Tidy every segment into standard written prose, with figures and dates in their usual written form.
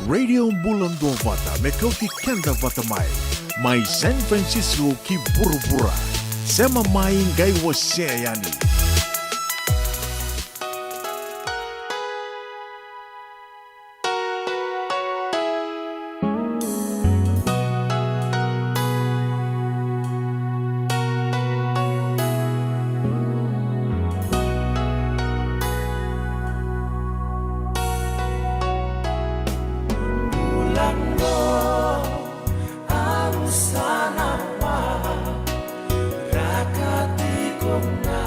Radio Bulan Dua Vata, Mekauti Kenda Vata Mai, Mai San Francisco ki Burubura, Sema Mai Gai Waseayani. Sana wa rakati kong na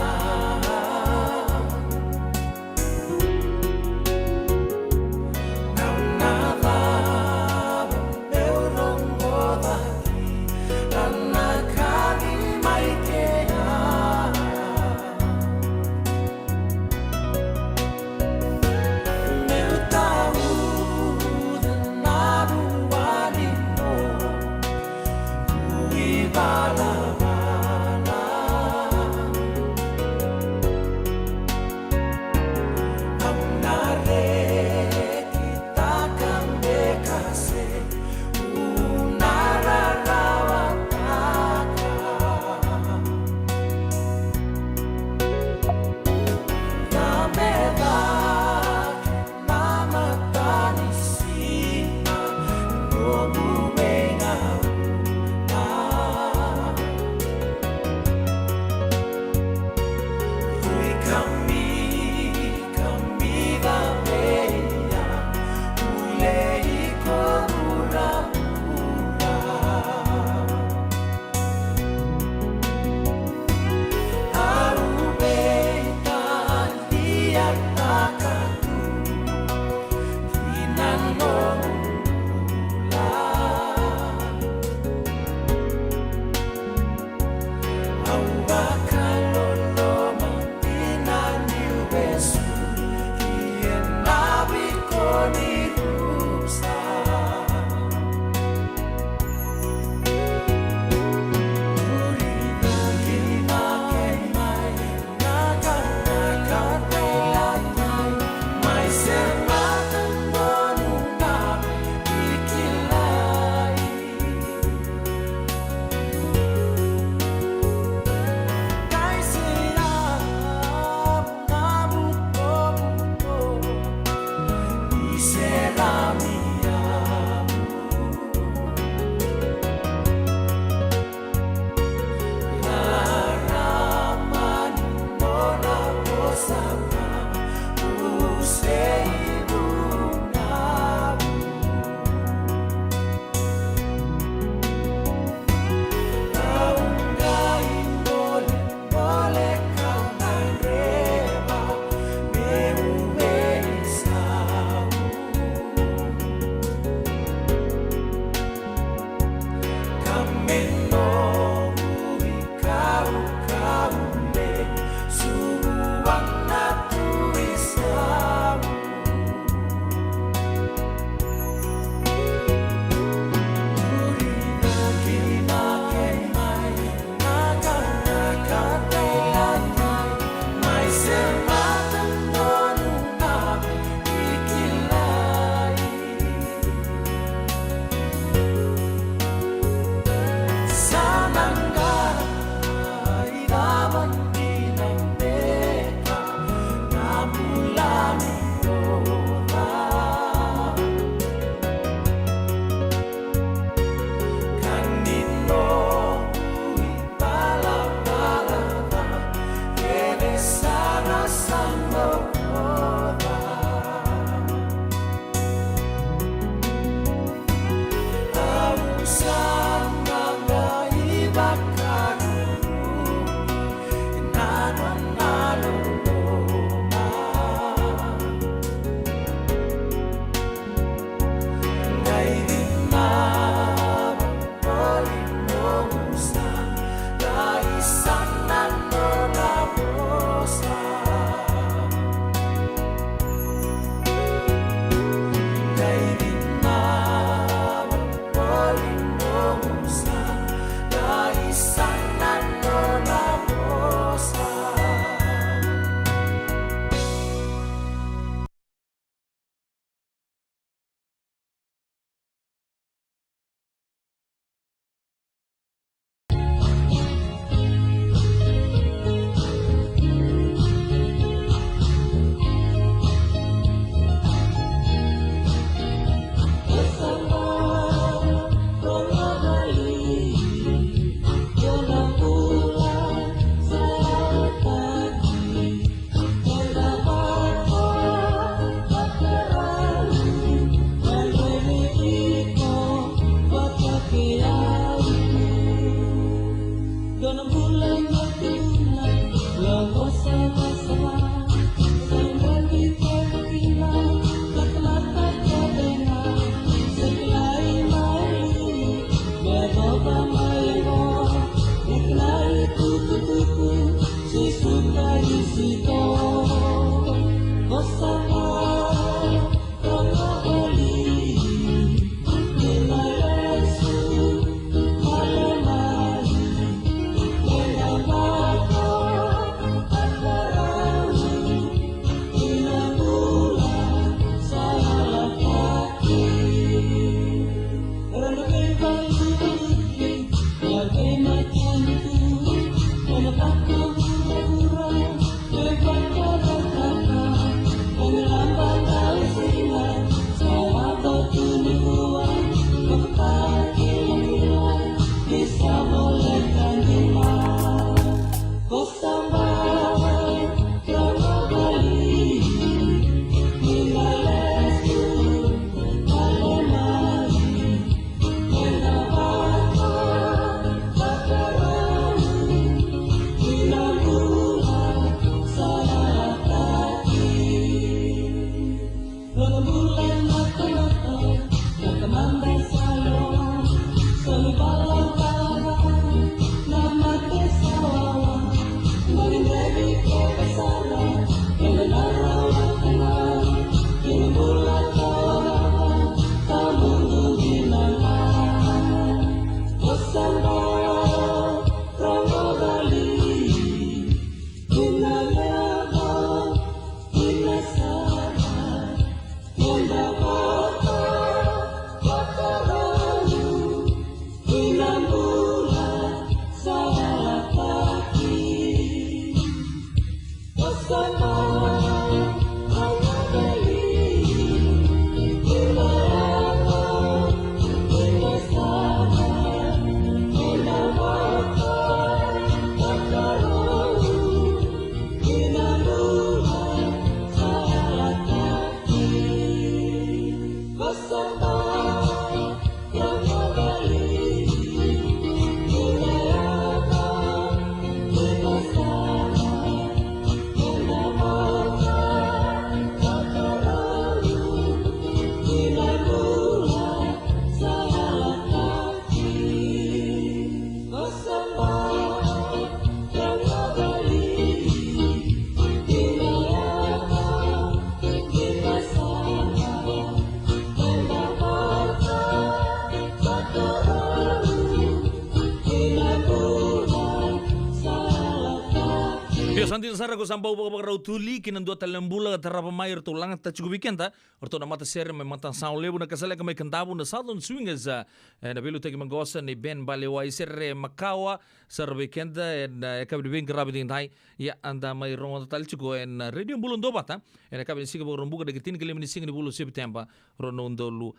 Santi sara ko sampau baka raw tuli kinan dua talembula tarapa mayer to lang ta chugu weekend orto na mata ser me mata saulebo na kasala ka may kantabu na Southern Swingers na bilu tagi mangosa ni Ben Balewa ser Makawa sar weekend na kabi ben grabe din thai ya anda may rongo tal chugo en radio bulun do bata en kabi siga bo rombuga de tin kele ni singa ni bulu September rono ndolu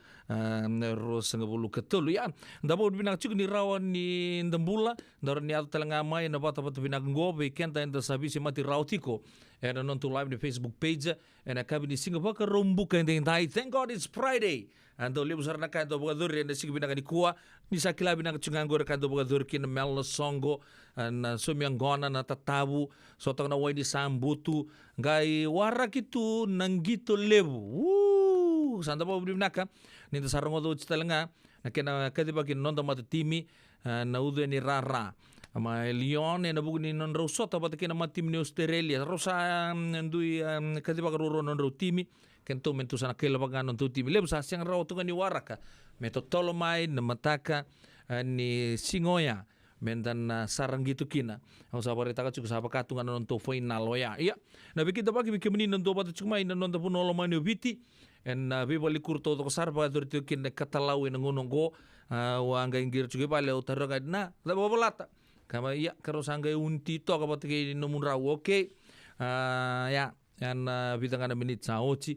ro sanga bulu ketulu ya ndabo binak chugu ni rawan ni ndambula ndar ni at talanga mai na bata bata binak ngo weekend en da sabi mati rautiko and on to live the Facebook page and a cabin Singapore rombuka and then thank God it's Friday and the libu sarana kanto bogadur and the sigibina ni kuwa ni sa kilabi ng chungangor kanto bogadur kin mel songo and sumyang gona na tatabu so tang na way ni sambutu gai warakitu nanggito lebu woo sanda po bibnaka ni sarongo do chitalanga na kena kadiba kin nonda mata timi na udo ni rara ama Leon na bugni non raw sota pati kina matim ni Australia rosa ndui kadiba karuro non raw timi kento mentu sana kela baga non tu timi lebo sa siang raw tunga ni waraka meto tolomai na mataka ni singoya mendan sarang gitu kina ang sa barita ka sa pakatungan non to final ya iya na bikita bagi bikimni non do pati chukmai non da punolo mani biti en bibali kurto to sar ba dur tu kin katalau en ngonongo wa anga ingir chuge pale utaro ka na da bobolata kama iya karo sangga unti to ka patike nomun rawo okay ya yan bitanga na minit sa ochi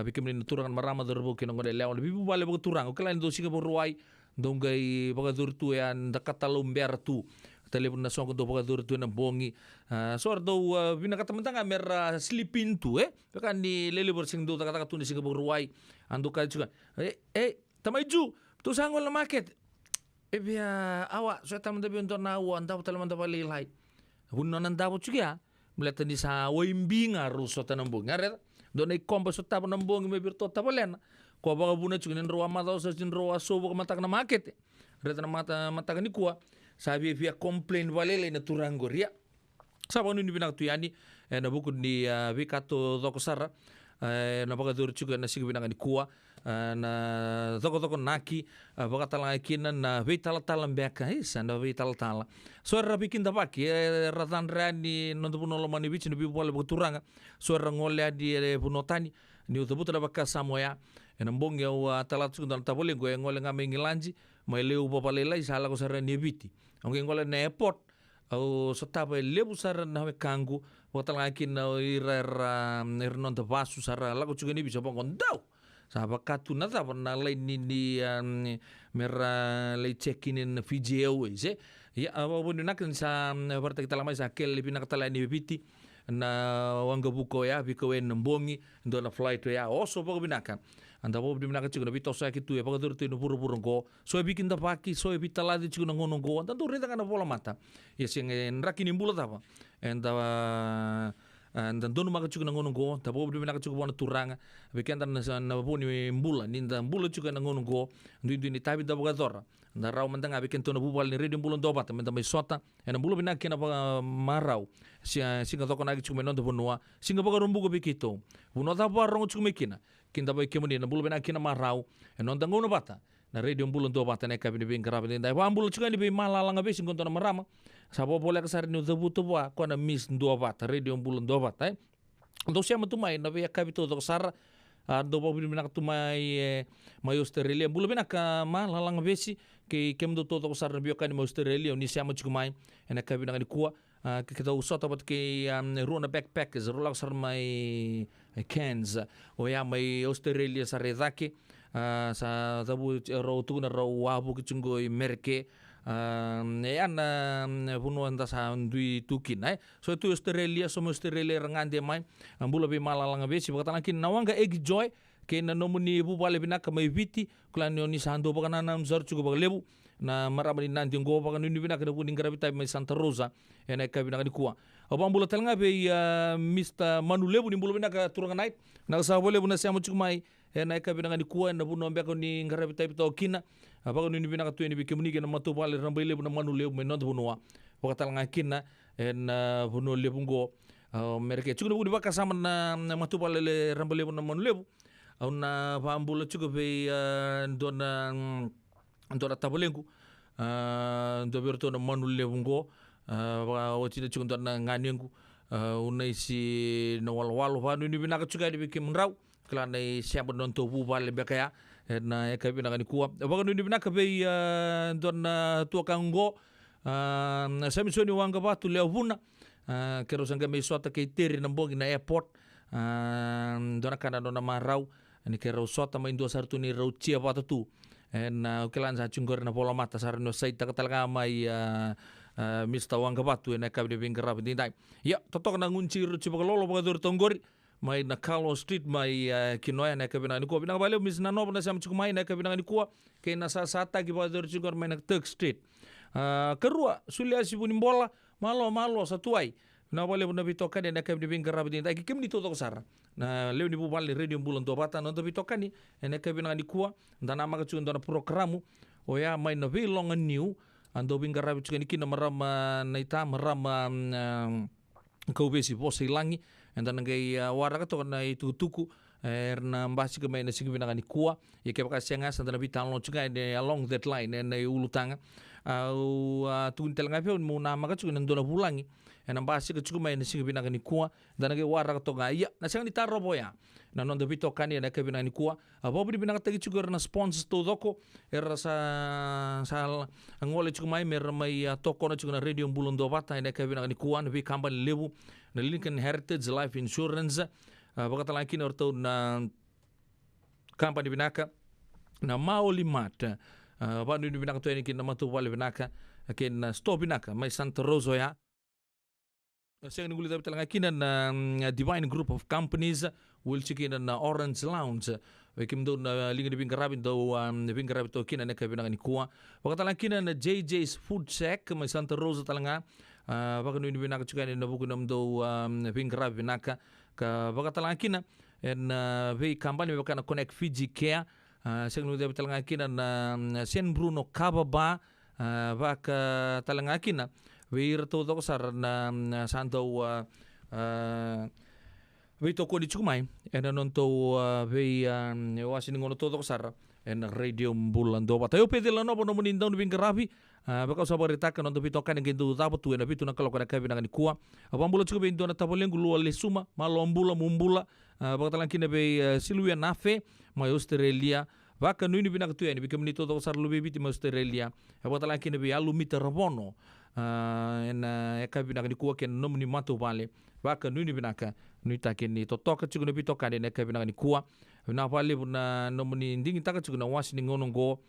bikim ni turangan marama dorbo kinong de leon bibu bale bo turang okay do siga bo ruai dongai baga durtu yan dakatalum bertu telepon na song do baga durtu na bongi sordo binakatamentanga mer slipin tu kan ni lele borsing do takata tu ni siga bo ruai ando ka juga tamaju tu sangol na market Ebya awa so taman tabi untuk nawa anda talaman tapalilay. Hunno nan dapo juga melihat ni sa oimbinga ruso tanambung ngaret do na ikomba so tabo nambung me birto tabolen ko ba buna juga nen roa mata so jin roa so ko mata na market reta na mata ni kuwa sabi via complain valele na turangoria sabo ni binak tu yani na buku ni vikato doko sara na baga dur juga na sigi binak ni kuwa na doko naki baga tala kina na vitala tala beka isa na vitala tala so bikin tabaki ratan rani no puno lo mani bichi no bi bole turanga so ngole di punotani ni utubuta da baka samoya enambong ya tala tsu dan tabole go ngole ngame ngilanji mai leu bapalela isala ko sara ni biti onge ngole na airport au sotaba lebu sara na kangu watala kina ira non de vasu sara lago juga ni bisa bongon dau saba katu na taba na lai ni mera lai check in Fiji Airways ya abu ni nakin sa berta kita lama sa kel lebih nak tala ni biti na wanga buko ya biko en mbongi ndo na flight ya oso bago binakan anda bo binaka juga bito sa kitu ya bago dur tinu puru go so bikin da paki so bitala di juga ngono go anda dur reta kana bola mata ya sing rakini mbula tapa and dono maka juga ngono go ta bo binaka juga bona turanga bikin dan na boni mbula ninda mbula juga ngono go ndu ni tabi da bogador na raw mandanga bikin tono bubal ni redim bulon dobat menda mai sota en mbula binaka na marau singa toko nagi cuma non bonua singa baga rumbu go bikito buno ta ba rongo cuma kina kinda ba kemuni na bulu binaka na marau en non dangono bata na redim bulon dobat na kabini bin grab ni dai ambulu cuma ni be malala ngabe singon tono marama sabo boleh kesar ni uzabutu ba ko na mis dobat redim bulon dobat ai ndo siamo tu mai na be kabito to sar do ba binaka tu mai mai Australia bulu binaka malala ngabe si ke kemdo to sar bio kan mai Australia ni siamo cuma mai en kabina ni kuwa kita usah tapat ke runa backpackers rula sar mai cans o ya mai Australia sar redake sa tabu ro tu na ro wabu kichungo merke ya na puno anda sa ndui tukin so tu Australia so Australia rangande mai ambula be malalang besi bakatan kin nawanga egg joy ke na nomuni bu bale binaka mai viti klan ni sando bakana nam zar chugo baglebu na maramani nanti ngo baka nuni bina kada puning karabita mai Santa Rosa ena ka bina kuwa obambula telnga be Mr Manulebu ni bulu bina ka turanga night na sa bole buna sa muchuk mai ena ka bina kuwa na buno be ko ni karabita bito kina baka nuni bina ka tu ni bikemuni na matu bale rambele buna Manulebu mai non bunwa baka telnga kina en buno lebu ngo mereke chukuna budi baka sama na matu bale rambele buna Manulebu na pambula chuko be dona tabolengu ndo berto na Manulebu ngo o chida chuko dona nganengu unaisi na walwalo vanu ni binaka chuka di bikim raw klana siapa non to bubale bekaya na ka binaka ni kuwa baga ni binaka be dona to kango na samisoni wanga batu levuna kero sanga me sota ke teri na bongi na airport dona kana dona marau ni kero sota ma indo sartu ni rau chia batu tu na kelan sa chungor na pola mata sarno saita katalaga mai Mr. Wanga batu na kabine bingara bindai ya totok na ngunci ruci bagalolo bagadur tonggori mai na Carlo Street mai kinoya na kabina ni ko bina bale mis na no na sam chukumai na kabina ni ko ke na sa sata ki bagadur chungor mai na Turk Street kerua sulia si bunim bola malo satuai na bale na bitokan na kabine bingara bindai ki kemni totok sara na leo ni bubal radio bulan to bata no to bitokani na kabina ni ko ndana maka chun dona programu o ya mai na vilong new ando bingara bichukani kina marama naita marama kau besi bosi langi enda nangai waraka to na itu tuku na mbasi ke mai na sigi binangani kuwa ya ke baka senga sandana bitan lo chuka along that line na ulutanga au tuntel ngape mo na maka chukana ndona bulangi ena mbasi ke chuka mai na sigi binangani kuwa dana ke waraka to ya na senga ditaro boya na non debito kani na ke binangani kuwa abo bi binang tagi chuka na sponsors to doko era sa ngole chuka mai mer mai toko na chuka na radio bulon do bata na ke binangani kuwa na bi company lebu na Lincoln Heritage Life Insurance baka talaki na orto na company binaka na maoli mat ba ni binaka to ni kin na matu wale binaka kin na store binaka mai Santa Rosa ya Saya nunggu lihat tengah kina na Divine Group of Companies will chikin na Orange Lounge. Wekim do na linga di bingkarabin do bingkarabin to kina na kabinang ni kuwa. Wakatalang kina na JJ's Food Shack may Santa Rosa talanga baka no binaka chukani na buku namdo vingra binaka ka baka talangkina en ve kampanye baka na connect Fiji Care seng no debit talangkina na Sen Bruno Kababa baka talangkina ve irto to sar na santo ve to ko di chukumai en nonto ve wasini ngono to sar en radio bulan do bata yo pede la no bono munin down bingarabi baka sabar ritaka no bito kan ngin do tapo tu na bitu na kala kana kabi ngani kuwa abambula chuko bindo na tapolengu lu le suma malombula mumbula baka talankina be Silvia Nafe ma Australia baka no ni binaka tu ni bikam ni to sar lu bibiti ma Australia baka talankina be alu mita rabono en kabi ngani kuwa ken no ni matu vale baka no ni binaka ni takini to toka chuko no bito kan ne kabi ngani kuwa na pale na nomuni ndingi taka chukuna wasi ngono go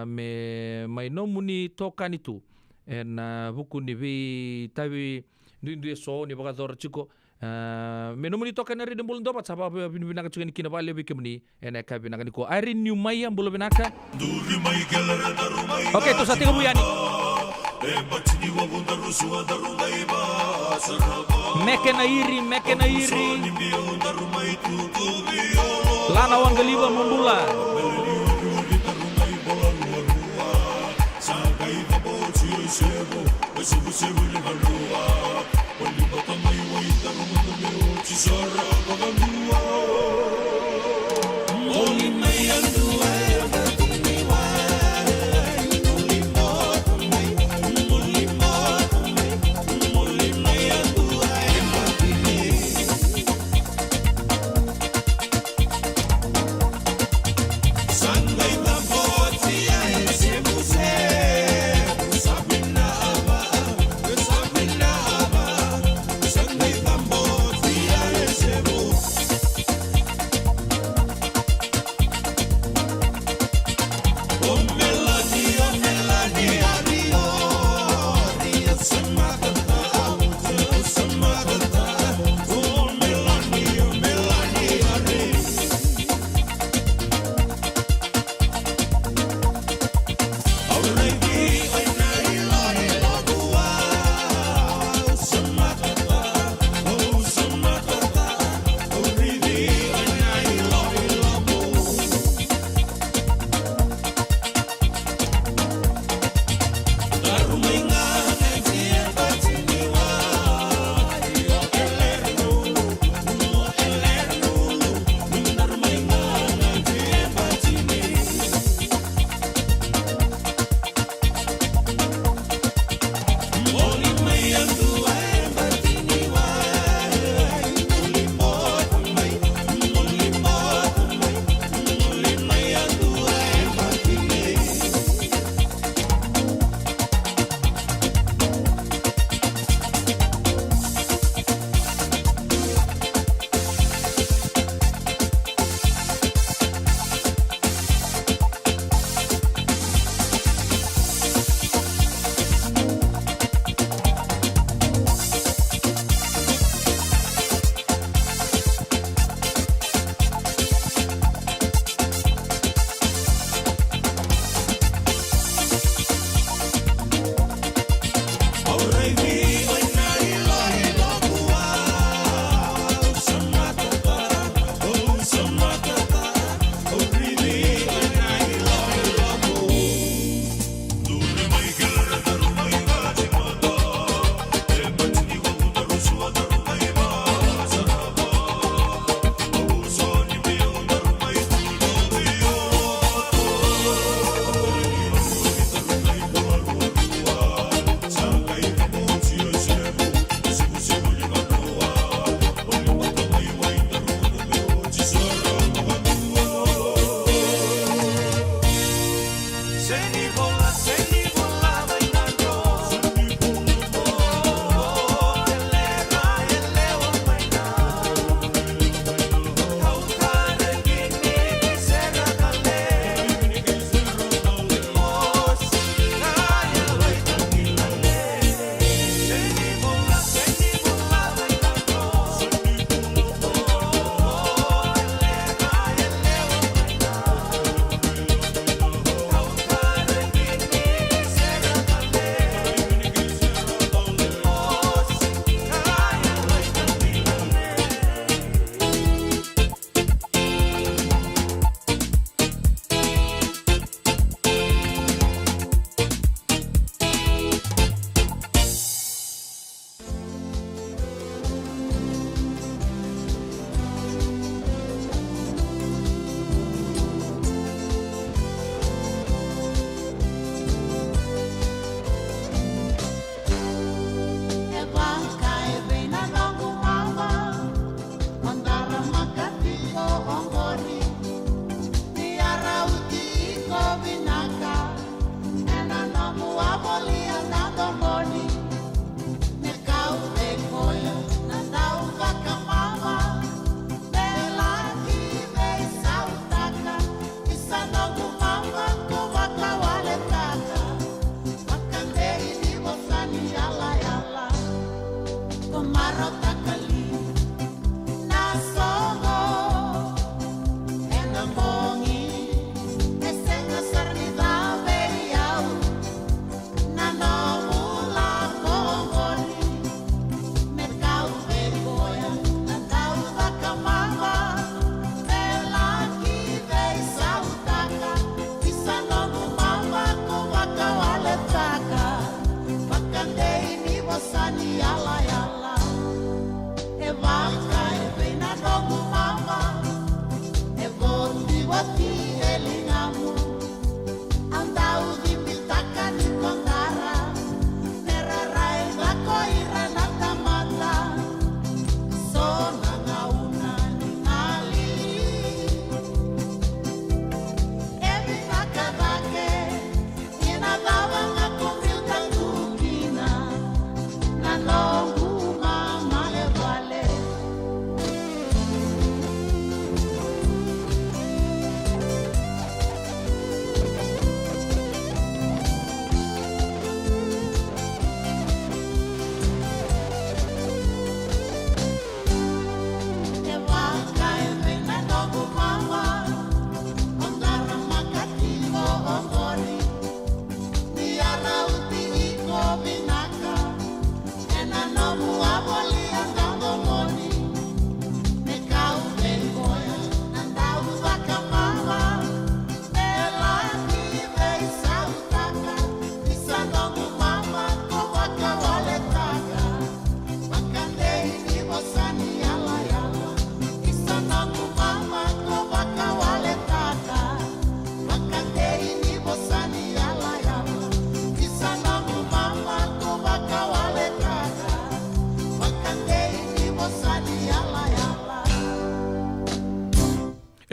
me mai nomuni toka ni tu en buku ni vi tabi ndu so ni baka dor chiko me nomuni toka na ri dembul ndo pat sapa bin binaka chukani kina pale bi kemni en ka binaka ni ko ari new mai ambulo binaka okay to sati kabuyani mekena iri Lana Wangaliwa Mumbula Sabina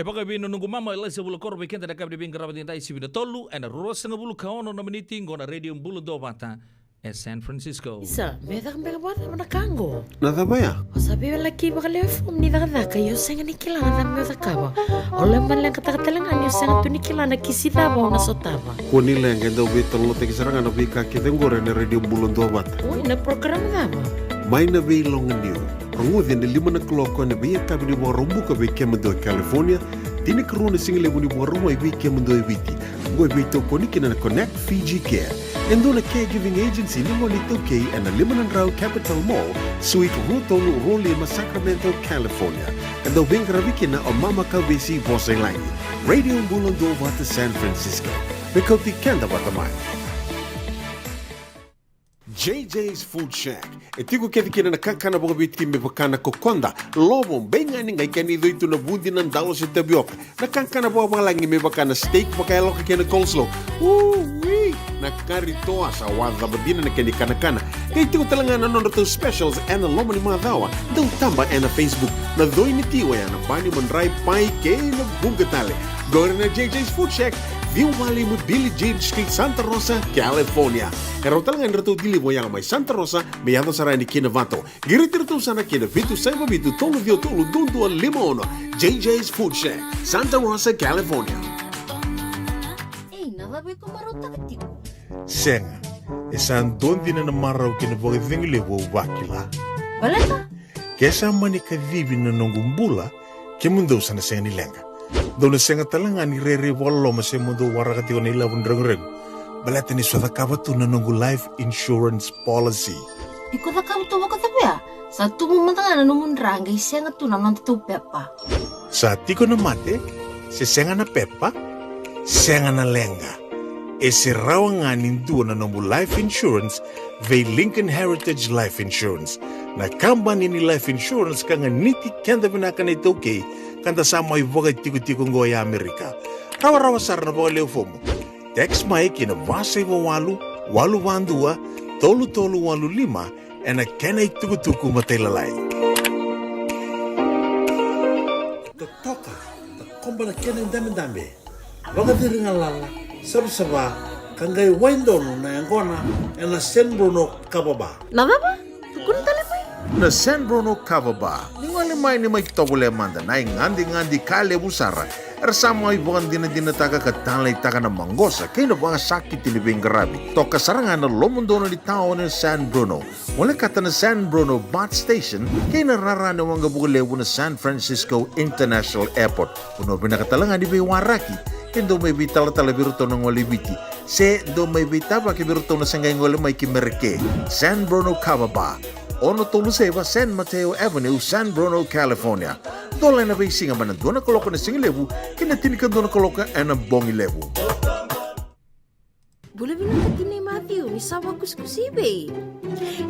Paka bino nunggu mama ila se bulu korbe kenta da kabde bin garabatin tai si bino tolu and rosa na bulu kaono na meniti ngona radio bulu do bata San Francisco. Isa, beda kang bega bata mana kango. Nada baya. Sabi laki baka lefom ni daga ka yo senga ni kila na me da kaba. Ole man lang kata talangan yo senga tu ni kila na kisita ba na sotaba. Kuni lang kendo betul lo teki sarang ana bika kitengore na radio bulu do bata. Oi na program da ba. Mai na be long ndio. Rangudi na 5 na kloko na be ka bi bo rombu ka be kemdo California. Tini karuna single buni bo roma be kemdo eviti. Go be to konikina na Connect Fiji Care. Endo na caregiving agency ni mo nito kay and na Liman Rao Capital Mall, Suite Rutong Rolima, Sacramento, California. Endo bing karabiki na o mama ka besi bosay langi. Radio Bulundo Wata San Francisco. Bikoti kenda watamay. JJ's Food Shack. Etigo kena nakakana boga bitki me bakana kokonda. Lobong benga ni ngai kani itu na budi nan dalos sa tapioca. Nakakana boga langi me bakana steak bakaya loka kena coleslaw. Wee! Nakarito sa wada badina na kani kanakana. Kaya itigo talanga na nono specials and lomo ni mga dawa. Daw tamba and Facebook. Na doy ni tiwa yan. Bani mandray pai kay na bugatale. Go na JJ's Food Shack. View Valley mo Billy Jean Street, Santa Rosa, California. Pero talagang rito dili mo yang may Santa Rosa, may ato sa rani kinavato. Giritirito sana kinavitu sa mabitu tolo dio tolo dundu al limono. JJ's Food Shack, Santa Rosa, California. Nalabi ko marota katiko. Senga, isang doon din na namaraw kinabagay lewo wakila. Wala ka? Kesa manikadibi na nongumbula, kimundo sa nasenga nilenga. Doon senga talanga ni rere walo masay mundo warakati ko nila wundrang-reng. Balata ni swada kabato na nongu life insurance policy. Iko na kam tuwa ka tabi Sa tumumanta nga na numundrang gay senga tu naman tutupepa. Sa tiko na mate, si senga na pepa, senga na lenga. E si rawa nga ninduwa na nongu life insurance vay Lincoln Heritage Life Insurance. Na kambani ni life insurance ka nga niti kenda binaka na ito kay kanta sa may wagay tiko-tiko ngoya Amerika. Rawa-rawa sar na baka leofomo. Text may kinabasay wawalu, walu-wandua, tolu-tolu walu-lima, and na kenay tuku-tuku matay-lalay. Toka, kumbala kena dami-dami. Baka diri nga lala, saba-saba, kanggay window na yang kona, na San Bruno kababa. Nalaba? Tukun tali pa. Na San Bruno Cavaba, ningalimay ni may togole manda na ngandi-ngandi kale busara, Ersama ibang dina-dina taga katalay taga na manggosa kay na mga sakit ni Bengarabi. To kasarangan na lomundono di tao ng San Bruno. Mula kata na San Bruno Bat Station kay nararana ang gabulewo na San Francisco International Airport. Uno binakatalangan di Bewaraki. Kendo may bital talabiruto ng walibiti. Se do may bitaba kibiruto na sangay ngole may kimerke. San Bruno Kababa. Ono Toluseva, San Mateo Avenue, San Bruno, California. Doon na ba yung singa man doon na koloka na singilevu, kinatinikan doon na koloka na bongilevu. Bula binaka kini Matthew, ni sawa kuskusibe.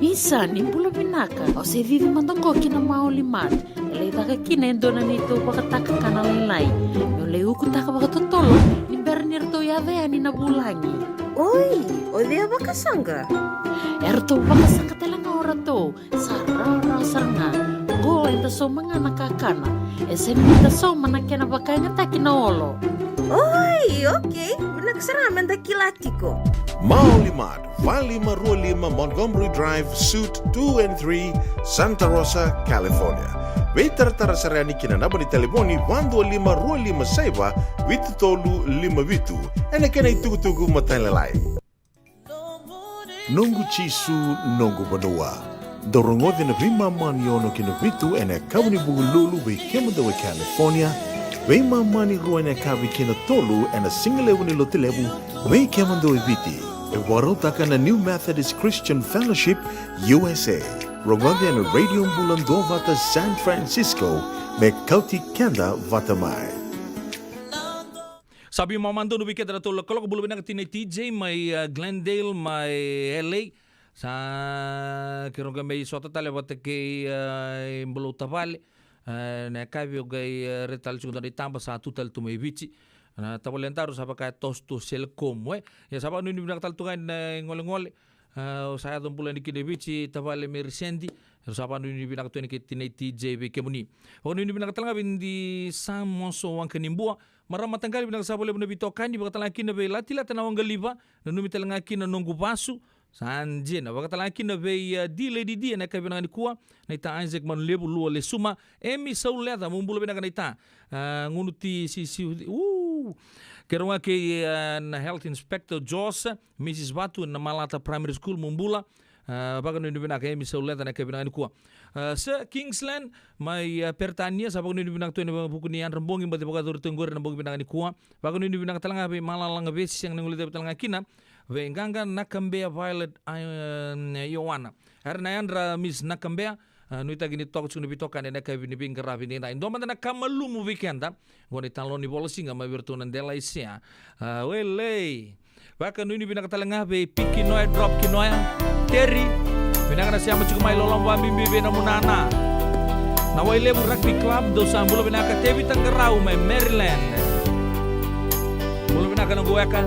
Isa, ni bula binaka. O se vivi mandongo kina maulimat. Elay taka kinendo na nito pakataka kanalilay. Yung leu kutaka pakatotolo, ni bernir to yave ani na bulangi. Oi, o dia baka sangga. Erto pakasangka talang orato. Sarara sarna. Go enta so mga nakakana. Esen kita so manakena bakanya takina olo. Oi, okay. Nagsaraman da kilatiko. Maulimat, Valley Marulima, Montgomery Drive, Suite 2 and 3, Santa Rosa, California. Veitartara sarani kinanaba ni telefoni 125 saiba, vitu tolu 5 vitu. Ena kena itugu matalalay. Nungu chisu nungu banua. Dorongode na vima maniono kina vitu ena kabuni bugululu ve kemudawe California. Ve mamani ruene kavi kina tolu ena singalewu ni lotilewu ve kemudawe viti. E warotaka na New Methodist Christian Fellowship USA. Rongode na Radio Bulando vata San Francisco me kauti kenda vata mai. Sabi mo man doon, ubiket na tulog. Kalau kabulubi na katinay TJ, may Glendale, may LA. Sa kirong ka may sota tala, wata kay Mbolo Tavale. Na kabyo kay retal siguro na itamba sa tutal tumaybichi. Tawalentaro sa pagka tosto selkom. Ya sabi ano yung nakataltungan na ngole-ngole. Saya doon pula ni kinibichi, Tavale may resendi. Sabi ano yung pinakatuan ni katinay TJ, kemuni. O ano yung pinakatalanga, hindi sa monso ang kanimbuwa. Maramatang kali pinagsaboleh na bitokan, di bakatalakin na bay latila tanawang galiba, na numitalangakin na nunggu basu, sanjin, na bakatalakin na bay dile di dia na kabinangan ni kuwa, na ita anjek man lebu luwa le suma, emi sauleta, mumbula binakan na ita, ngunuti si, kaya nga kay na health inspector Joss, Mrs. Batu na Malata Primary School, mumbula, baka nung binaka emi sauleta na kabinangan ni kuwa. Sa Kingsland, may pertanya sa pag nung binaka ito na buku ni Andrang Bongin, bati baka turutunggur na bong binaka ni kuwa. Baka nung binaka talanga, malalang beses yang nangulit talanga kina, engkangga nakambea Violet Iowana. Hari na yandra Miss nakambea, nuita gini toko tsukuni bitokan na kabinibing karabi nina. Indo man na kamalumu weekenda, goni talon ni bolosinga may virtunan dela isya. Wele, baka nung binaka talanga, piki noy drop kinoya, Terry. Pinangan na siya matsukumay lolang wamimbibi na munana. Naway lebu rugby club do sa mula pinaka Tevi Tanggaraw may Maryland. Mula pinaka ng guweka.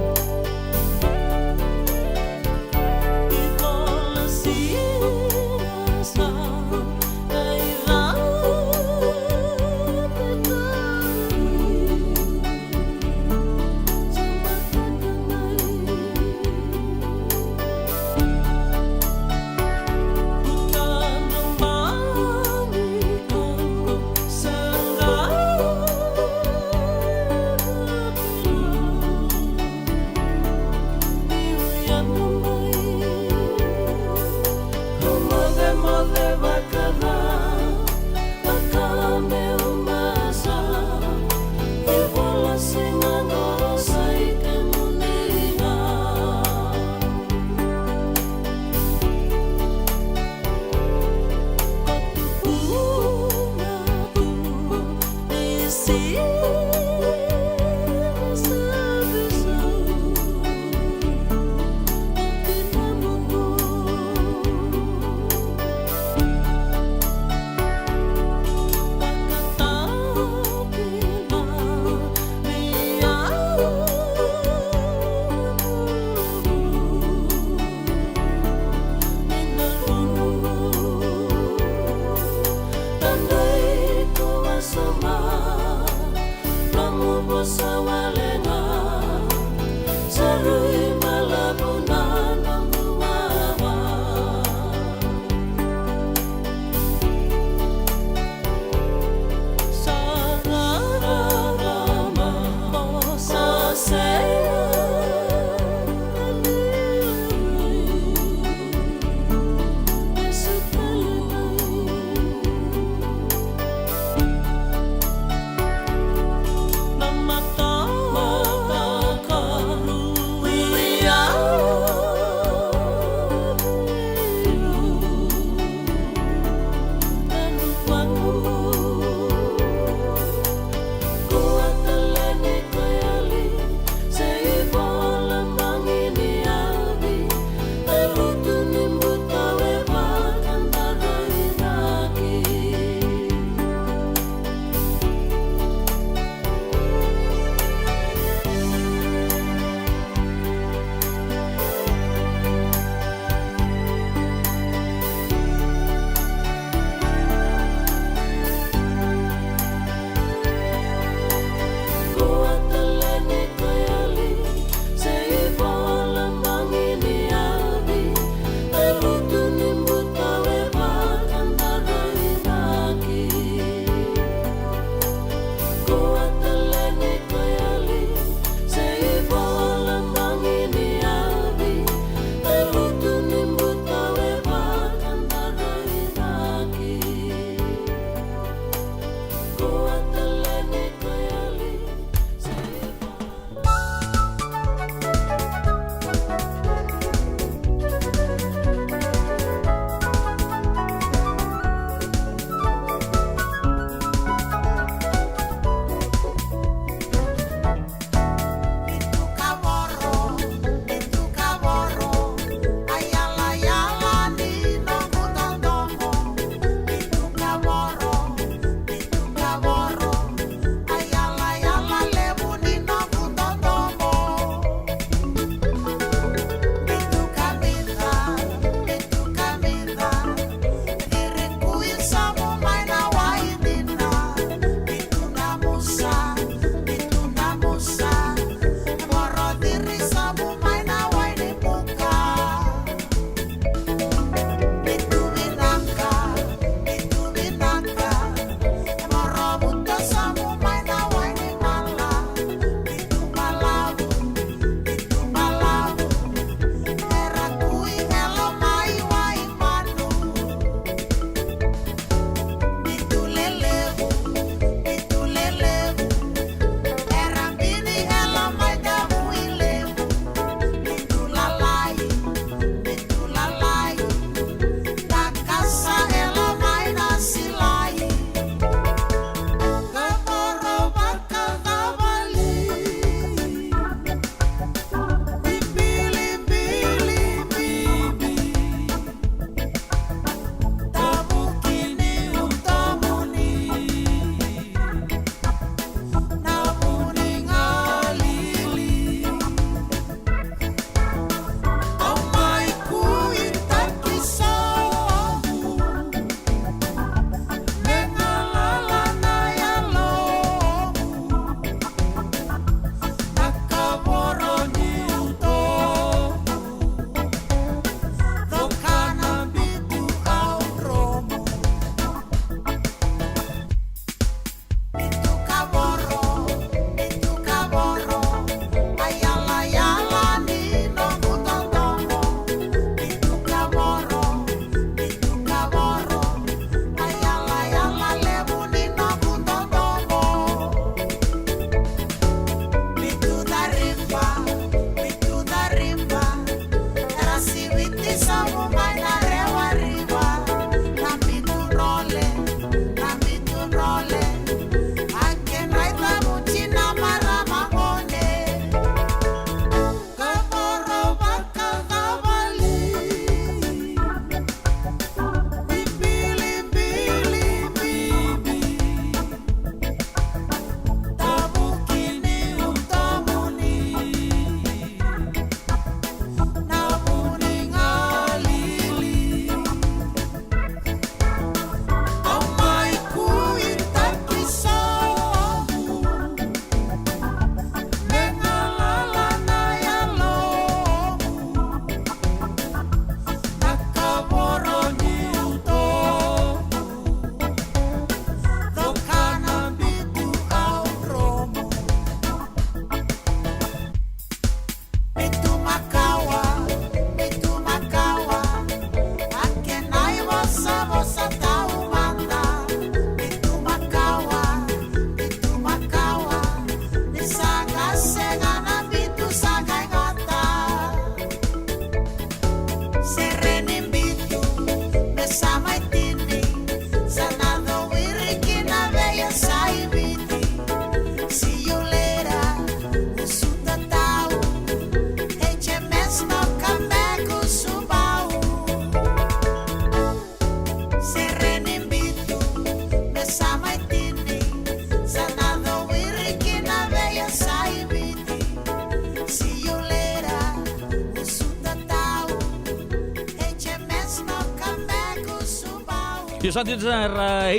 Saat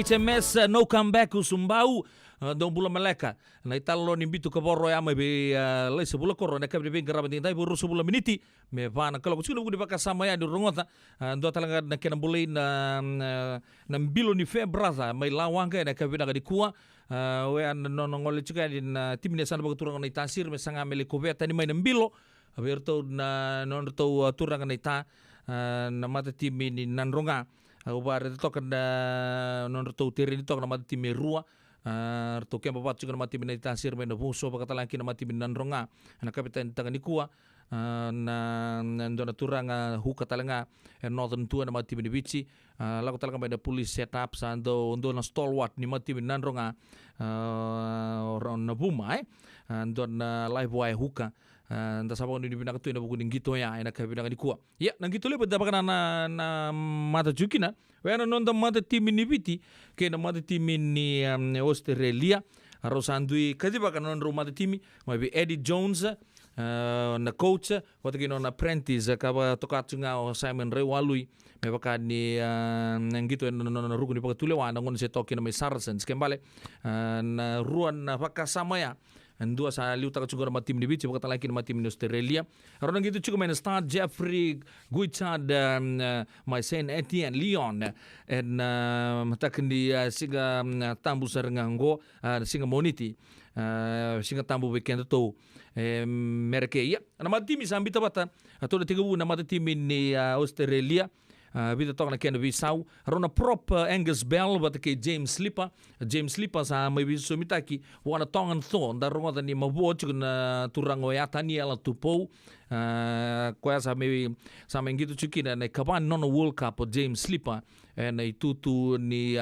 HMS No Comeback Sumbau dong bula meleka na italo ni bitu ka borro ya may le sebula korro na kabri bing garabang tintai buru sebula miniti me pana kalau kusuno gudi baka sama ya di rungota ndo talanga na kena bulay na bilo ni fe braza may lawang ka na kabri na di kuwa we an no ngol chuka din timne sana baga turang na itasir me sanga mele kubeta ni may nambilo aberto na non to turang na ita na mata timi ni nanronga ubare to kada non to tiri to na mata timi rua to kempa pat juga mati bin tasir ben buso pakatalaki na mati bin nanronga na kapitan tangani kuwa na ndona turanga huka talanga northern tua na mati bin bici lagu talanga ben police setup sando ndo na stalwart ni mati bin nanronga ron na buma ndona live wire huka nda sabon ni bina katu na bukuning gito ya ina kabina ni kuwa ya nang gito le pada bakana na mata jukina wena non da mata timi ni biti ke na mata timi ni Australia rosandui kadi bakana non mata timi maybe Eddie Jones na coach wata kino na apprentice kaba tokatsunga o Simon Rewalui me bakani nang gito na rugo ni pakatule wana ngon se toki na may Saracens kembale na ruan na pakasama ya Andua sa liuta ka juga tim ni bici bakal lagi tim ni Australia. Orang gitu juga main start Jeffrey Guichard my Saint Etienne Lyon and matakan di singa tambu sarangango singa moniti singa tambu weekend to mereke ya. Nama tim isambita bata atau da 3 nama tim ni Australia. Bita tok na kena Bissau rona prop Angus Bell bata ke James Slipper sa may bisu mitaki wana tongan thon da ronga ni mabuo na turango ya Daniel Tupou kwa sa may gitu chukina na kaban non World Cup James Slipper na itutu ni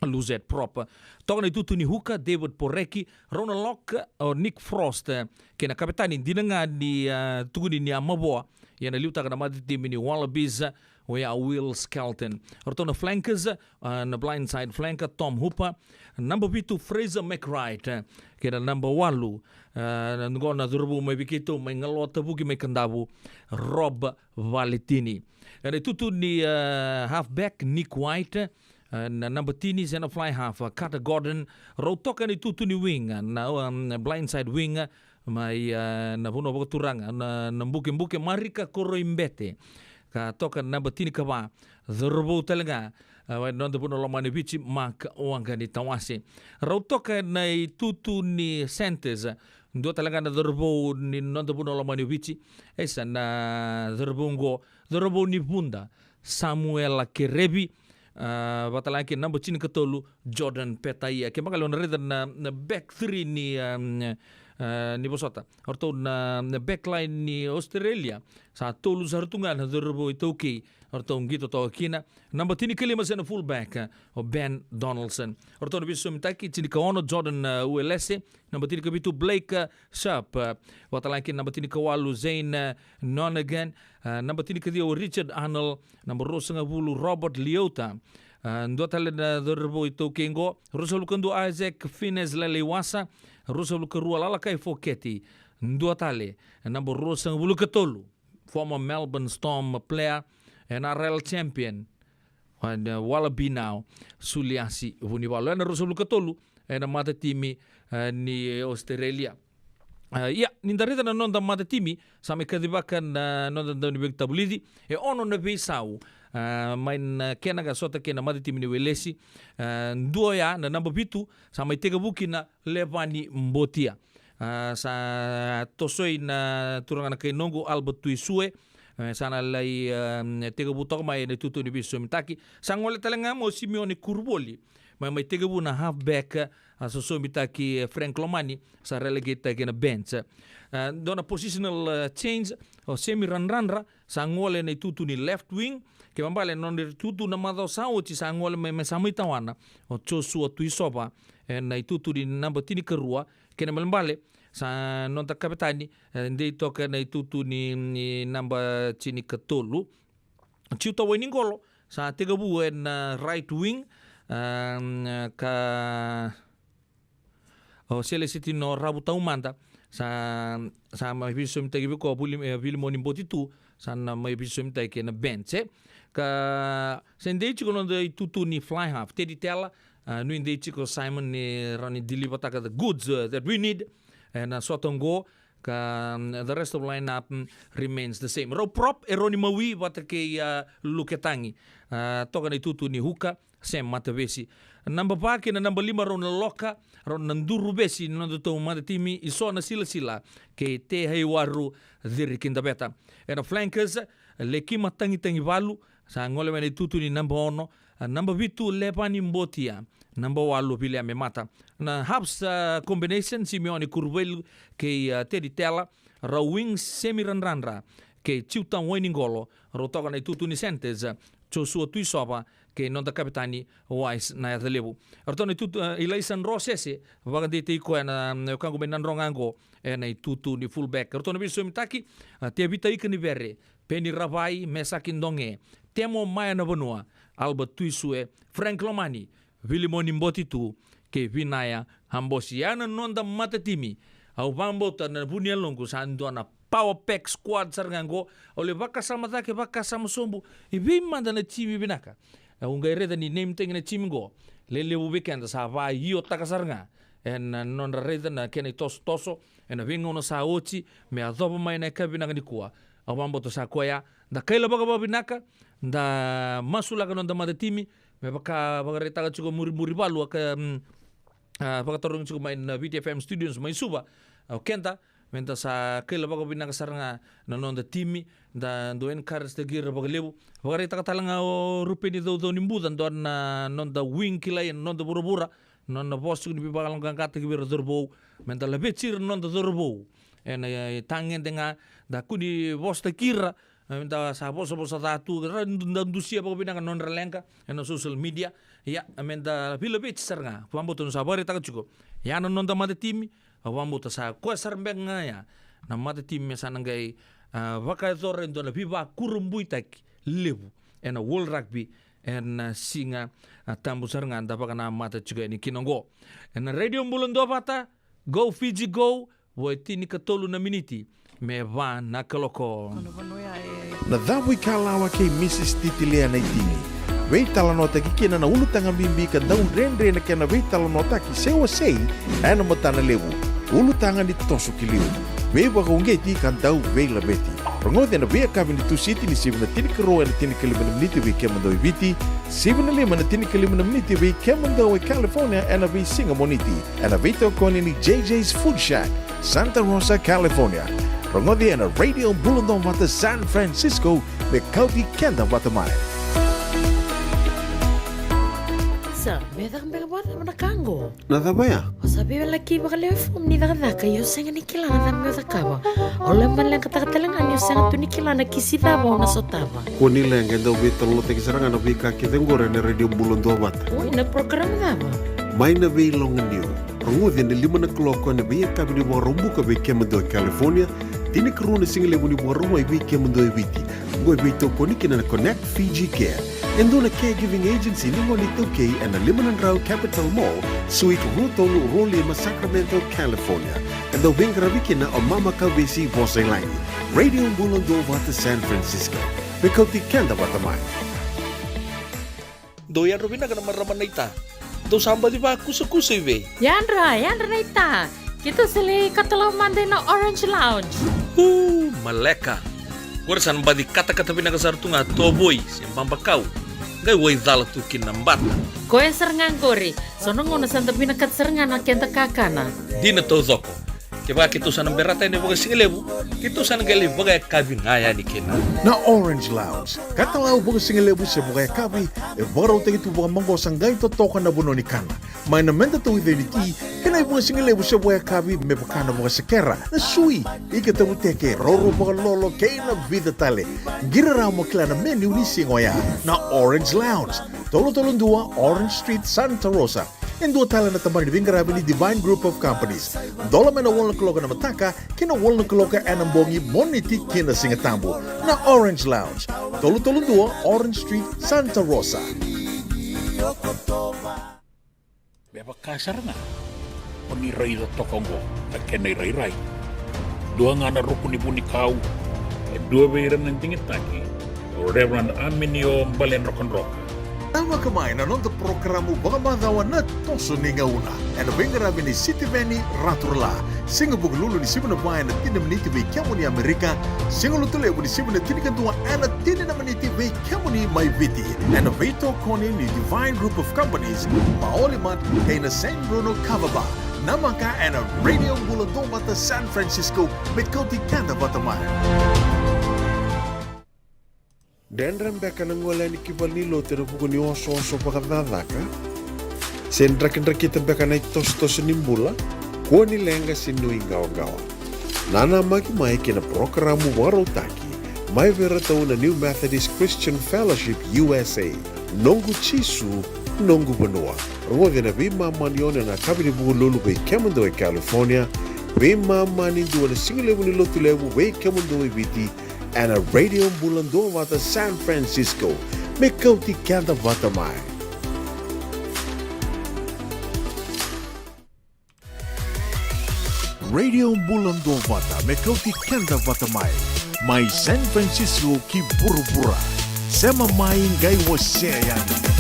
Luzet prop tok na itutu ni Huka David Poreki Ronald Locke o Nick Frost kena kapitani dinanga ni tuguni ni amaboa yana liuta kana mati tim ni Wallabies wea Will Skelton. Ortona flankers na blindside flanker Tom Hooper. Number 2 Fraser McWright. Kena number 8 ngona durbu may bikito may ngalota bugi may kandabu Rob Valetini. Kena tutu ni halfback Nick White. Na number 10 is na fly half Carter Gordon. Rotoka ni tutu ni wing na blindside wing may na puno turang na mbuke Marika Koroimbete. Ka toka number 10 ka ba zurbo talaga non de puno lomani bici mak wanga ni tawasi raw toka na tutu ni Sentes ndo talaga na zurbo ni non de puno lomani bici esa na zurbo ni bunda Samuel Kerebi batalaki number 10 ka tolu Jordan Petaya ke makalon reda na back 3 ni bosota orto na backline ni Australia sa tolu sartungan na durbo ito okay orto ngito to kina number 10 kelima sa fullback o Ben Donaldson orto na biso mitaki chini ka ono Jordan ULS number 10 kabitu Blake Sharp watalaki number 10 kawalu Zane Nonagan number 10 kadio Richard Arnold number 2 bulu Robert Liota ndo tale na durbo ito kengo rusol kendo Isaac Fines Lelewasa rusol kerua lala kai Foketi ndo tale number 2 bulu ketolu former Melbourne Storm player NRL champion and Wallaby now Suliasi Vunibalo na rusol ketolu na mata timi ni Australia. Ya, nindarita na non da mata timi sa may kadibakan na non da ni tabulidi ono na Bissau main kenaga sota kena mata timi ni Welesi ndua ya na number 2 sa may tegabuki na Levani Mbotia sa tosoi na turangan na kay Nongo Albert Tuisue sana lay tegabutok may natuto ni Biso Mitaki sa ngole talaga mo Simeone Kurboli may tegabu na halfback sa Mitaki Frank Lomani sa relegate kena bench dona positional change o semi ranranra sa ngole na tutu ni left wing ke mambale non tutu na mado sao ci sa ngole may samay tawana o Joshua Tuisoba na tutu ni number 3 kerua kena mambale sa non ta kapitani ndei toka na tutu ni number chini ketolu ciuta winingolo sa tegabu na right wing ka o Celestino no Rabuta Umanda sa may biso mitagi ko Bilimoni Botitu sa may biso mitagi na bench ka sendei ko no de tutu ni fly half tedi tela no indei ko Simon ni rani deliver taka the goods that we need and sotongo ka the rest of lineup remains the same. Ro prop eroni mawi wata ke luketangi. Toka ni tutu ni huka sem matavesi. Number pake na number 5 ron loka ron nanduru besi nando to mata timi iso na sila ke te hei waru diri kinda beta. Era flankers lekima tangi valu sa ngole mene tutu ni number 1 number 2 lepani mbotia. Number 8 pilih ame mata. Na halves combination Simeone Curvelo ke Teddy Tela ra wing semi ranranra ke Chiutan Wainingolo ro toka na tutu ni sentes Joshua Tuisoba ke nonda kapitani Wise na yatalebu. Artone tutu Elisan Rosese vaga dete ko na kango benan rongango na tutu ni fullback. Artone biso mitaki te vita ikani verre Penny Ravai Mesakin Donge Temo Maya na Vanua Albert Tuisue Frank Lomani Vilimoni Mbotitu ke Vinaya Hambosiana nonda matatimi au vambota na bunia longo sando na power pack squad sarngango ole vaka sama take vaka sama sombu ibimanda na time binaka unga reda ni name teng na time go lele weekend sa va io takasarnga en nonda reda na kene toso en vinga no sa ochi me adobo mai na kabina ni kuwa au vambota sa koya da kaila baga binaka da masula nonda matatimi me baka reta chuko muri balu ka baka torong chuko main VTFM studios mai suba kenta menta sa kela baka binaka saranga nonda timi da doen karas de gira baka lebu baka reta katalanga o rupeni do nimbudan don nonda wing kilai nonda burubura nonda bostu ni baka ngangata kibir dorbo menta lebecir nonda dorbo en tangen denga da kuni bosta kira minta sa bosa tatu randusia baka binaka non relenka en social media ya minta pila bech sarnga pamboto sa bare taka chuko ya non da mate timi pamboto sa ko sarbenga ya na mate timi sa nangai vaka torre ndo na viva kurumbuitak lebu en world rugby en singa tambu sarnga nda baka na mate chuko ni kinongo en radio mbulundo pata go Fiji go woitini katolu na miniti me va na kaloko Na dhawi kalawa kay Mrs. Titilea na itini. Wei talanota ki kina na ulutang ambimbi ka daun rendre na kena wei talanota ki sewa sei ana matana lewu. Ulutanga ni toso kiliu. Wei waka ungeti kan dau wei labeti. Rongote na wei kabin tu siti ni sibu na tini karo na tini kalima na miniti wei kemando i viti. Sibu na lima na tini kalima na miniti wei kemando i California ana wei singa moniti. Ana wei tokoni ni JJ's Food Shack, Santa Rosa, California. Rongote na Radio Bulundong Wata San Francisco me kauti kenda wata mai. Sa, beda kang bega buat na kango. Nada baya? O sabi laki baka lewe fom ni daka yo senga ni kilana na meo takaba. O leman lang katakatalangan yo senga tu ni kilana kisitaba o nasotaba. Kuni lenga ndo bitalo te kisaranga no bika kitengore na Radio Bulundong Wata. Uy, na program daba. Mai na wei longa niu. Rongote na 5 na kloko na wei kabini wa rombu ka wei kemando i California. Tini karuna single buni boroma iwi kemundo iwiti. Ngoi wito koniki na Connect Fiji Care. Endo na caregiving agency ni ngoni toke and na Limanan Rao Capital Mall, Suite Rutolu Rolima, Sacramento, California. Endo bingraviki na o Mama Kawesi Boselani. Radio Bulundong Wata San Francisco. Bekoti kenda watamai. doyan rubina kana maraman na ita do samba di ba kusa iwe Yandra na ita. Kita sili katalaw mande na Orange Lounge. maleka Warsan ba di kata-kata pinakasartunga toboy simpang bakau gay way dala tu kinambata Koe serengan kori. Sono ngono santa pinakat serengan na kenta kakana. di na to zoko kaya kito sa nang berata ni baga singlebu kito sa nang gali baga kabingaya ni kina Na Orange Lounge, katalaw buka singalebu sa buka kabi, e baraw tagi tu buka manggo sanggay to toka na buno ni kana. May namenda to identity, kanay buka singalebu sa buka kabi, me baka na buka sakera, na sui, ikatabu teke, roro buka lolo, kay na vida tale. Giraraw mo kila na menu ni singoya, na Orange Lounge, tolo-tolong 2, Orange Street, Santa Rosa. And dua tala na tamang nibingarabi ni Divine Group of Companies. Dola na wala kaloka na mataka, kina wala kaloka anambongi moniti kina singatambo na Orange Lounge. Tolo-tolong 2, Orange Street, Santa Rosa. Beba kasar nga. Paniray na tokongo at kenay-ray-ray. Dua nga na rupuni-puni kau. E dua bayran ng tingit taki. Reverend Aminio Balen Rock. Tama kamay na nung programo baka madawan na toso ni ngauna. Ano ba yung rabi ni City Veni Raturla? Singa buglulu ni Simon Bayan at tinamniti may kamo ni Amerika. Singa lutulay mo ni Simon at tinikantuwa at tinamniti may kamo ni Maybiti. Ano ba ito koni ni Divine Group of Companies? Maolimat kay na San Bruno Cavaba. Namaka and a radio buladong bata San Francisco may kauti kanda bataman. Dan rembeka nang wala ni kibal ni lo tira buku ni oso-oso pakadadaka. Sendrak-endrak kita beka na itos-tos nimbula. Kuha ni lenga sinui gawa-gawa. Nana magi mai kina programo warotaki. Mai vera tau na New Methodist Christian Fellowship USA. Nongu chisu, nongu benua. Rua na bima maniona na kabini buku lulu bei Kemando California. Bima mani dua na singilewu ni lotu lewu bei Kemando Viti. And a radio bulando vata San Francisco. Me kauti kanda vata mai. Radio bulando vata me kauti kanda vata mai. Mai San Francisco ki buru-bura. Sema mai ngai wasea yani.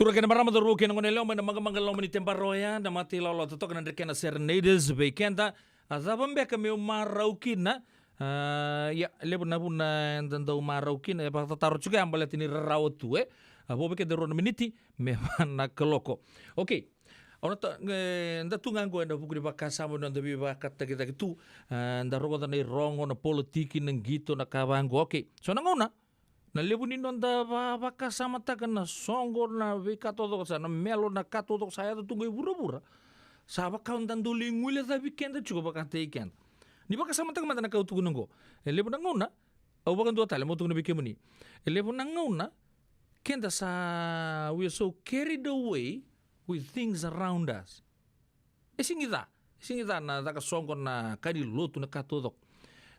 Tura kena marama do ruke ngone leo mena maga maga lomani tembaroya na mati lolo totok na ndrekena serenades bekenta azabambe ka meu maraukina ya lebo na buna ndando maraukina ba taro juga ambale tini rawatu abo beke de ron miniti me mana keloko. Okay. Ona ta nda tunga ngo nda buku di bakasa mo nda bi bakata kita gitu nda rogo na rongo na politiki nang gito na kawango. Okay. So nangona na lebu ni nonda baka sama takan na songo na vika todo sa na melo na kato to saya to tungo bura-bura sa baka undan duli ngule sa weekend chuko baka teiken ni baka sama takan mata na kau tugu nango lebu nangona au baka ndo tale mo tungo bike muni lebu nangona kenda sa we are so carried away with things around us isingida na daka songo na kadi lotu na kato to.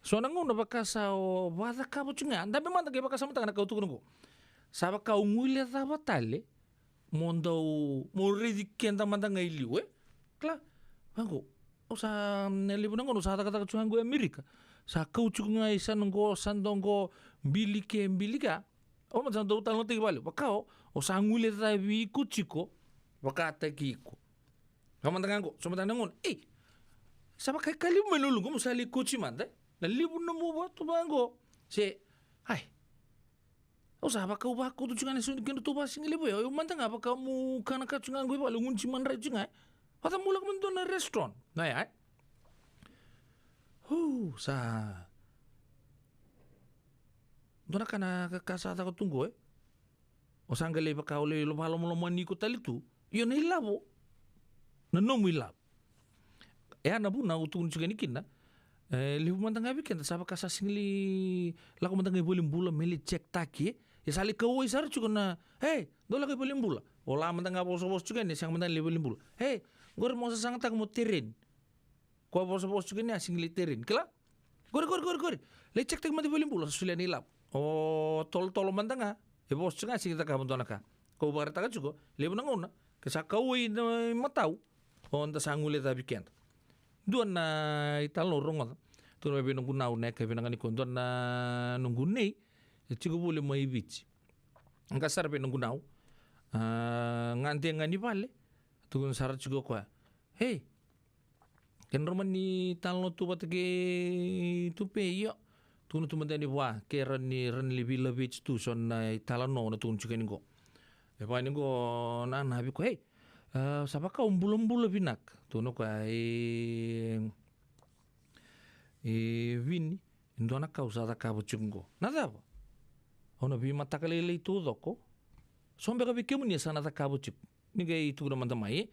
So nanguna baka sa wada ka bucunga ndabe manda ke baka sama tangana kau tukungo saba ka ungule da batale mondo mo redi kenda manda ngai liwe kla bango o sa neli bunango sa kata kucunga Amerika sa kau cukunga isa ngo sandongo bilika o manda do talo te bale baka o sa ngule da bi kuchiko baka ta kiko kamanda ngango so manda ngon saba kai kali melulu mo sali kuchi manda na libu na mo ba to bango se ay o sa ba ka tu chunga ne sun kendo to ba sing libu yo manta nga ba ka mu kana ka chunga ngoi ba lungun chi man ra chunga hata mulak man to na restaurant na ya sa dona kana ka sa ta ko tungo o sangale ba ka ole lo balo mo mani ko talitu yo ne labo na no mu lab na bu na utun chunga ni kinna libu mantang abi kenta saba kasa singli lako mantang bolim bula meli cek taki ya sali kau isar cukup na dola ke bolim bula ola mantang ngabo bos juga ni sang mantang bolim bula gor mo sang tak mo terin ko bos juga ni singli terin kela gor le cek tak mati bolim bula sulia ni lap tol mantang bos juga sing tak kamu tonaka ko bar tak juga libu nangona kesa kau matau on ta sangule tabi kenta duan na italo rongo tu na binong kunau ne ka binang ni kondon na nunggu nei chigo bole mai bici angka sar binong kunau ngante ngani vale tu kun sar chigo kwa ken roman ni talo tu batke tu pe yo tu no tu mandani wa ke ran li beach tu son na italo no na tu chigo ni go pa ni go na bi ko sapa ka umbul binak tu no ka vini indona causa da cabo chungo nada ba ona bi matakale le tu doko sombe ka bikemu ni sana da cabo chip ni ga itu na manda mai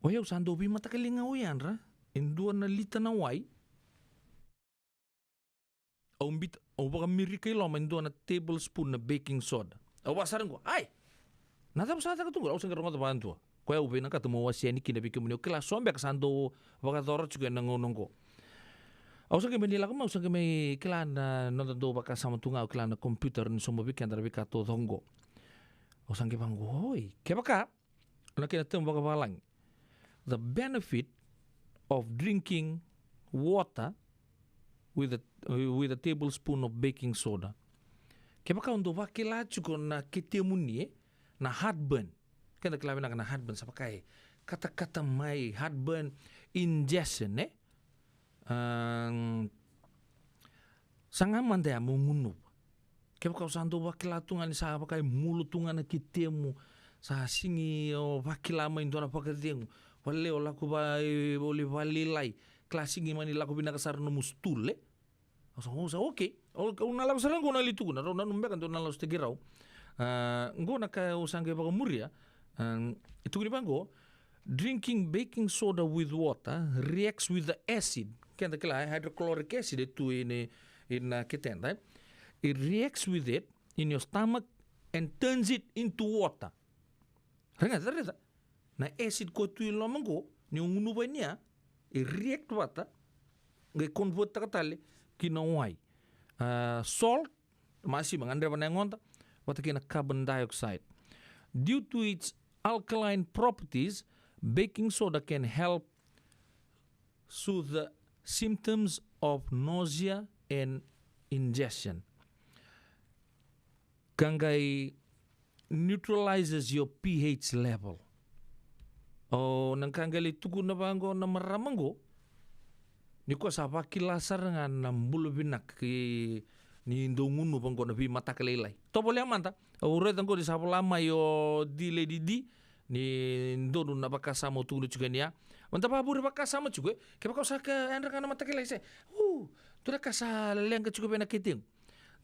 oyo sando bi matakale nga uyan ra indona lita na wai o baka mirike lo indona tablespoon na baking soda o basaran ko ay nada ba sa ta tu o sangero ngata bantu ko ya ubena ka tumo wasiani kina bikemu ni kila sombe ka sando baka doro juga nangonongo ausa ke menila ko ausa ke me kila na no do baka sama tunga kila na computer ni sombo bikan dar bika to dongo ausa ke bango oi ke baka na kina tem baka balang the benefit of drinking water with a tablespoon of baking soda ke baka undo bakila chuko na kitemuni na heartburn kan tak lawan na heartburn sa pakai kata-kata mai heartburn ingestion sangaman dia mungunu ke baka usando bakila tungan sa pakai mulut tungan na kitemu sa singi o bakila mai ndona pakateng wale ola ko ba boli valilai klasingi mani lako binakasar no mustule osa okay una la salang ko na litu na ro na numbe kan to na los tegirao ngo na ka usange ba muria itu ni bango drinking baking soda with water reacts with the acid kan ta kala hydrochloric acid itu in kitenda it reacts with it in your stomach and turns it into water rega na acid ko tu lo mango ni unu banya it react water ge convert ta tale kinawai salt masih mangandre banangonta wata kina carbon dioxide due to its alkaline properties baking soda can help soothe the symptoms of nausea and indigestion Kangai neutralizes your pH level. O nang kangali tuku na bango na maramango, ni ko sa pakilasar nga na mbulubinak ki ni ndongunu bango na bi mata kalilay. To boleh manta. Ure tangko di sapolama yo di ni ndono na bakasamo tulu juga niya. Manta pa buri bakasamo juga. Kaya kau saka andra kana mata kalilay se. Tu dah kasa lenga juga bena kiting.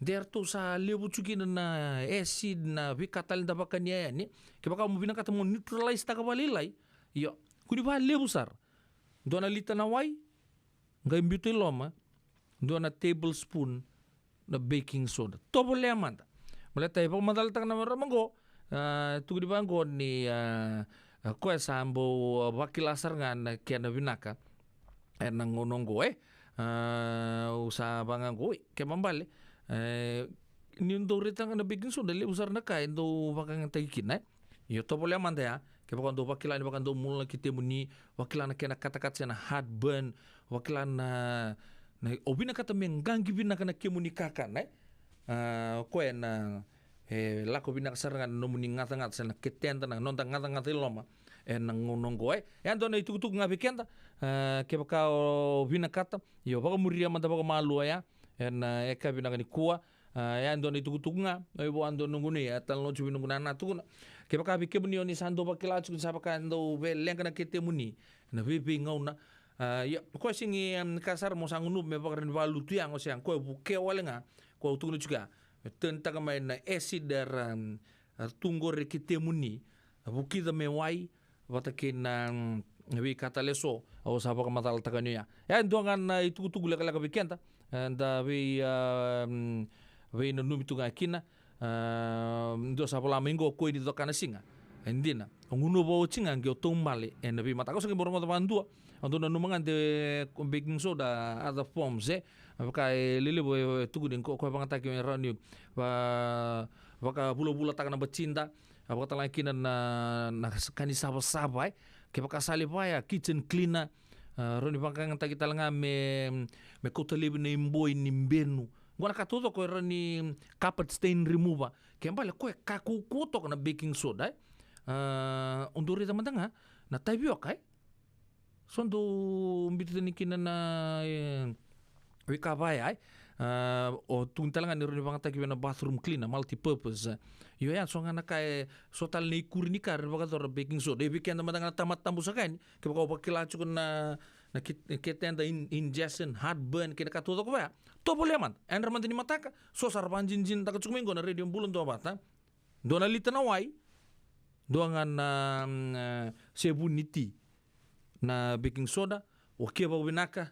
Der tu sa lebu juga na acid na bi katal da bakanya ni. Kaya kau mubina kata mo neutralize ta kabalilay. Yo, kuni ba lebu sar. Dona lita na wai. Ngai mbuti loma. Dona tablespoon na baking soda. To boleh manta. Malata ipo madal tang na maramango. Tu di banggo ni ko sambo wakilasar nga na kaya na binaka. Nang ngononggo usa bangango kaya mambali. Ni ndo ritang na baking soda le usar na kaya ndo bakang tagikin Yo to boleh manta ya. Kaya bakang do wakilan bakang do mula kita muni wakilan na kaya na kata-kata na heartburn wakilan na obina kata menggangi bina kana kemuni kakan ko na lako bina kasarangan no muni ngata-ngata sana ketenta na nonta ngata-ngata loma nang ngononggo yan do na itutuk nga bikenta ke baka bina kata yo baka muria manta baka malu ya eka bina kani kuwa yan do na itutuk nga bo ando nunguni atal no chubi nunguna na tu ke baka bike muni oni sando bakila chuk sa baka ando leng kana kete muni na bibi ngauna ya ko singi kasar mo sangunu me baka ren walu tu yang o siang ko buke walenga ko tunu juga tenta kamay na acid der tunggo rekite muni buki da me wai watakin wi kataleso o sapa ka matal takanya ya ndongan itu tugula kala kabikenta and we no numitu ga kina ndo sapa la mengo ko di dokana singa endina nguno bo cinga ngio tumbali and we mata ko sing bormo tabandu ando no mangan de baking soda other forms Pakai lili boy tugu din ko bangata ki rani baka bula-bula takana bercinta apa kata lagi na kani saba-saba ke baka sali ya kitchen cleaner roni bangkang ta kita langa me kota libe ne imboy nimbenu ngona katuto ko rani carpet stain remover ke mbale ko kaku kuto na baking soda unduri tamandanga na tabiok sondo mbitu ni kinana wikabaya o tuntalangan ni roni bangata ki na bathroom cleaner multi purpose yo yan so ngana kay sotal ni kurnikar baka to baking soda weekend madang tamat tambusakan ke baka bakila chukun na kitenda ingestion heartburn kina katuto ko ba to boleh man en ramante ni mataka so sarban jinjin taka chukmingo na radio bulon to bata dona litana wai doangan sebuniti na baking soda o ke ba binaka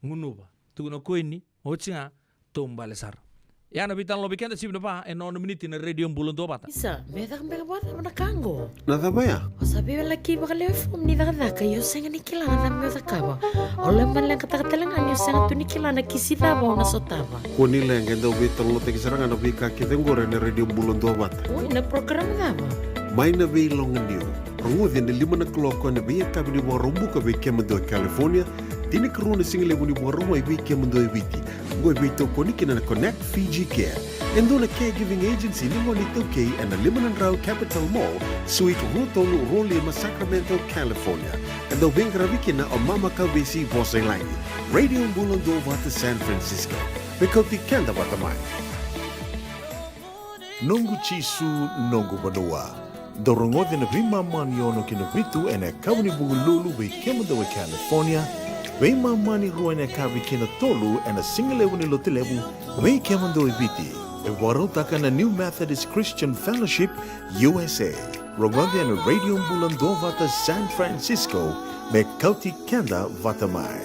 ngunuba tuguno koini ochinga tombale sar yana bitan lo bikenda sibna pa eno minute na radio bulon to bata Isa, beda kambela bata mana kango. Nada baya? O sabi laki baka lefom ni daka yo senga ni kilana na meta kaba. O lemban lang kata-katalangan yo senga tu ni kilana kisita ba na sotaba. Kuni lenga ndo bitan lo tekisaranga na bika kitengore na radio bulon to bata. Uy, na program daba. Mai na vei longa niu. Rungudhi na 5 na kloko na vei kabini wa rumbu ka vei kemendo California. Tini karuna single muni wa rumbu i vei kemendo i viti. Ngoi vei to konikina na Connect Fiji Care. Endo na caregiving agency ni mo nito kay and na Limanan Rao Capital Mall, Suite Rutong Rolima, Sacramento, California. Endo veng ravikina o Mama Kalbisi Bosay Laini. Radio Bulon do Vata San Francisco. Mikoti kenda watamai. Nongu chisu nongu badua. Dorongode na vima mani ono kina vitu ene kawani bungu lulu we kemado we California. Vima mani ruwa ene kawi kina tolu ene singalewu ni lotilewu we kemado we viti. E warotaka na New Methodist Christian Fellowship USA. Rongode ene Radio Mbulando Vata San Francisco me kauti kenda vatamai.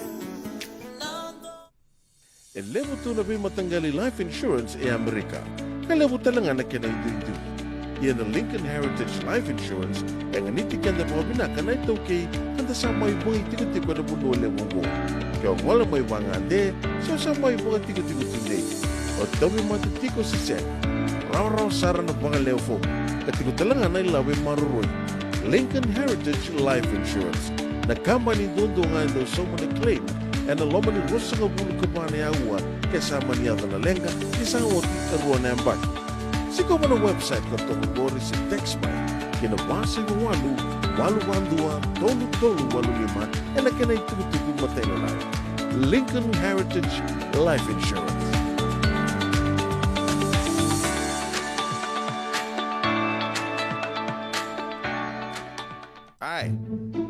E levo tu na vima tanggali life insurance e Amerika. Kalevu talangan na kina itu. Ia na Lincoln Heritage Life Insurance yang niti kanda po binaka na ito kay kanda sa may bungi tigo-tigo na buno lewu mo. Kaya wala may bangande, so sa may bunga tigo-tigo tunde. O tabi matitiko si Sen. Raw-raw sara na bunga lewu po. Katigo talangan na ilawi maruroy. Lincoln Heritage Life Insurance. Nakamba ni dondo nga ito sa mga claim. En na loma ni rosa nga bulu ka pa na yawa kasama niya na lenga isang oti karuan na yambak. Sigaw mo na website ko tungkol sa text by kinabasa yung walu-walu-dua, tolu-tolu-walu-lima, na kanay tugtugong matay na lang. Lincoln Heritage Life Insurance. Ay,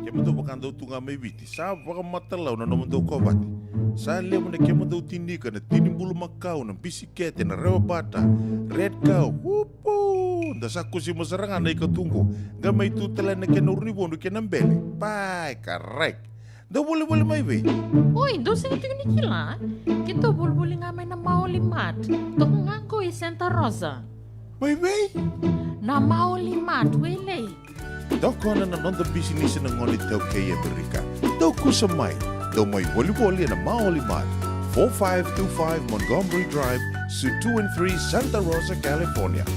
kaya daw baka daw tunga may witi. Sa baka matalaw na naman daw kobati. Sa alam mo na kaya daw tinika na tinimbulu makaw ng bisikete na rewa bata. Red cow, wupo! Dasa ko si masarangan na ikatungo. Gamay tutala na kaya nauribon na kaya nambele. Pai, karek. Daw wala may way. Uy, doon sa ito ni Kila. Kito bulbuli nga may na maulimat. Ito nga ko Santa Rosa. May way? Na maulimat, wele. Daw ko na nanon da business ng ngonit daw kay Amerika. Daw ko sa may. Daw may wali-wali na maulimat. 4525 Montgomery Drive, Suite 2 and 3, Santa Rosa, California.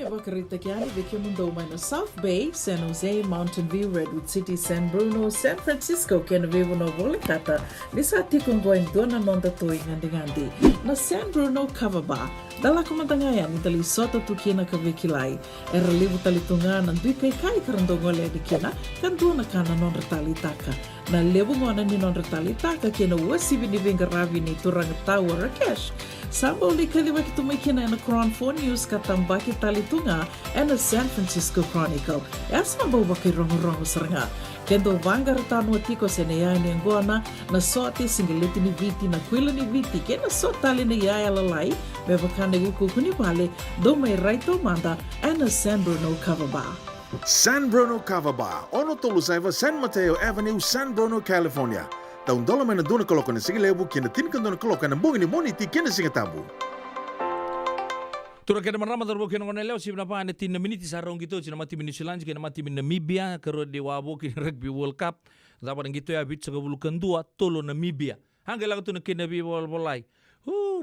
Bakarita Kiani Vikimundo Minor South Bay, San Jose, Mountain View, Redwood City, San Bruno, San Francisco, Kenavivo Novolicata, Lisa Tikunggoing Dona Nonda Toy Ngandi na San Bruno Cavaba, dala kumantangayan ni Tali Soto Tukina Kavikilay, Eralibu Talitungan, and Dupe Kai Karandongole di Kena, Kanduna Kana non Retalitaka, na Lebungona ni non Retalitaka, Kena Wasibi ni Vingaravi ni Turang Tower Rakesh. Sambo li kaliwa kitumikina na Crown 4 News katambaki talitunga and the San Francisco Chronicle. Esa mambo baki rongo saranga. Kendo vanga ratano atiko sa nayaya ni Angona na sote singiliti ni Viti na kwila ni Viti kena sotali na yaya lalai bevakane guku kunibale do may raito manda and the San Bruno Cavaba. San Bruno Cavaba, ono Tolusaiva, San Mateo Avenue, San Bruno, California. Taong dola may na doon na kalokan na sige lebu, kinatin ka doon na kalokan ng bungin ni Moniti, kinasinga tabu. Tura kena marama darbo kena ngone leo sibna pa netin na miniti sarong gitu sina mati min New Zealand kena mati min Namibia karo di wabo kena rugby World Cup dapat gitu ya bit sa kabulukan dua tolo Namibia hangga lagu tu na kena bi bolai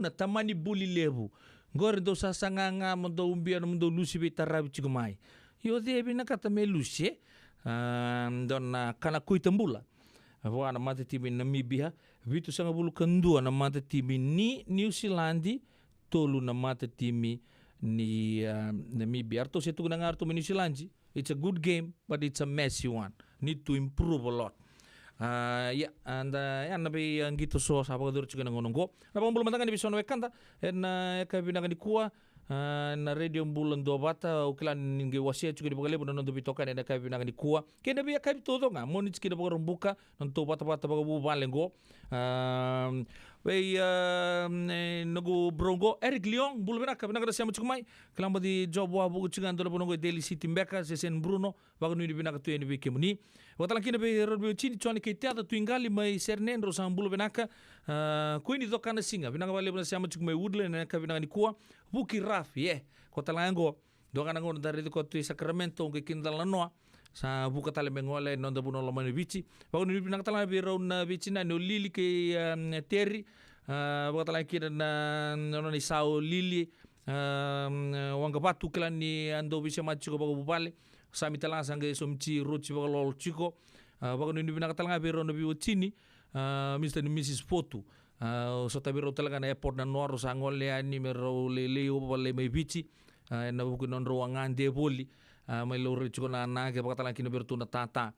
na tamani buli lebu ngor do sasanganga mondo umbia mondo lusi bitara bicigumai yo de bi na kata me lusi don kana kuitambula Awa na mata timi Namibia, vitu sanga bulu kendua na mata timi ni New Zealandi, tolu na mata timi ni Namibia. Arto setu kuna ngarto New Zealandi. It's a good game, but it's a messy one. Need to improve a lot. Nabi ang gito so sa pagduro chika ngonongo. Napang bulu matanga ni bisono wekanda, kabinaga ni kuwa. Na radio bulan dua bata ukilan ninge wasia juga di bagale bulan nonto bitokan ena kai binang di kuwa kena biya kai todo nga monit kida bagar buka nonto bata baga bu balengo nagu brongo Eric Leon bulbena ka binang siya muchumai kelamba di job wa bu chingan do bongo Daily City Mbeka Sen Bruno baga ni binang tu eni bikemuni watalan kina be radio chini choni ke teatro tuingali mai sernen rosang bulbena ka kuini do kana singa binang bale bulan siya muchumai woodland ena ka binang di kuwa buki Rafi kota lango do kana ngon dari ko tu Sacramento ke kindal noa sa buka tale mengole non da buno lomani bici bago ni binang tala bi raun bici na no lili ke terry buka tala kira na no ni sao lili wanga batu klan ni ando bici machi ko bago bupale sami tala sange somci roci bago lol chiko bago ni binang tala bi raun bi wotini Mr. and Mrs. Fotu so tabi ro talaga na airport na noaro sa ngole ani mero lele o bale may bici na buku non ruangan de boli may lore chiko na ke bakatala kina bertu na tata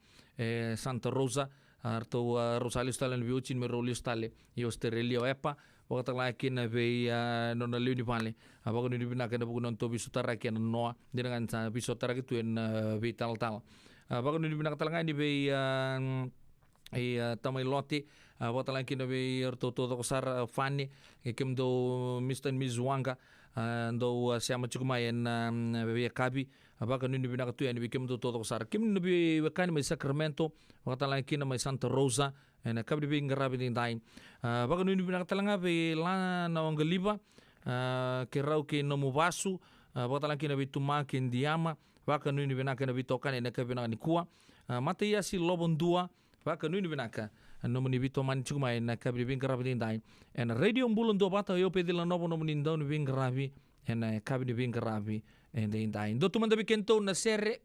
Santa Rosa arto Rosario stale bi ochin mero listale io sterelio epa bakatala kina be non na liuni pale abago ni bina kana buku non to bisutara kina noa dengan sa bisutara gitu en vital tal abago ni bina katala ni be tamay lote watala kina be todo kosar fani kem do Mr. and Ms. Wanga do siama chukumay en be kabi abaka nini binaka tu en kem do todo kosar kem no be kan may Sacramento watala kina may Santa Rosa en kabi be ngarabi din dain abaka nini binaka talanga be la na wangaliba ke rau ke no mubasu watala kina be tumaki ndiama baka nini binaka na bitokan en kabi na ni kuwa mata ya si lobon dua baka nini binaka no muni bito man chuma en kabri bin gravi dai en radio mbulon do bata yo pedila no no muni ndon bin gravi en kabri bin gravi en dai do tu manda bikento na serre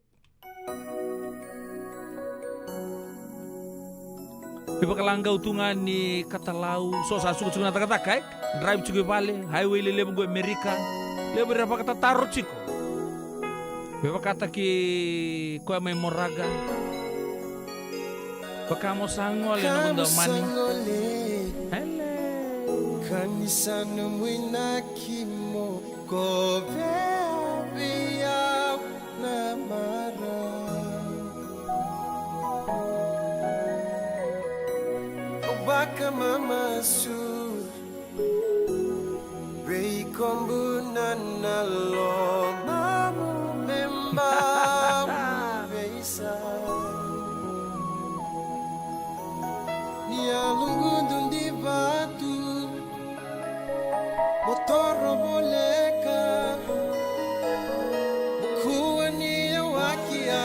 Pipakalanga utungan ni katalau so sa suku na tagatakai drive chugu vale highway le lebu Amerika Lebe berapa kata taruh ciko. Beba kata ki ko may moraga. Baka mo sango le no mundo mani. Hele. Kanisano mwina kimo ko biya na mara. Baka mama su Ray kombu na lo mamu memba beisa Nia lungu dundi batu Motoro boleka Bukuwa ni wakia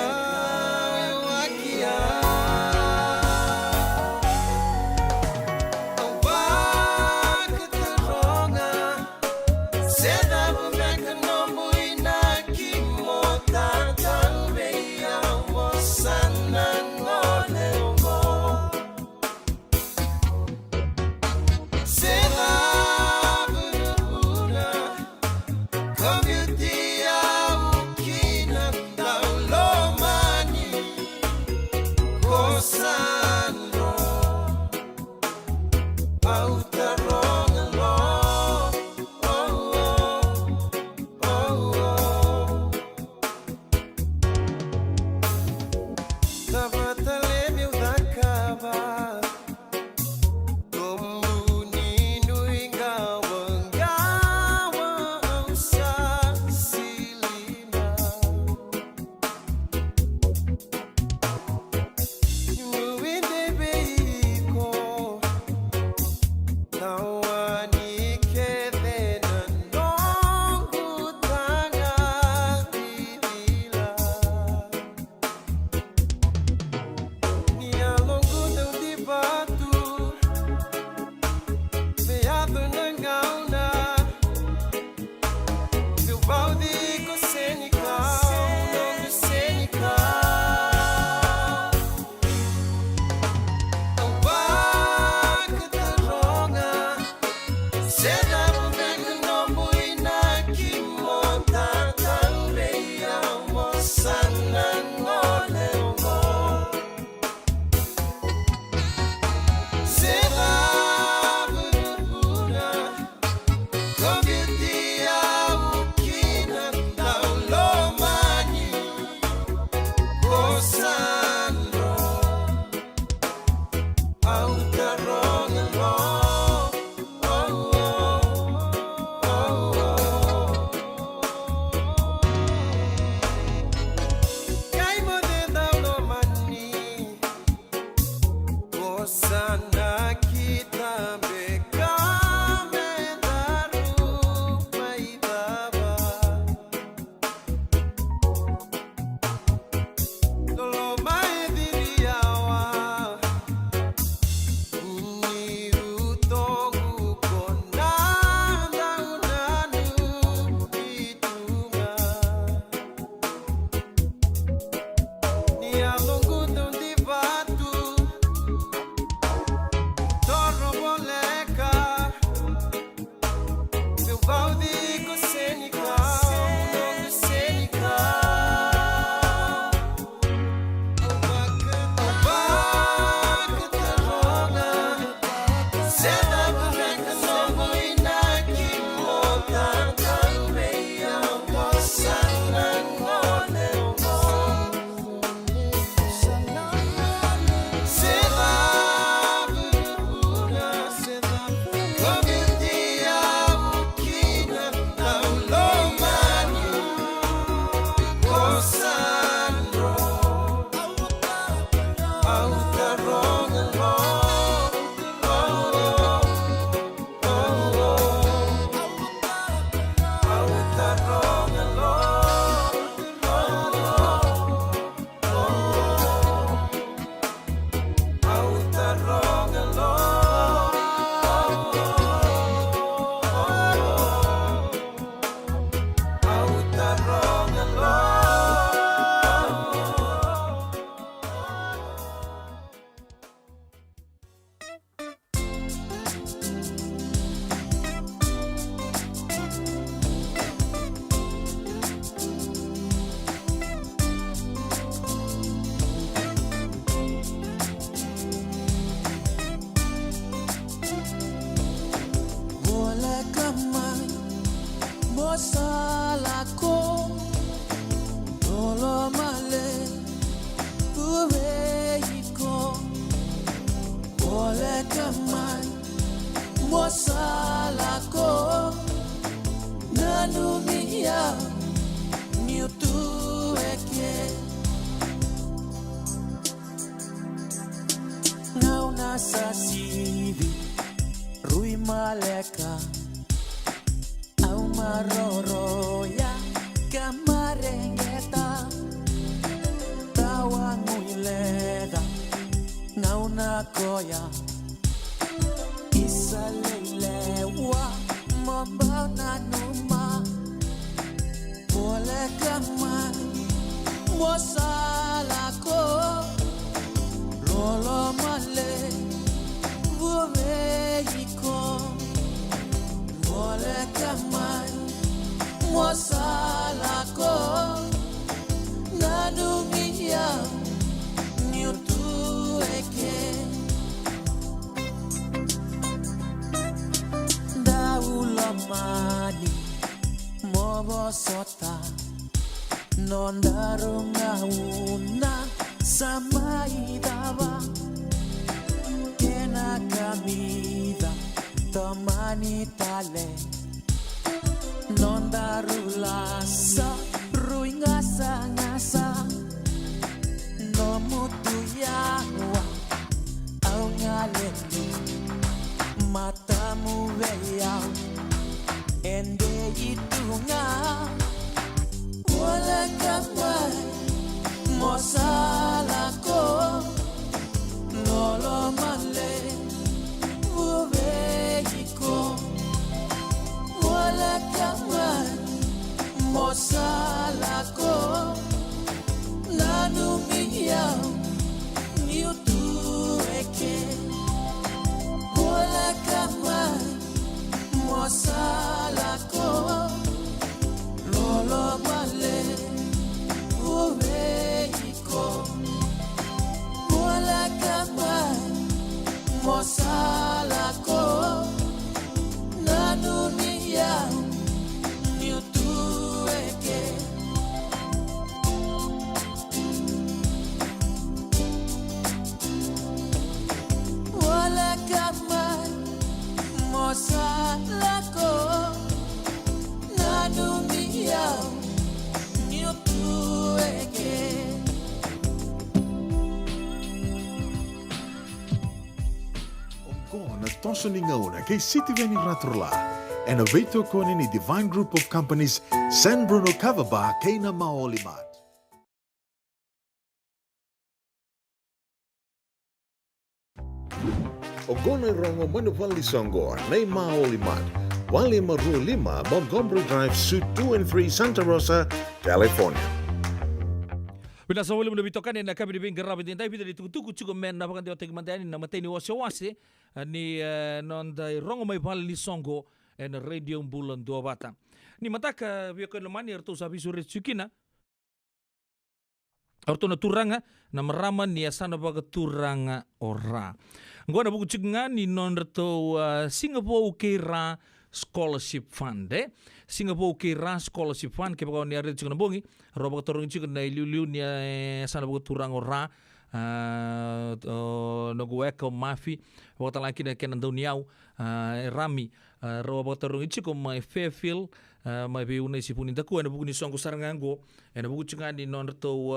Seda bumeka nombu ina mosalako tolo male uweiko ole kamai mosalako nanumia niutueke ngauna sasivi rui maleka au maroroya kamarengeta tawanguileda ngauna koya isalelewa mambana numa mole kamai mosalako lolo male vuveiko mole kamai mosalako nanumia niutueke daulamani mobosota nondarungauna samaidava kena kamida tomani tale nondarulasa ruingasa-ngasa nomutuyawa au ngalelu matamu weyau ende itunga wala kamai mosalako lolo male uveiko wala kamai mosalako nanumia niutueke wala kamai mosalako lolo male uveiko wala kamai mosalako nanunia niutueke wala kamai mosalako nanumia niutueke Na toso ni ngauna kay City Veni Raturla. En a veto ko ni Divine Group of Companies San Bruno Cavaba kay na maolimat. Ogono rongo manupali songo na maolimat. Wali Maru 5 Montgomery Drive Suite 2 and 3 Santa Rosa, California. Binasa wali mo nabitokan na kami ni Bingarabi din tayo bidali tukutuku chuko men na pakandiyo tig mandani na matay ni wasi ni nonday rongo may pal ni songo en radio bulan dua bata. Ni mataka biyo ko lamani erto sabi surit chukina. Orto na turanga na maraman ni asana baga turanga ora. Ngwa na buku chukunga ni nonreto Singapore Ukira Scholarship Fund Singapore Ukira Scholarship Fund ke bagaw ni arit chukuna bongi roba torong chukun na iliuliu ni asana baga turang ora nogueko mafi wakata laki na kenan duniau rami roba torong chukum mai Fairfield mai be una sipuni daku na buku ni songo sarangango na buku chunga ni nonreto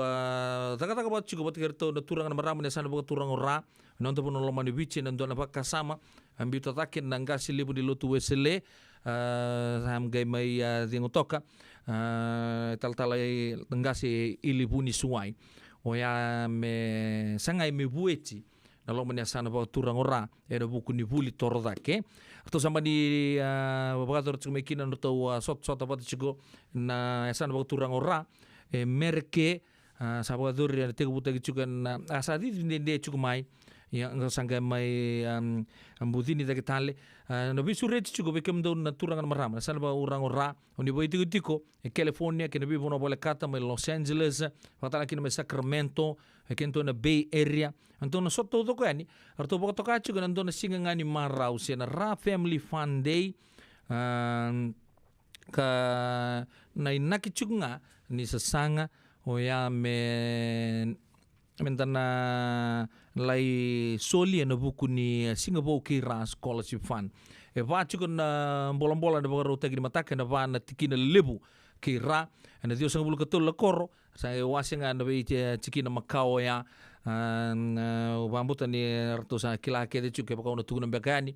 taka bat chuko bat kerto na turang na maraman asana baga turang ora nonto puno loma ni bici nando na pakasama ambito takin nangasi libu di lotu wesele ham gai mai dingo toka tal nangasi ilibu ni suai oya me sangai me bueti na loma ni asana ba turang ora era buku ni buli torodake to sama di bagator tsumekina no to sot apa tsugo na asana ba turang ora merke sabagador ya te buta gicugan asadi de chukumai yang sangga mai ambudini da ketale no bisu red chugo bekem do na turangan maram salba urang ora oni boy tiko California ke nabi bono bole kata mai Los Angeles fatala kina mai Sacramento kento na Bay Area anto sotto do ko ani arto boko to kachu ganando na singa ngani marau se na Ra Family Fun Day ka na inaki chunga ni sasanga o ya mentana lai soli na buku ni Singapore Kira Scholarship Fund. E va chukun na bola-bola na bagaro tagi mataka na va na tikina lebu Kira na dio sang bulu katul la koro sa wasinga na be tikina makao ya bambuta ni rato sa kila ke de chuke baka na tuguna begani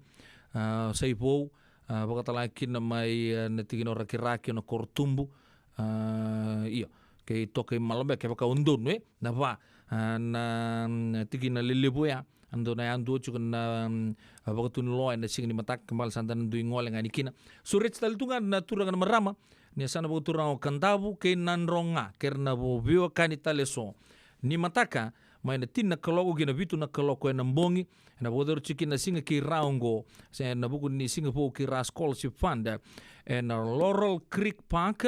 sa ipo baka tala kina mai na tikina rakiraki na kortumbu iyo ke toke malombe ke baka undun we na va na tikina lelebu ya ando na ando chukun na baka tun loa na sing ni matak kembal santan du ngol ngani kina suret tal tunga na turangan marama ni sana baka turang kandabu ke nanronga kerna bo bio kanita leso ni mataka mai na tin na kaloko gina vitu na kaloko na mbongi na bodor chiki na singa ki raungo sa na buku ni Singapore Kira Scholarship Fund na Laurel Creek Park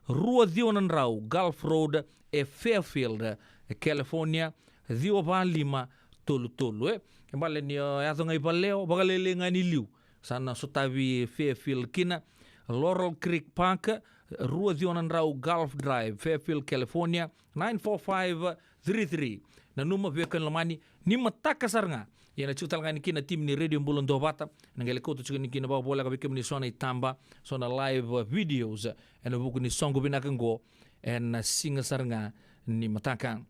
Rua Dionan Rau Gulf Road Fairfield California Dio Lima tolu kembali ni ato ngai paleo bagalele ngani liu sana sotavi Fairfield kina Laurel Creek Park Rua Dionan Rau Gulf Drive Fairfield California 94533 na numa vekan lamani ni mataka sarnga yana chutal ngani kina tim ni radio mbulon do bata ngale ko to chukini kina ba bola ka bikem ni sona itamba sona live videos and buku ni songo binakango and singa sarnga ni mataka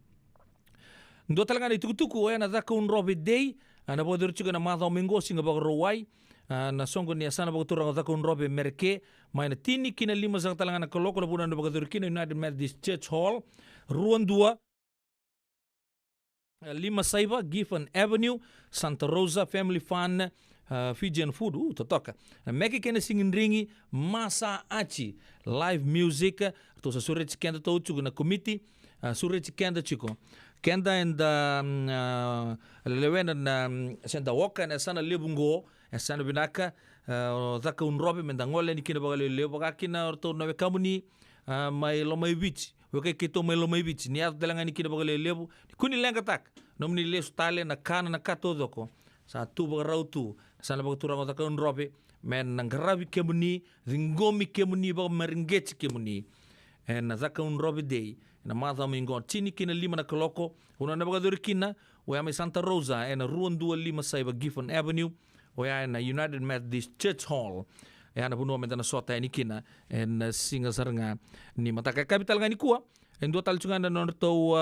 ndo talanga ni tukutuku na zaka un robe day na bodur chukana madho mingo singa ba rowai na songo ni asana ba turang zaka un robe merke maina tini kina lima zaka talanga na koloko na bunan ba kina United Methodist Church Hall ruan 2 Lima Saiba, Giffen Avenue, Santa Rosa Family Fun, Fijian Food, totoka. Meki kena singin ringi, Masa Achi, live music, to sa sure chikenda to chugo na committee, sure chikenda chiko. Kenda and lewena na senda waka na sana lebungo, sana binaka, zaka unrobe mendangole ni kina bagale lebo kakina orto na wekamuni, mai lomai beach. Weke kito mai lomai beach ni at dalanga ni kina bagale lebo kuni lenga tak nomni lesu tale na kana na kato doko sa tu bagarau tu sana bagaturang ota kaun robe men nang garabi kemuni ringomi kemuni ba meringech kemuni en na zakaun robe day na madha mingo chini kina lima na koloko una na bagadur kina we ame Santa Rosa en ruan 2 Lima Saiba Giffen Avenue we na United Methodist Church Hall na puno mentana sota ni kina en singa saranga ni mataka capital ngani kuwa en dua tal chunga na norto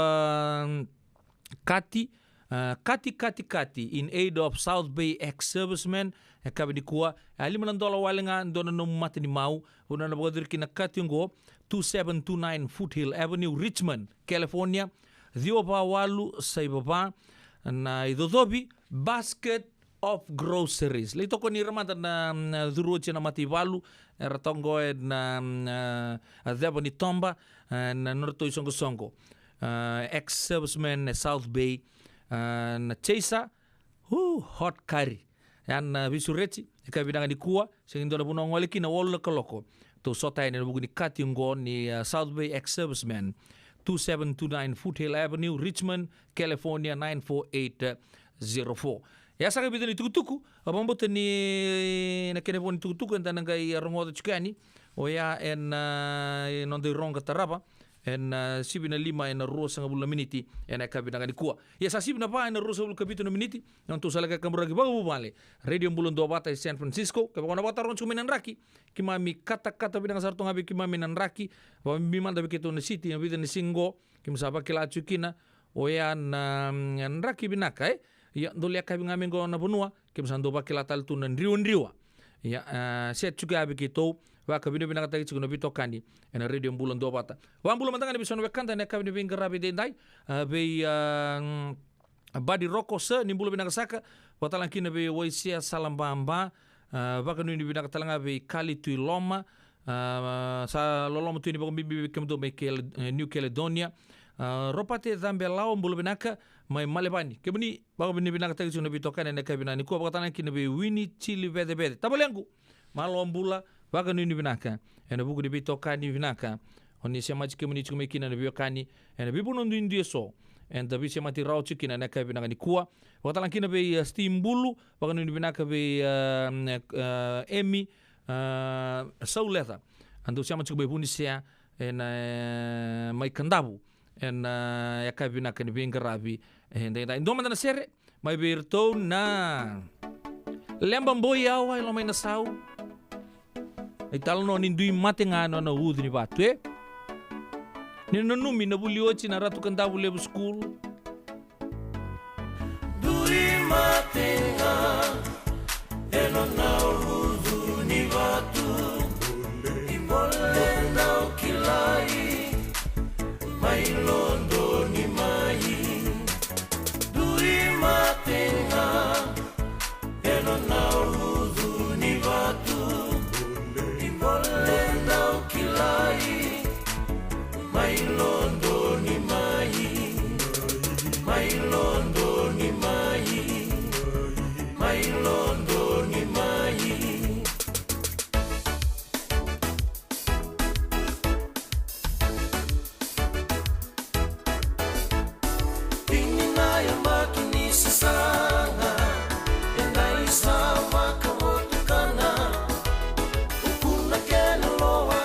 kati in aid of South Bay ex-servicemen kabi ni kuwa $5 walinga ndona no mati ni mau una na bodir kina kati ngo 2729 Foothill Avenue Richmond California Dioba walu saibaba na idodobi basket of groceries. Lito ko ni ramata na dhuruchi na mativalu ratongo na adhebo ni tomba na norto isongo songo ex-serviceman na South Bay na Chesa hot curry yan visurechi ikabidanga ni kuwa singindo na puno ngoleki na wolo kaloko to sota ni bugu ni kati ngo ni South Bay ex-serviceman 2729 Foothill Avenue Richmond California 94804. Ya saka bito ni tukutuku, abambote ni na kene poni tukutuku enta nanga i rongoto chukani, o ya en nonde ronga tarapa, en sibi na lima en rosa ngabula miniti, en kabi nanga ni kuwa. Ya sa sibi na pa en rosa ngabula kabito na miniti, nonto salaga kamuragi bago bubale, Radio Mbulon do bata San Francisco, kabakona bata roncho minanraki, kimami kata binang sarto ngabi kimami nanraki, bimanda bikito na city, na bida ni singo, kimasaba kila chukina, o ya nanraki binaka ya dolia kabi ngamengo na bunua kimsando ba kila tal tunan riwa ya set juga abikito wa kabino binaka tagi chikuno bitokani ena Radio Mbulon do bata wa Mbulon matanga ni bison wekanta ne kabino bingarabi dendai be badi roko se ni Mbulon binaka saka watalan kina be waisia salambamba baka ni binaka talanga be kali tu loma sa loloma tu ni bako bibi kemdo be New Caledonia ropate zambe lao Mbulon binaka mai malebani kebuni bago bini binaka tagi chuna bitokane ne kabina ni ko bakatana kina be wini chili bede tabalengu malo mbula baga ni binaka ena bugu ni bitokani binaka oni sema chikemuni chikume kina ne biokani ena bibuno ndu so enda bisi mati rau chikina ne kabina ni kuwa bakatana kina be stimbulu baga ni binaka be emi sauleta Andou siya matsugbay huni siya na may kandabu. Yakabi na kanibing garabi. Indo man na sere. May birto na lembang boyaw ay may nasaw. Ay talo no nindui mate nga no na udo ni batu Ninanumi na buliochi na ratu kandabu lebu school. Duri matenga eno na udu ni batu Imbole na ukilai Mai londo ni mai Duri matenga eno na udu ni batu Imbole na ukilai Mai londo ni mai Mai londo ni mai Mai londo ni mai Tingin na yung makinis sa sana Endai sama kawotu ka na Ukuna kena loa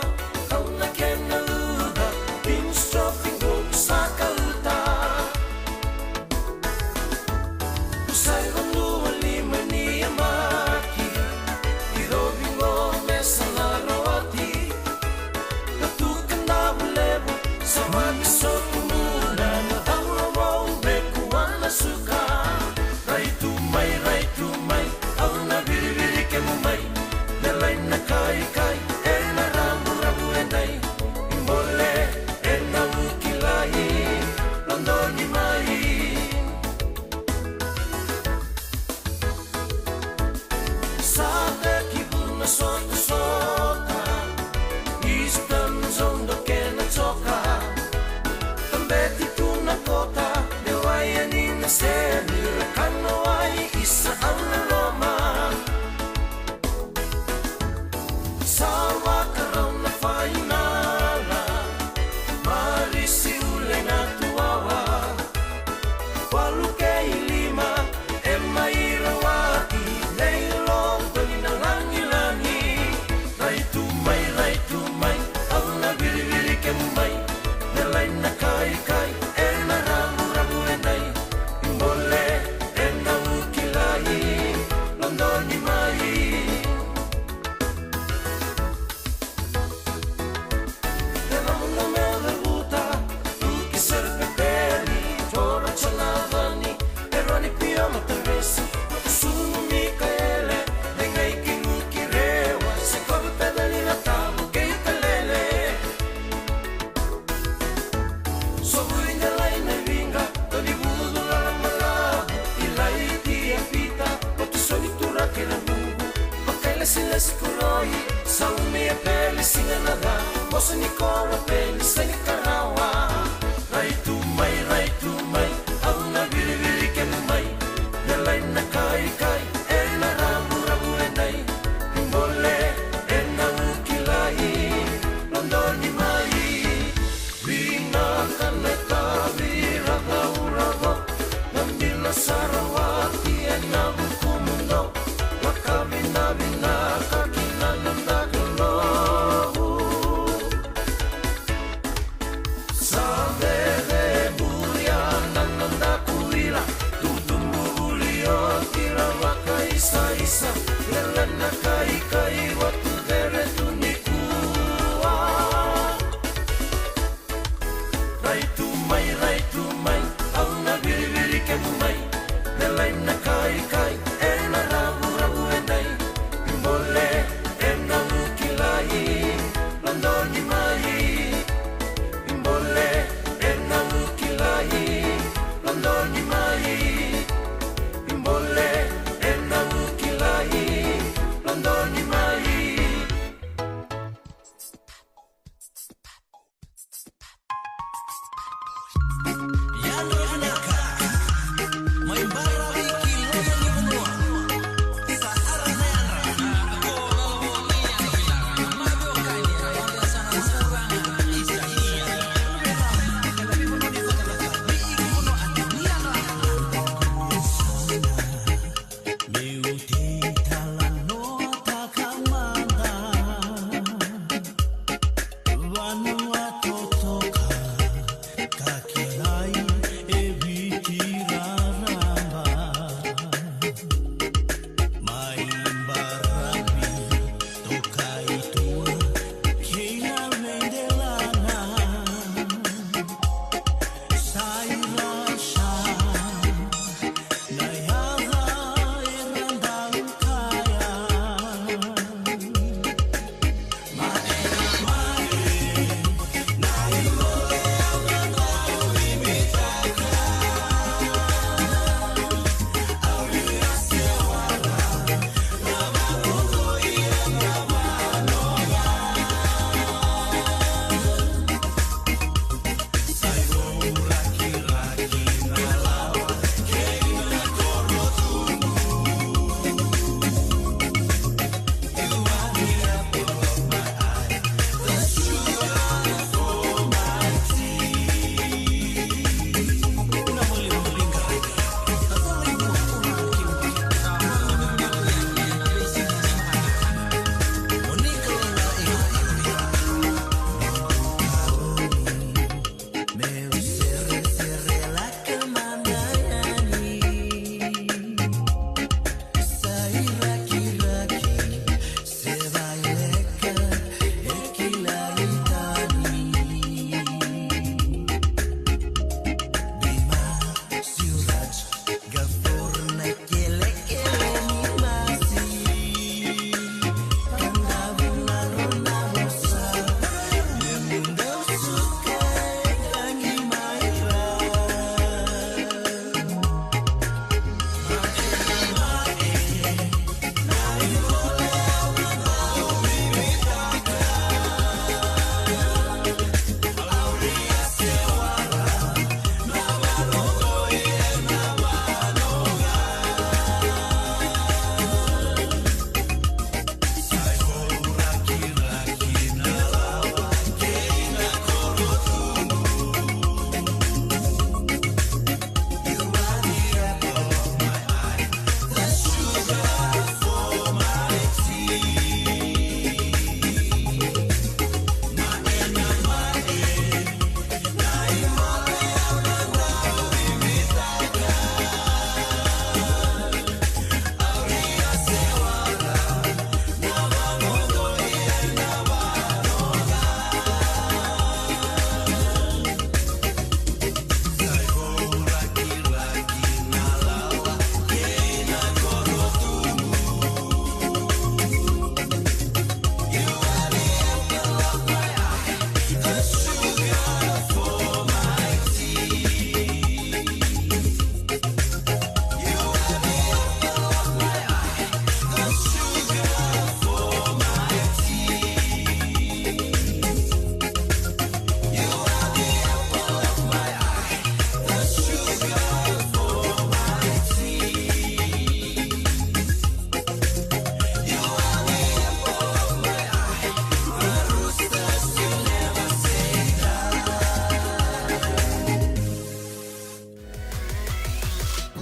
Kauna kena luda Pinus troping go sa kauta Usai vandu lima ni amaki Irobingo mesa na rawati Katukan na bulebu Sama kisotu muna Na tauro bekuan na suka Rai tumay Au na biri kemumay Nalay na kai Ena ramu enday Imbole ena ukilai Londo ni mai Sada kibuna sota Istam zondo kena toka Tambeti tuna kota Dewaya ni naseni Rekano ai isa ang naloma Sawa karaw na fainala Marisi ule na tuwawa Walu kay lima Emairawati Leilong bali na langi-langi Rai tumay Ang nabiri-biri kemumay Nalay na kai Ena ramu enay Imbole ena ukilai Londo ni mai Nella mela vuota, tu che serve belli, tora c'è lavani, eroni piama terresi, sono Micaele, lengai che nuki rewa, se come pedali la tavo che pelele. So vui nella vinga, toli vudu la malabu, ilai ti apita, o tu solitura che la nubu, ok le sile sicuroi, saumi e pelle sine nada, mosa ni kora pelle sine karawa. Rai tumay, au na biri kemumay, nalay na kai, ena ramu enay, imbole ena ukilai, londo ni mai, vina kaneta vira urago, nandila sarawati ena bukumundo, wakabina kakina nandagalo.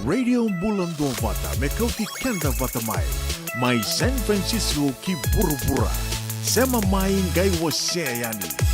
Radio Bulando Vata mekauti kenda vata mai San Francisco ki burubura sema mai ngai wase yani.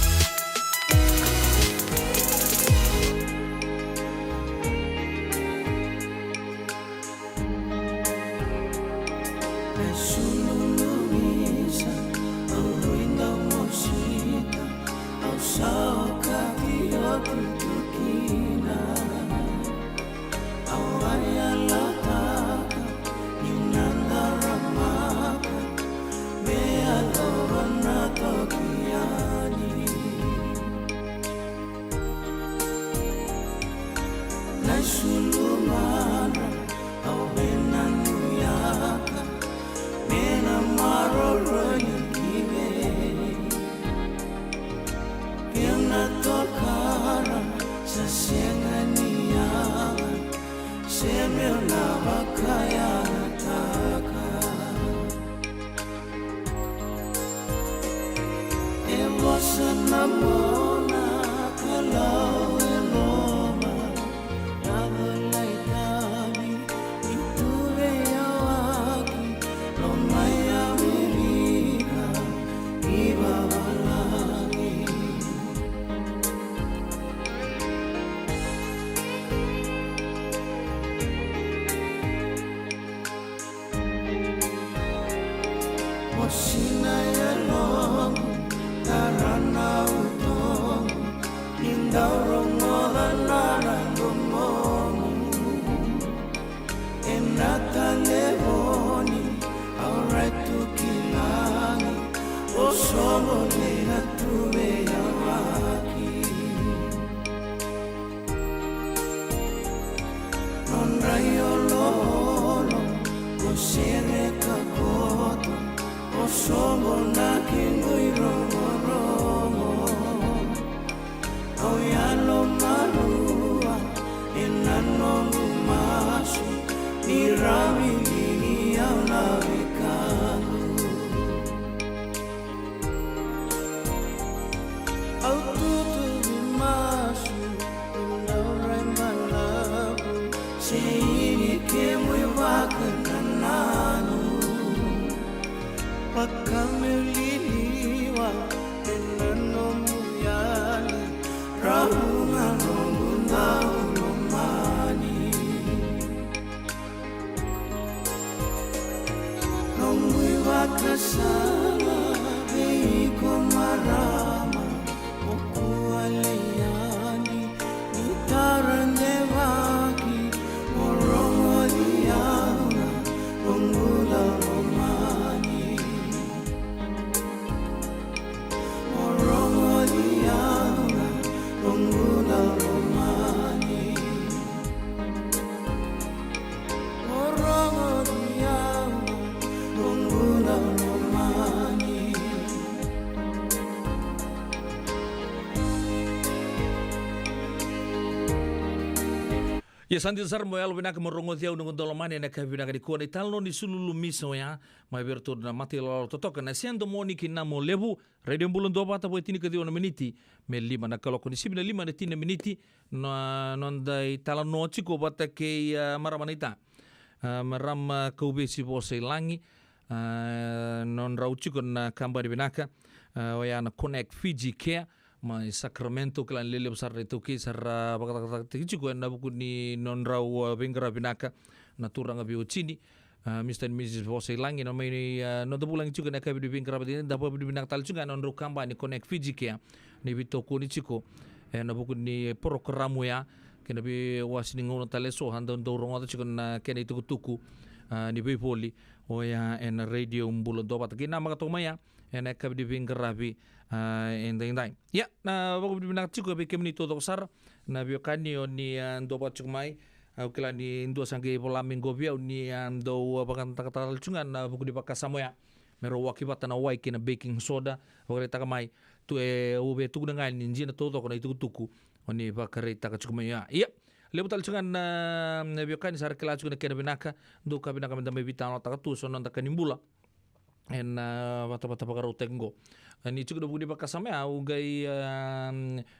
au tutu di masu undaurai malabu seini ke mui wakanananu pakameliwa enano muyali rahunga ronguna romani nongui wakasala veiko marama okualeani itarandevaki morongoliana rongula romani morongoliana rongula romani morongoliana rongula romani. Ya santi sar mo yalo binaka morongo dia unung dolomani na ka binaka di kuana italno ni sululu miso ya mai berto na mati lo totoka na sendo moni kina mo lebu radio bulun do bata boitini ka diona miniti me lima na kaloko ni sibina lima na tina miniti na nonda itala no chiko bata ke maramanita maram ka ubesi bose langi non rauchiko na kamba di binaka waya na connect Fiji Care mai Sacramento klan lele besar itu ki sarra bakata tigiku na buku ni non rau bengara binaka na turanga bio chini Mr. and Mrs. Vose langi no mai no da bulang juga na ka bi bengara bi da bi binak tal juga non ru kamba ni connect Fiji Care ni bito ko ni chiko na buku ni programu ya kena bi wasini ngono taleso handa ndo rongo chiko na kena itu tuku ni bi poli o ya en radio mbulo do bat kina maka to maya ena ka bi bengara bi endai ya na bago binak chiko be kemni to sar na bio kani oni ando ba chukmai au kila ni ndo sange bola minggo bia ni ando bakan takata chungan na buku di pakasamoya mero wakibata na wai kina baking soda bagre takamai tu ube tu ngai ni njina to ko na itu tuku oni bakare takachukmai ya lebutal chungan na bio kani sar kila chukna kena binaka ndo ka binaka menda me bitano takatu sonon takanimbula en bata pagaro tengo ni cukup budi pakasame au gai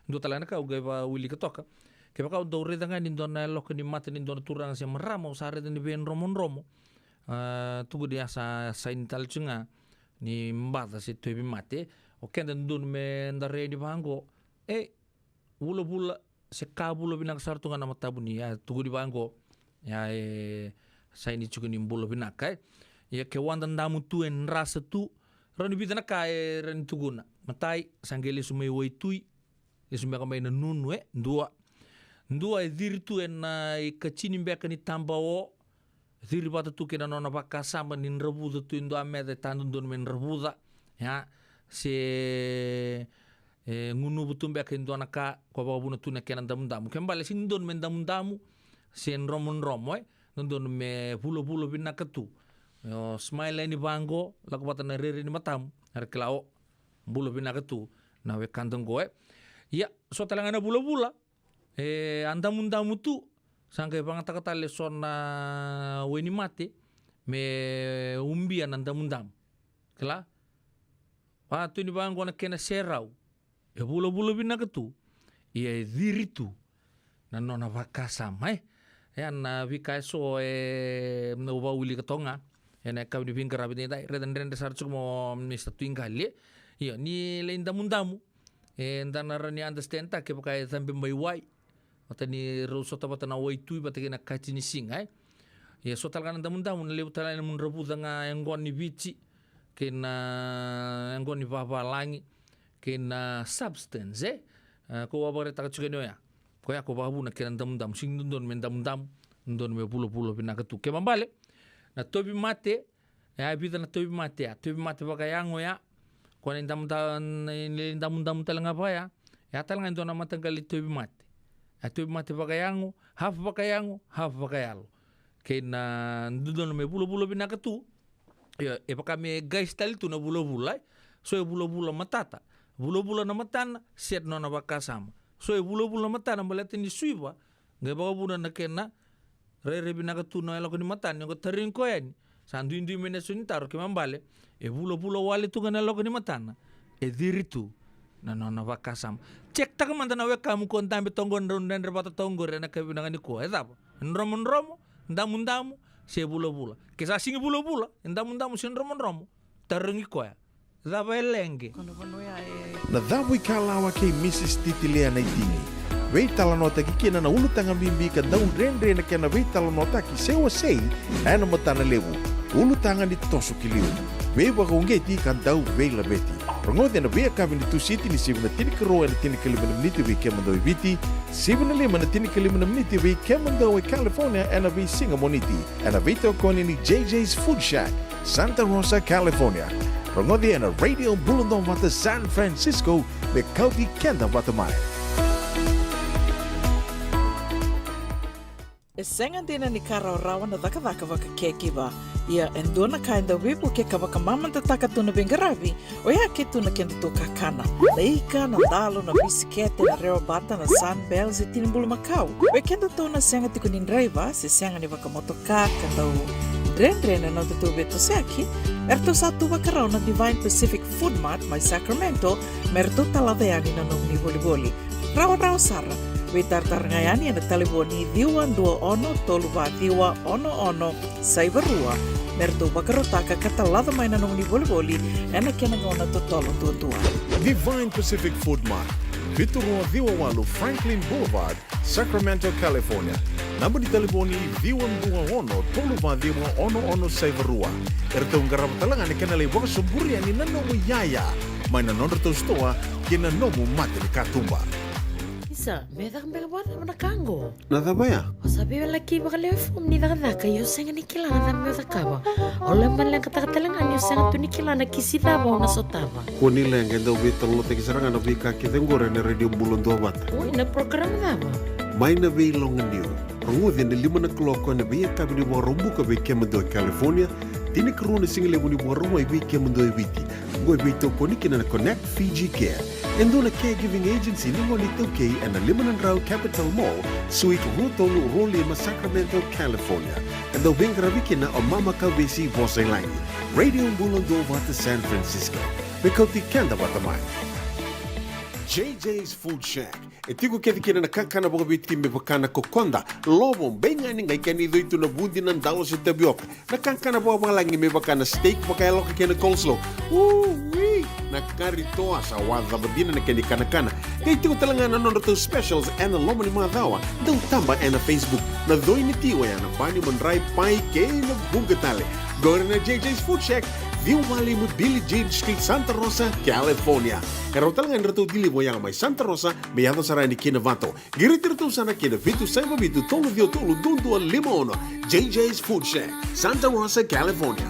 ndo talana ka gai ba wili ketoka ke baka do re danga ni dona lok ni mate ni dona turang se meramo sare ni ben romo tugu dia sa intal chunga ni mbata se tebi mate o kenda ndun me ndare di bango bulo bula se kabulo binak sartunga nama tabuni ya tugu di bango ya sa ini cukup ni bulo binak ya ke wanda ndamu tu en rasa tu rani bitana kae rani tuguna matai sangeli sumai waitui sumai kamai na nunu ndua diritu en kachini mbeka ni tambao diri bata tu kena nona baka samba ni rebuda tu indo amede tandu don men rebuda ya se ngunu butu mbeka indo anaka kwa babuna tu na kena damu kembali sin don men damu sen romon don me pulo binaka tu yo smile ni bango laku bata na rere ni matam har kelao bulo binaka tu na we kantong goe ya so talangana bula andamu tu sangkai bangata katale sona weni mate me umbian andamu kela tu ni bango na kena serau ya bulo binaka tu ya diritu na nona vakasam ya na vikaso na uba uli katonga ena kau di pinggir abis ini reden sar cuma Mr. Twingale iya ni lain damu entana ni understand tak ke pakai sampai mai atau ni ruso tabat na wai tu bata kena kaci ni sing ya so talkan damu na lebu talan mun rebu danga yang gon ni bici kena yang gon ni papa langi kena substance ko abare tak cukai ya ko ya ko babu na kena damu sing don men damu don me pulo pinakatu ke mambale na tobi mate ya bida na tobi mate bakayango ya ko ni damu talanga pa ya talanga ndo na matangali tobi mate bakayango half bakayalo kena ndon me bulo binakatu ya pakame guys tali tu na bulo so bulo matata bulo na matana set no na bakasama so bulo matana malatini suiba ngai baka na kena re binakatu no eloko ni matana ngo tarin ko yan sandu mena sunitaro ke mambale bulo wale tu kana eloko ni matana diritu na nona vakasam. Cek tak mantan awe kamu kontambe tonggon rundan repata tonggor na kabinangan ko. Etapa. Nromo ndamu se bula. Kesa singi bula. Ndamu se nromo. Tarengi ko ya. Zaba elenge. Na dhabu ikalawa kay Mrs. Titilea na itingi. Wei talanota ki kina na ulu tanga bimbi ka daun rendre na kena wei talanota ki sewa sei ana matana lewu. Ulu tanga ni toso kiliu. Wei waka ungeti ka dau wei labeti. Rongode na wei akabi ni tu siti ni sibuna tini karoa na tini kalimana miniti wei kemando ibiti. Sibuna lima na tini kalimana miniti wei kemando wei California ana wei singa moniti. Ana wei tokoni ni JJ's Food Shack, Santa Rosa, California. Rongode na Radio Bulundong wata San Francisco me kauki kenda wata mai. E senga dina ni kara rawa na daka waka keki ba. Ia endona kainda wipu ke kawaka mamanta taka tuna bengarabi. O ia ke tuna kenda to kakana. Na ika, na dalo, na bisikete, na reo bata, na sunbells e tinimbulu makau. We kenda to na senga tiku nindraiva, se senga ni waka motoka, kanda u dren na tutu beto seki. Erto satu wakarau na Divine Pacific Food Mart, mai Sacramento, merto taladeani na nung ni boli. Rawa sara. We tartar ngayani na taliboni diwan 21 saibarua. Merto bakarotaka katalada may nanong ni boli na kinangona totolo tutua. Divine Pacific Food Mart, Vitorua Diwawalu Franklin Boulevard, Sacramento, California. Namba di taliboni D121 Toluva D111 Saivarua. Ertong garap talangan ni kanalay waka suburi ani nanomu yaya. May nanonro to stoa kinanomu mati ni katumba. Isa, medak bata na kango. Nada baya? O sabi wala ki baka lefum ni daka yo senga ni kilana na medak kaba. O lemban lang katakalangan yo senga tu ni kilana kisita ba na sotaba. Kuni lang kenda ubi terlalu teki serangan ubi kaki tenggore na Radio Bulundong wata. Uy, na program na ba? May na vei longan niyo. Rangudin na 5 o'clock na vei kabini wa rumbu ka vei kemando California. Tini karuna single muni wa rumbu vei kemando ibiti. Goy vei to koni na Connect Fiji Care. Endo na caregiving agency ni Monito K and the Limanan Rao Capital Mall, Suite Rutolu Rolima, Sacramento, California. And the Wingravikin na o Mama Kawesi Vosailani. Radio Bulundong wata San Francisco. Mikoti kenda wata mai. JJ's Food Shack. E tiku kena na kakana boka bitki me bakana kokonda. Lobong benga ni ngai kani itu na bundi nan dalo si tapioca. Na kakana boka langi me bakana steak baka loka kena coleslaw. Wee! Na karitoa sa wadha badina na kani kana. Kaya tiku talanga na nono specials and lomo ni mga dawa. Daw tamba na Facebook. Na doi ni tiwa ya na bani mandrai pai kaya na bugatale. Gore na JJ's Food Shack. Viu Valley mo Billie Jean Street, Santa Rosa, California. Karo talagang rito dilibo yang may Santa Rosa, may ato sarani kinavato. Giritirito sana kinavitu sa ibabitu tolo dio tolo dundu al limono. JJ's Food Shack, Santa Rosa, California.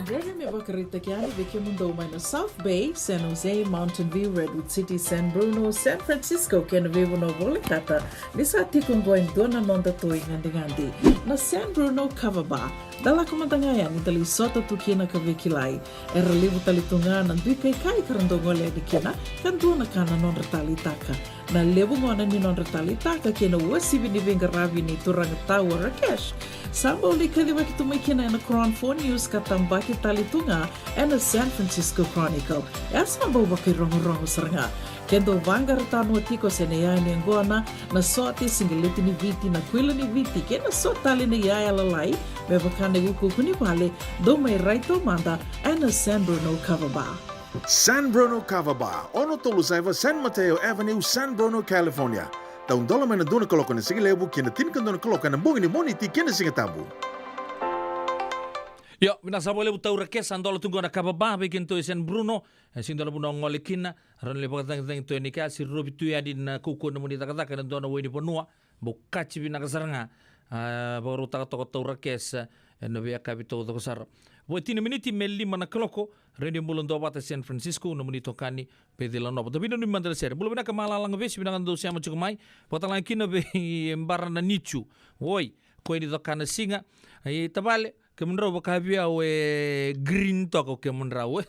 Ndege mebakarita kiani viki mundo na South Bay, San Jose, Mountain View, Redwood City, San Bruno, San Francisco, kena vivo no volikata. Nisa tikong goen dona nonda toi ngandi. Na San Bruno Cover Bar. Dala kumantangayan ni tali sota tukina ka vekilai. Era libu tali tunga nan dui kai karandongo le di kina kan duna kana non retali taka. Na lebu ngona ni non retali taka kina wasibi ni venga ravi ni turang tawa Rakesh. Samba uli kadiwa kitumay kina na Crown 4 News katambaki tali tunga and the San Francisco Chronicle. Samba ubaki rongo saranga. Kendo vanga retano tiko senea ni ngona na sote singileti ni viti na kwila ni viti kena sotali ni yaya lalai bebakane uku kuni pale do may raito manda and a San Bruno Cover Bar. San Bruno Cover Bar, ono tolu saiva San Mateo Avenue, San Bruno, California. Taun dola may na doon na kalokan na sige lebu, kina tinkan doon na kalokan ng bungi ni Moniti, kina sige tabu. Yo, binasa boleh butau Rakesh andolo tunggu na kababa bikin tu San Bruno, sing dalam bunong ngolikina, ran lepas tang tu nikah si Robi tu ya di na kuku namun dita kata dona wini ponua, bukaci bina kasaranga, baru tak tau Rakesh, nabi akabito to kasar. Buat 10 miniti meli mana keloko, rendi mulun doa bata San Francisco namun ditokani pedila nopo. Tapi numi mandala ser, belum bina kemala lang bes bina kan do siama cukumai, potang lagi nabi embarana nicu, woi, koi ditokana singa, tabale. Kemenrau bakabia we green toko kemenrau we.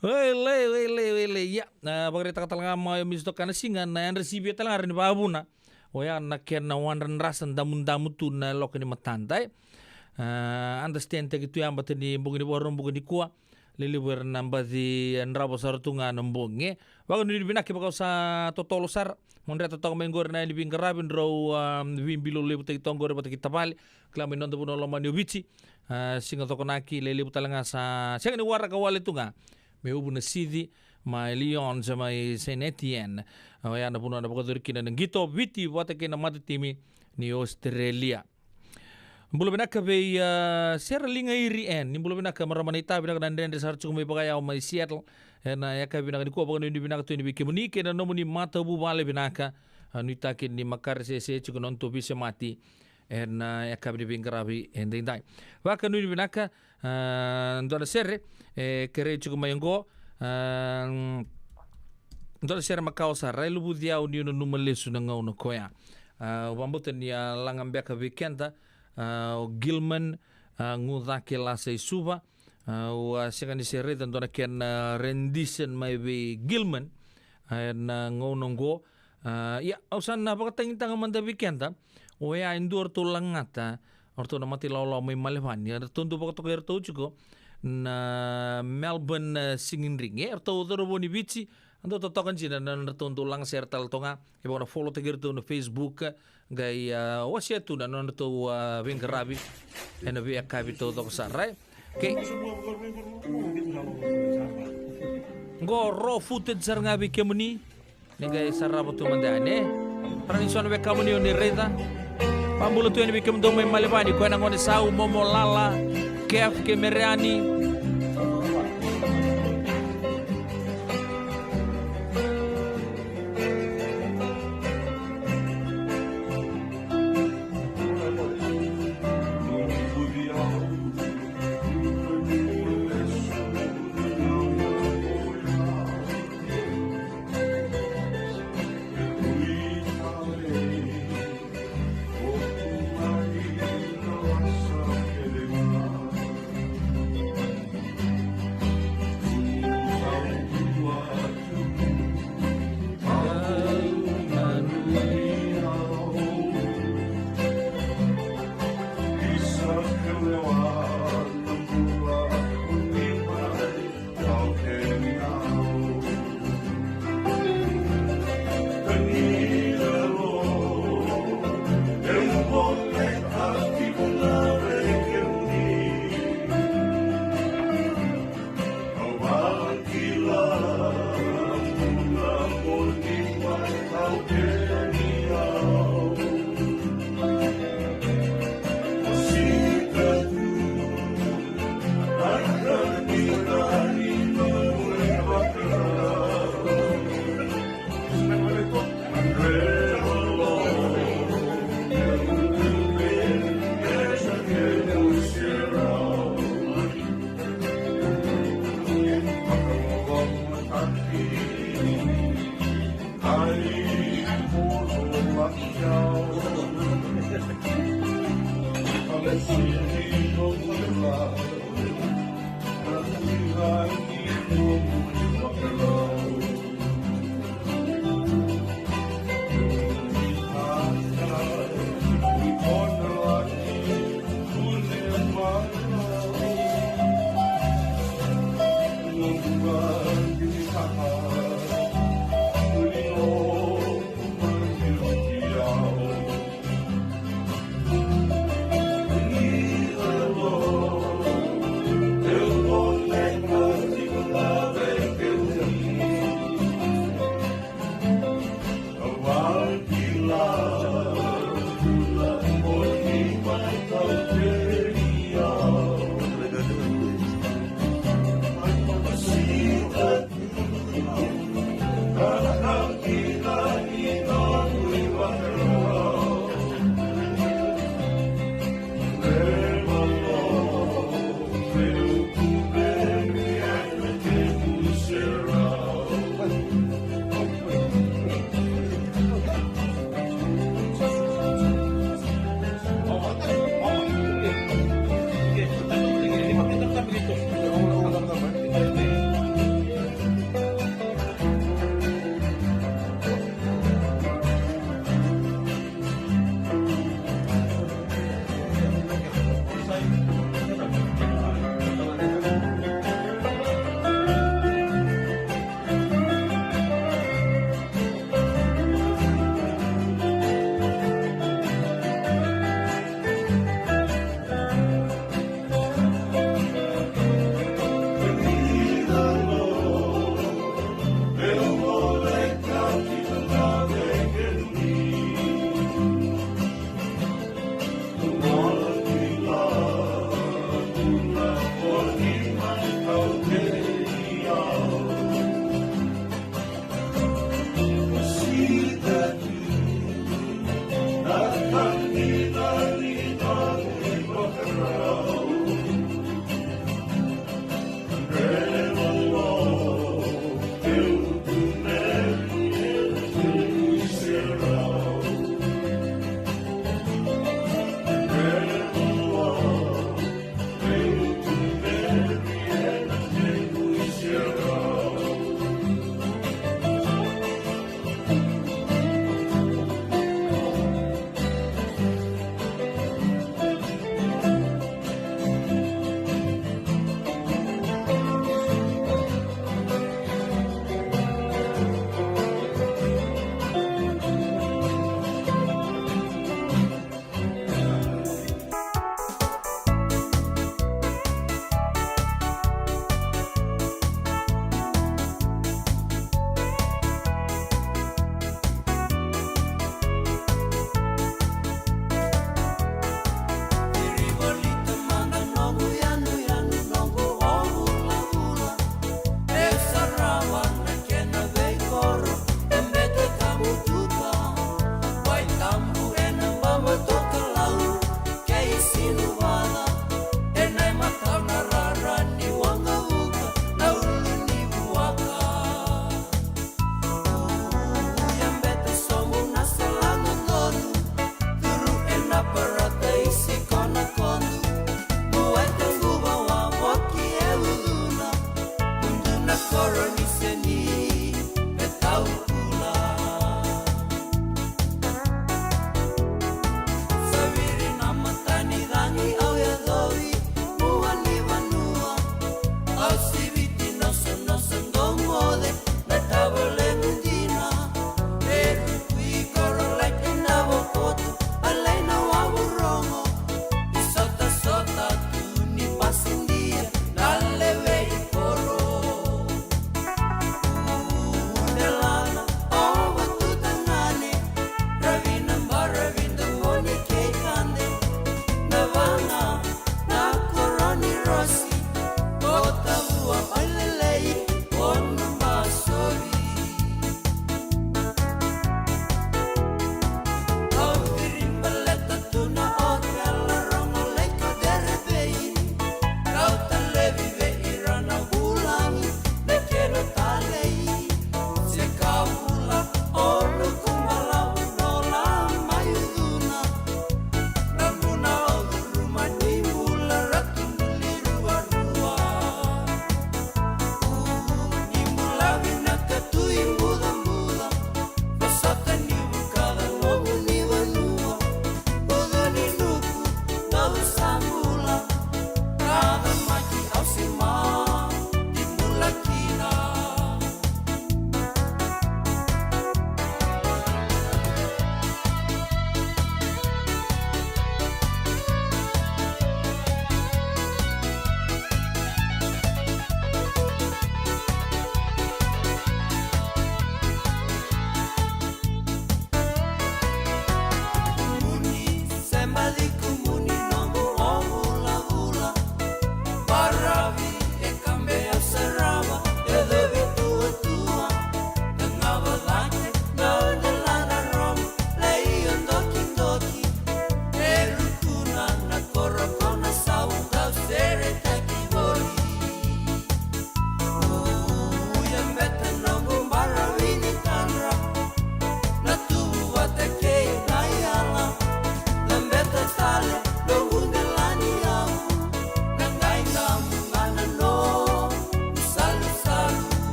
Wele ya. Bagari takatalang ama misto kana singa na yan resibi talang arin babuna. O ya na kena wanran rasan damun tu na lokani matandai. Understand te gitu yang bateni bugini warung bugini kuah. liliwer namba di nrabo sartunga nambonge waga ni binaki baka sa totolo sar mondre totong menggor na libing karabin raw wimbilo lebu tay tonggor bata kita bali klami nondo puno loma ni ubici singa tokonaki lelebu talanga sa siang ni wara kawale tunga me ubu na sidi ma Lyon sa may Saint Etienne ya na puno na baka durkina ng gito witi wata kina matitimi ni Australia. Mbulo binaka be sera linga iri en ni mbulo binaka maramanita binaka nandende sar chukum be bagaya mai Seattle na yaka binaka ni ko bagano ni binaka to ni bikemuni ke na nomuni mata bu bale binaka ni takin ni makar se chukunon to bisa mati en yaka bi bingarabi en dai waka ni binaka ndona serre kere chukum mayengo ndona serre makau sa railu budia uni no numalesu na ngau no koya wamboten ya langambeka weekenda Gilman ngudake la say suba wa sikan di sere dan dona ken rendition may be Gilman na ngonongo ya usan na pagtangin tanga manda weekenda o ya indoor to langata orto na mati law may malevan ya tundu pagto kerto chuko na Melbourne singing ring ya orto doro ni bici ando totokan sina na tundu lang sertal tonga ibo na follow tegerto no Facebook gai wasia tu na non to wingerabi ena bi akabi to sarai ke go raw footage sar ngabi kemuni ni gai sarabo tu mandane tradision be kamuni ni reda pambulo tu ni bi kemdo mai malebani ko na ngone sau momo lala kef kemerani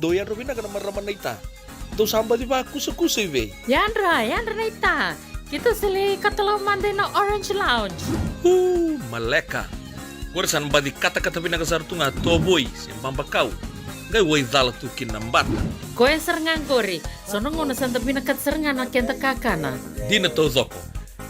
doyan robina kana maramanita. Do samba di ba kusa-kusa ibe. Yandra na ita. Kita sili katalaw mande na Orange Lounge. Maleka. Warasan ba di kata-kata pinakasartunga toboy siyang bakaw. Gay way dala tu kinambata. Koe serengan kori. Sono ngono santa pinakat serengan na kenta kakana. Di na to zoko.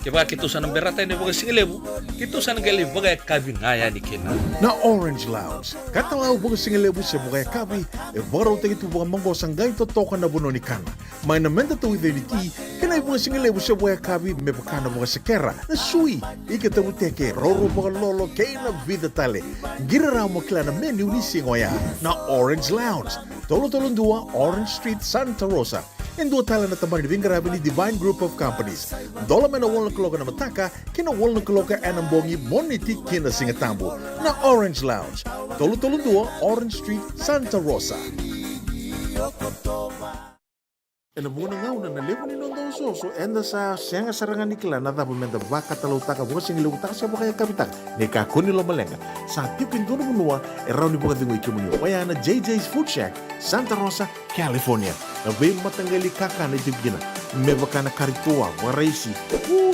Kaya kita sana berata ini bagai singlebu, kita sana gali bagai kabin ngaya ni kena. Na Orange Lounge, katalaw baga singelebu siya baga kabi, baraw tayo ito baga manggosang gay totokan na buno ni kana. May namenda to ito niti, kanay baga singelebu siya baga kabi, may baka na baga sekera, na sui, ikatabu teke, roro baga lolo, kaya na vida tale. Giraraw mo kila na menu ni singoya, na Orange Lounge, tolo-tolong dua, Orange Street, Santa Rosa. En dua tala na taman ni Vingarabi ni Divine Group of Companies. Dola may nawal na kaloka na mataka, kinawal na kaloka anambongi moniti kina singatambo na Orange Lounge. Tolo-tolo dua, Orange Street, Santa Rosa. En muna nga una nalipo ni Nondo Soso enda sa siyang sarangan ni Kila na dapat menda baka talautaka buka sing ilutaka siya baka kapitak ni kakuni lo malenga sa tipin doon munua eraw ni buka dingo ikimunyo kaya na JJ's Food Shack Santa Rosa, California na bay matanggali kaka na itibgina may baka na karitua waraisi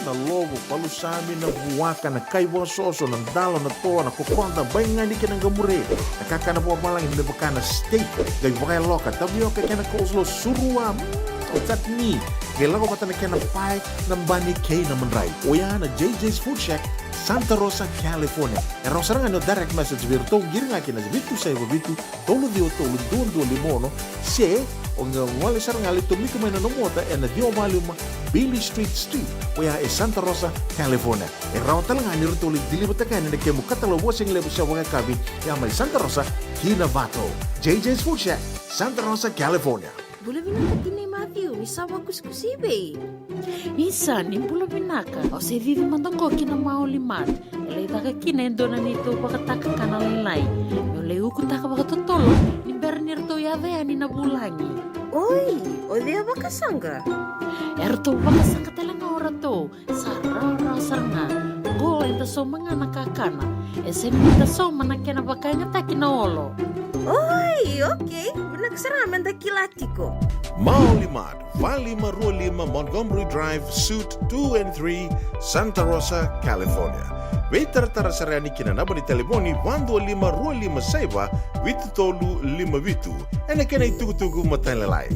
na lobo palusami na buwaka na kaiwa soso ng dalo na toa na kukonda bay nga ni kinang gamure na kaka na buwa malang may baka na steak gay baka loka tabiyo kaya na kauslo surua Otat ni, kailan ko bata na kaya ng pie ng Bani K na manray. O yan na JJ's Food Shack, Santa Rosa, California. Erang sarang ano direct message virto, giri nga kina bitu sa iba bitu, tolo dio tolo doon limono, se, o nga wali sarang ali tumiko may nanomota, na dio maluma Billy Street, o yan Santa Rosa, California. Erang talang nga nirituloy, dilibot na kaya na kaya mo katalawas yung lebo sa mga kabi, yan may Santa Rosa, Kinavato. JJ's Food Shack, Santa Rosa, California. Boleh binaka kini Matthew, isawa kuskusibe. Isa ni bula binaka. O se vivi mandongo kina maulimat. Elay taka kina endona nito pakataka kana laylay. Yole uku taka pakatotolo. Ni bernir to yave ani nabulangi. Oi, odea baka sangga. Erto pakasang katelanga ora to. Sarara sarna. Go enta so mga nakakana. Esen enta so manakena bakanya takina olo. Oi, okay. Nagsaraman da kilatiko. Maulimat, Valley Marulima, Montgomery Drive, Suite 2 and 3, Santa Rosa, California. Vetar sarani kinanaba ni telefoni 125 saiba, vitu tolu 5 vitu. Ena kena itugu matalelay.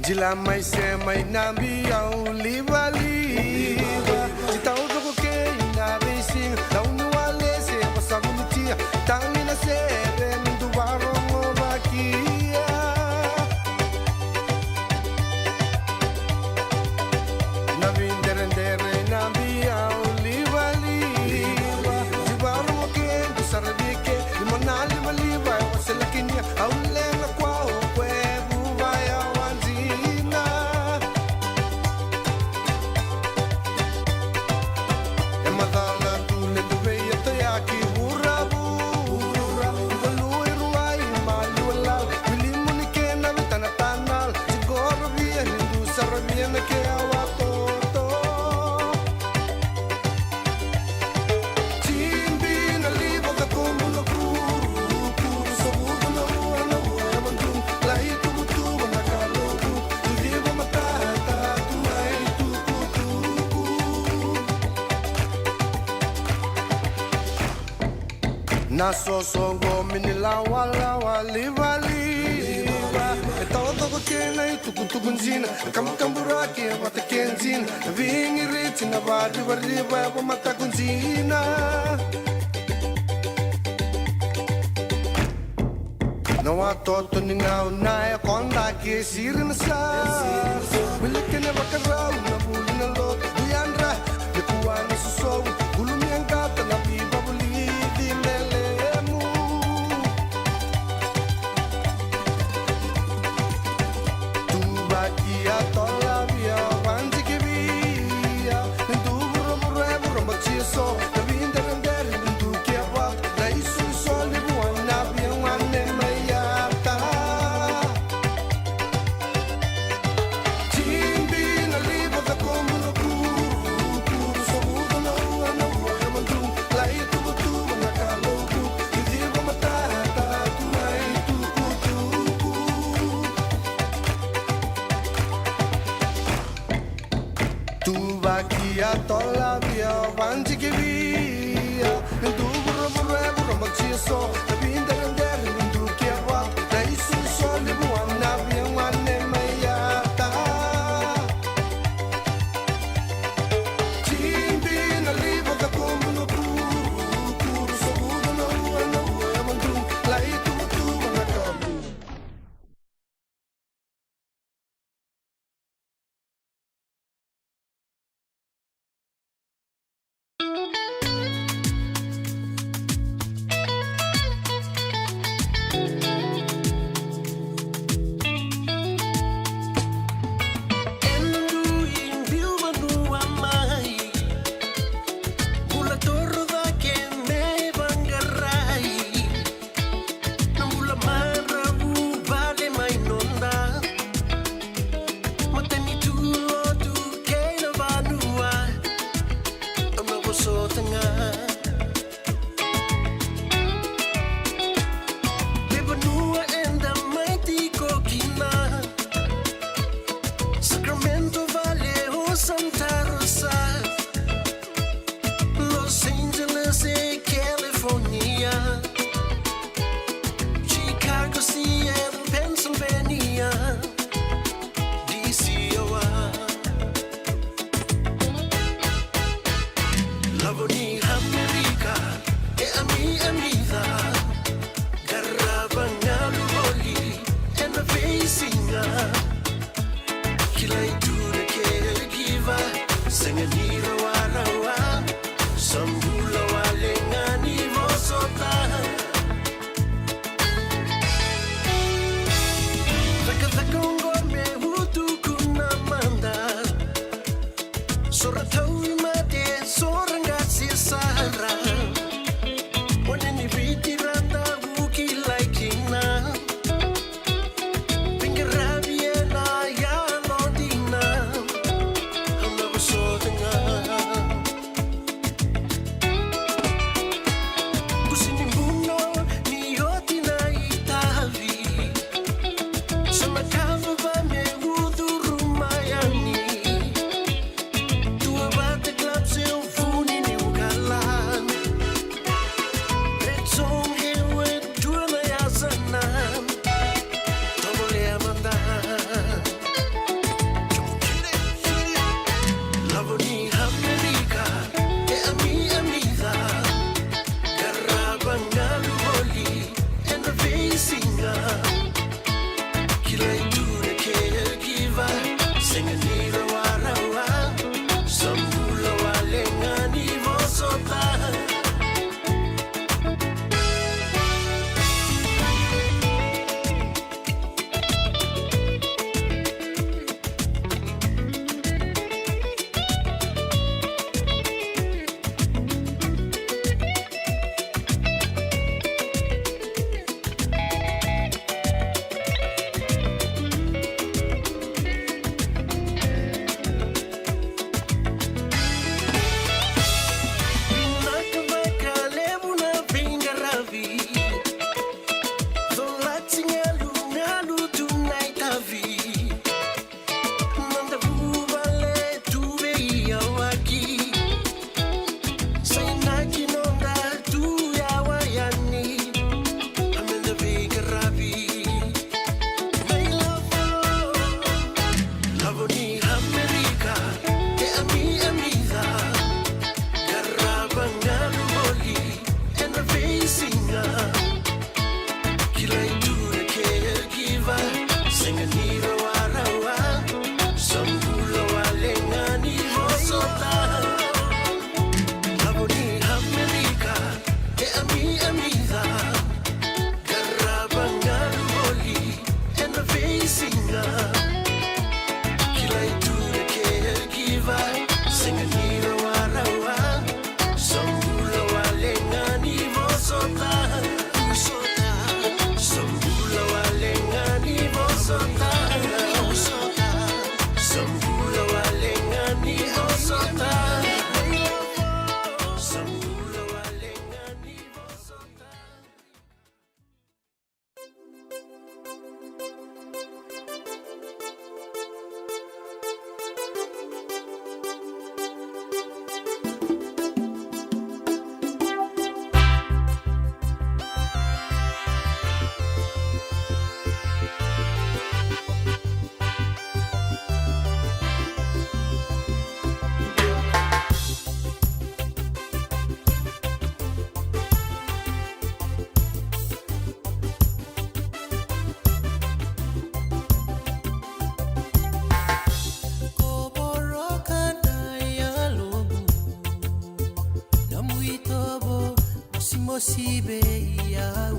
Jila mai se mai nambi au liva liva Jitau doko ke ina racing Lau nuale se wasamutia Tangi na se remindu warongo bakia Nabi ndere nambi au liva liva Jibarongo ke kusarabike Limana liva liva waselakinia Au lenga kwao kwebu vaya Naso songo minila wala liva liva Todo ko kena tukun zina Kambura ke mata kenzina Vingi ritina bari riva wa mata kunzina Nawa toto ni ngau na konda ke sirna sa Wilikene bakarau na bulina lo Duyandra Yekuwa na suso Gulumi ang kata na biba buli di mele Bakia tola via wanti che via tu burro bacia so da vinda rendere tu che va dai su soli buona via wanne maiata ya tola via avanti che via tu burro magciso vinda ngandere tu che va dai su sole buona via wanne maya ta timbi na livo da como no puro so no mandu lai tu na kabu. Sacramento Valley o Santa Rosa, Los Angeles e California, Chicago, Seattle, Pennsylvania, DC, Lavoni America e Amida, Garabanga Lugoli e na Vesinga. Kilay tuna kegiva senganira warawa sambula walengani vosota Zakazakongo me hutu kuna manda Soratau mate soranga sisara Waneni simosibe yau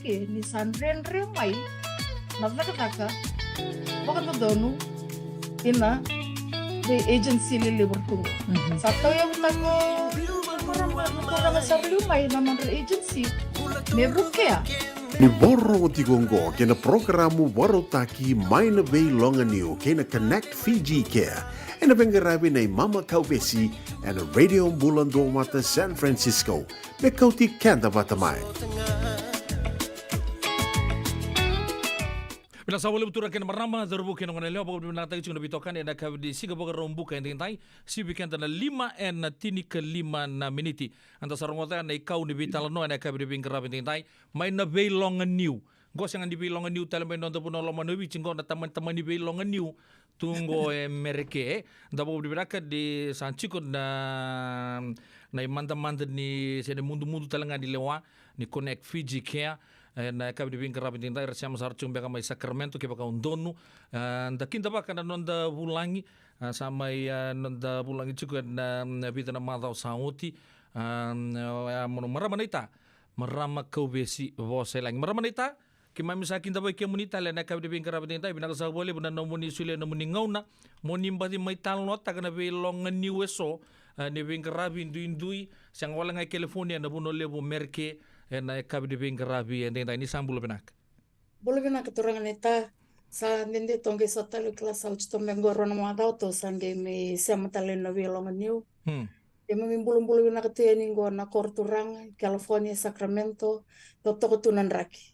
ni Sandrendre mai na vaka baka donu ina the agency lili bertunggu satu yang tako orang sarlu mai na mandar agency me bukia Ni borro tigongo kena programu warotaki maina bei longa niu kena Connect Fiji Care. En bengarabi na Mama Kaubesi en Radio Bulan Domata San Francisco. Me kauti kanda batamai. Bila sa wala butura kena marama zarbu kena ngana leo bago binatay chung nabitokan ena ka di siga baga rombu ka ending si weekend na 5 en na tini ke 5 na miniti anta sarongota na ikaw ni bital no ena ka di bingkara ending may na bailong new gos yang di bailong new tala may nonto puno loma no bichingo na taman-taman ni bailong new tunggo mereke da bago binaka di sanchiko na imanta-manta ni sene mundu-mundu talanga di lewa ni Connect Fiji Care na kabi di bingkara bintintai rasya masar chung beka mai Sacramento ke baka undonu da kinta baka na nonda bulangi samai nonda bulangi juga na bita na madau sauti maramanita marama kaubesi vose langi maramanita kima misa kinta boy ke munita le na kabi di bingkara bintintai binaka sa boleh buna nomuni sule nomuni ngauna moni mbati mai talno ta kana be long ni weso ni bingkara bindu-indui sang wala ngai California na buno lebo merke na kabi di bingkarabi and then ini sambul benak. Boleh bina keturangan eta sa nende tongge sotalo kelas au chito mengoro na mga to sange me siama talen na wilongan niu. Ema mimbulong-bulong na katuya ningo na Korturang, California, Sacramento, totoo tunan raki.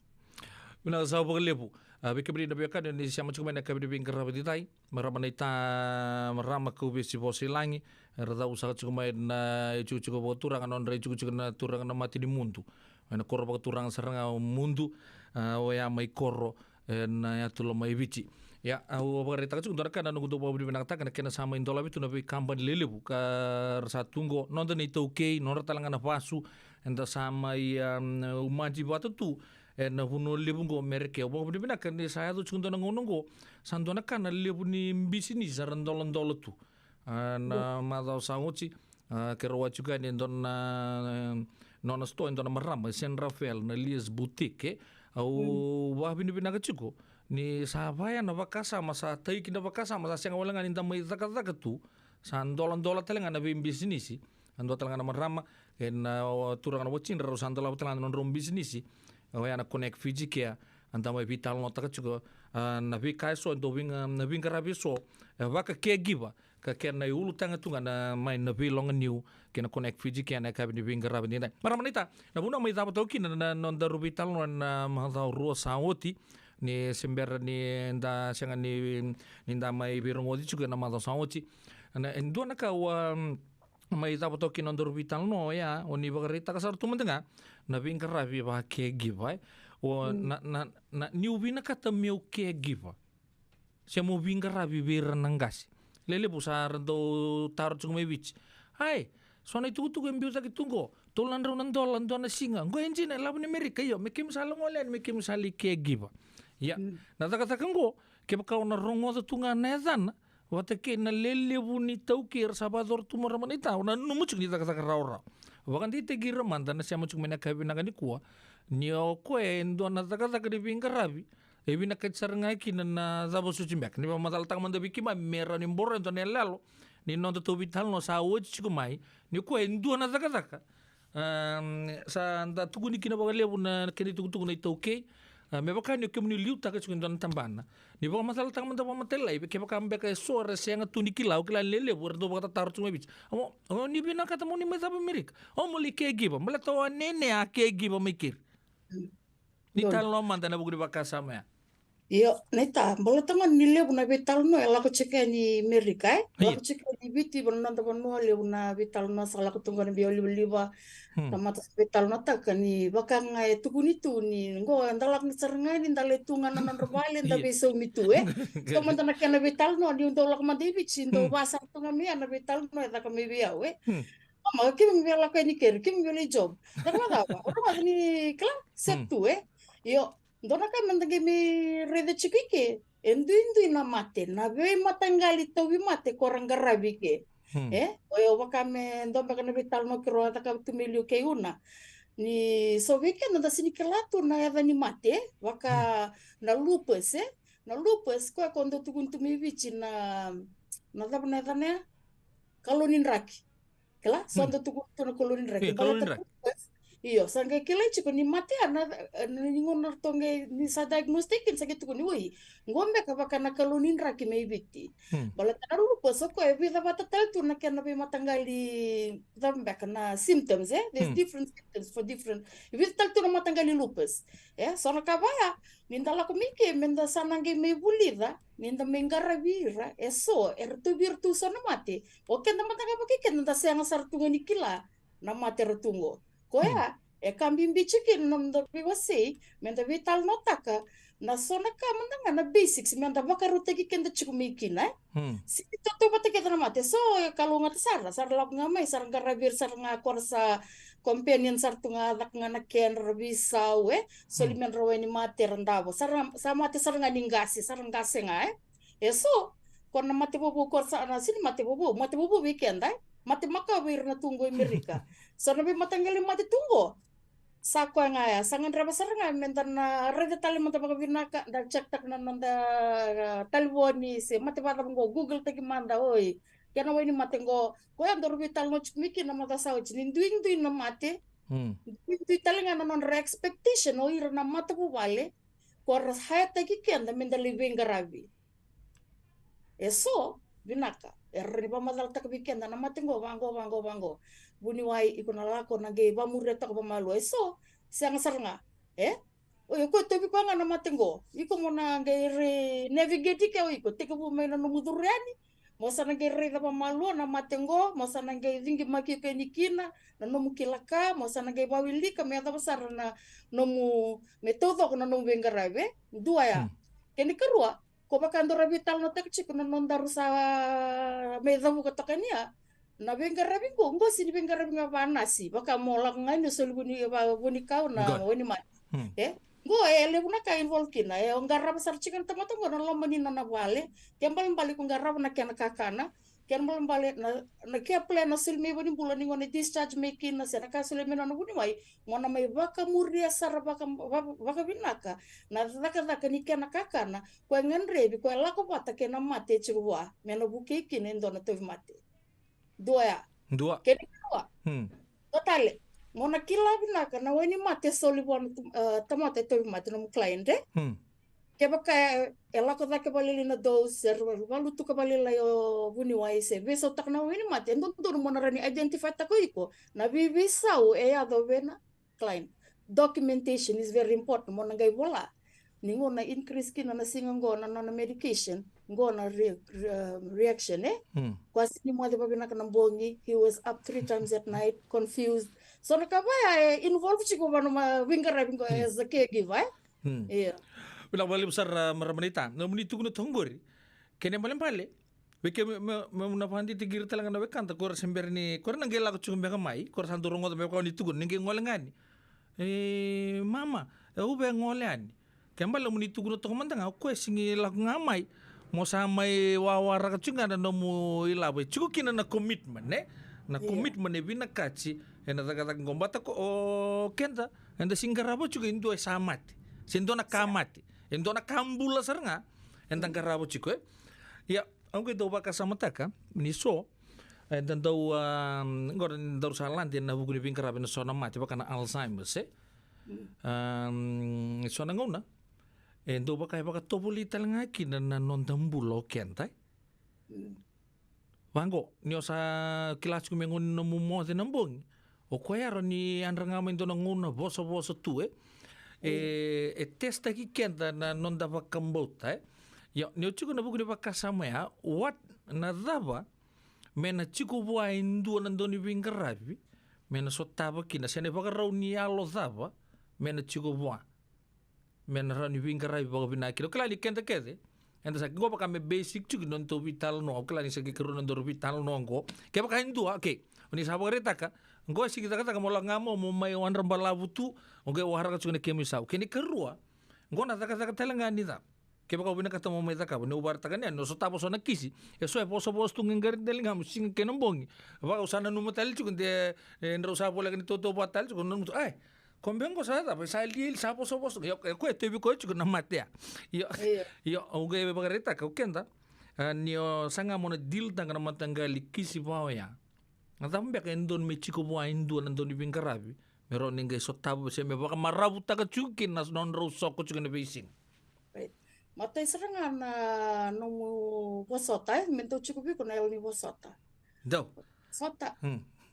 Bina sa paglepo. Bika beri na biakan ni siya macam mana kabin bing kerap ditai. Marama na ita marama ko besi bosi langi. Rada usaha cukup main na cukup turang anon rai cukup na turang na mati di mundu. Na korro pak turang serang mundu. Waya mai korro na ya tulo mai bici. Ya, aku berita kecil untuk rekan dan untuk bawa bina kata kena sama indola itu nabi kampan lelebu ke rasa tunggu nonton itu oke nonton talangan pasu enda sama yang umaji buat itu na huno lebu go mereke bawa bina kan saya tu cuma nonton go santona kan lebu ni bisnis saran dolan tu na madau sanguci kerwa juga ni don nona sto don maram San Rafael na Lies boutique au wah bina kecil ni sahabaya na bakasa masa taiki na bakasa masa siang walangan inta mai taka tu san dolan telenga na bisnis ando telenga na marama en turang na wacin ro san dolan telenga non rom bisnis waya na connect fiji kia anta mai vital no taka chugo na vi kaiso ndo winga na winga rabiso waka caregiver ka ken na ulu tanga tunga na mai na vi longa new kena connect fiji kia na ka ni winga rabi ni marama nita na buna mai tapa toki na non da rubital no na mahda ro saoti ni sember ni nda sianga ni nda mai birongodi juga na mata sangoci na endo na ka wa mai tapa toki non dorbital no ya oni bagarita kasar tu mendenga na bingkara vi ba ke giva o na ni ubina kata meu ke giva se mo bingkara vi bir nangasi lele busar do tar chung me wich hai sona itu tu gembiu sakit tunggu tolan ronan dolan dona singa go enjina labne Amerika yo mekim salong olen mekim sali ke giva ya, nada kata kanggo, keba kau na rongo tu tunga nezan, wate ke na lele buni tau kir sabador tu maraman ita, na numucuk ni kata karaura. Wakan di tegi reman dan siapa mucuk mena kabi na kani kuah, nio kue endo nada kata kadi bingkarabi, ebi na kecar ngai na zabo suci mek, ni matal tang manda biki ma mera ni mboro ento ne lalo, ni non tu vital no sa uji cikumai, ni kue endo nada kata sa anda tugu ni kina bagai lebu na kini tugu na itu okay. Me baka ni kemuni liu taka chukun don tambana ni baka masala tang manta pama telai ke baka ambeka sore senga tuni kilau kila lele bur do baka taru chunga bich amo ni bina kata mo ni meta Amerika o mo li ke giba mala to nene a ke giba mikir ni talo manta na buku di baka sama ya Iyo, neta, bala tangan nile buna vital no, ela ko ceka ni Amerika ela ko ceka ni biti bana nanta bana le buna vital no sala ko tunggu ni bioli liba tamata vital no taka ni baka ngai tukuni tu ni ngo andalak ni sarangai ni ndale tunga nanan robale nda beso mitu so manta na kana vital no di untuk lak mandi bici ndo basa tunga mi ana vital no eta kami biya ama kimi biya ka ni ker kimi biya job takwa dawa ora ni kla setu iyo Dona ka mandagi mi reda chikike endu na mate na be matangali to bi mate korang garabi ke oyo wakame ndo baka na vital no kiro ata ka tumilio ke una ni so weekend na sini kelatu na eva ni mate waka na lupus ko kondo tukun tumi bici na dabna dane kalonin raki kala so ndo tukun na kalonin raki Iyo, sangka kila ciko ni mate ana ningon tonge ni sa diagnostikin sakit ko ni woi. Ngombe ka baka na kalunin raki may biti. Bala taru po so ko ebi dapat tatal tu na kana be matanggali dambe kana symptoms there's different symptoms for different. Ebi tatal tu na matanggali lupus. So na kabaya nindala ko mike menda sanange may bulida ninda mengarabira eso ertu virtu so na mate. Oke na matanga bakike nda sayang sartungo ni kila na mate retungo. Koya, kambing bichikin nom do biwasi, menda vital notaka, na sona ka manda na basics, menda bakaruta ki kenda chukumikin, Si toto bata kita namate, so kalau ngat sar lak ngamay, sar garabir sar nga korsa companion sar tunga dak nga naken rabisa so limen raweni mate randabo, sar mate sar nga ningasi, sar ngase nga eso, kona mate bobo korsa anasini mate bobo weekend mate makawir na tunggo Amerika. So nabi matanggali mate tunggo. Sakwa nga ya, sangan raba saranga mentan na reda tali mata makabinaka da cek tak na nanda taliboni se mate bata ngo Google tagi manda oi. Kana wani mate ngo ko yang doru vital no chmiki na mata sawo chinin duing na mate. Duing talinga na non expectation oi na mate po wale. Koras hayata kikenda mendali vengaravi. Eso binaka. Erri pamadal tak weekend na matingo bango. Buni wai ikuna lako na ge bamure tak pamalu. Eso siang sarnga. Oyo ko tobi panga na matingo. Iko mona ge re navigate ke iko teke bu mena no muduriani. Mosa na ge re da pamalu na matingo, mosa na ge vingi maki ke nikina na no mukilaka, mosa na ge bawili ka me besar na no mu metodo na no vengarabe. Dua ya. Keni kerua ko bakandora vital no tekchi kuna nondaru sa medhavu katokania na vengarabi ko ngo sini vengarabi ngavanasi baka mola ngani solbuni buni kau na woni mat ngo ele buna ka involkina ngarab sar chikan tomato ngono lomani na wale kembal balik ngarab na kana kakana kembal balik na ke plena silmi buni bulani ngone discharge making na sana ka silmi na buni mai ngona mai baka muria sar baka binaka na zaka ni kana kakana ko nganre bi ko la ko pata ke na mate chigwa meno buke kinen dona to mate dua kene dua totale mona kila binaka na wani mate solibon tamate to mate no client ke baka ela ko dake balili na dos walu tu ka balila yo buni wai se beso tak na wini mate ndo tur mona rani identify ta ko iko na bibi sau ado bena client documentation is very important mona gai bola ningo na increase kina na singa ngo na medication ngo na reaction kwa sini mo de babina kana bongi he was up 3 times at night confused so na kabaya involved chiko bano ma wingara bingo as a caregiver Bila bali besar maramanita no muni tugu no tonggori kene bale weke me pandi tigir talanga na wekanta kor semberni kor nangela ko chumbe kamai kor sandurongo to me ko ni tugu ninge ngolengani mama ube ngoleani kembala muni tugu no tongmantanga ko singi la ngamai mo samai wawara ka chunga no mu ilabe chuku kina na commitment na commitment e bina kachi ena daga ngombata ko kenta enda singarabo chuku indo samati sindona kamati Endona kambula saranga entang karabo chiko ya aunque do baka samataka ni so entan do ngor ndor salan din na buguni bin karabe na sona mati baka na Alzheimer sona ngona endo baka topuli talanga kin na non tambulo kentai wango ni osa kilas ku mengon no mumo de nambong o koyaro ni andranga mendo ngona boso tu testa ki kenda na non dava kambota yo ni chiku na buku ni bakasama ya what na dava mena chiku bua indu na ndoni vingarabi mena sotaba kina sene baka rauni alo dava mena chiku bua mena rauni vingarabi baka binakiro kala ni kenda kede enda sa go baka me basic chiku non to vital no kala ni sa ki kero non do vital no ngo ke baka indu okay oni sa baka retaka ngo si kita kata kamola ngamo mo mai wandra balabutu ngo wahara ka chune kemisau kini kerua ngo na taka telengani ta ke baka bina kata mo mai taka no bar taka ne no sotabo sona kisi eso e poso tu ngar delingam sing ke nombongi baka usana no motal chukun de ndro sa bola ni toto batal chukun no ai kombengo sa ta sa li sa poso yo ko te bi ko chukun na matea yo ngo e baka reta ka ukenda nio sanga mona dil tanga na matangali kisi bawaya Natambe ka indon me chiko bua indon andon ibing karabi. Meron ninga sotabo se me baka marabu taka chukin nas non ro soko chukin besin. Right. Matai serangan no bosota mento chiko bi kuna elni bosota. Do. Sota.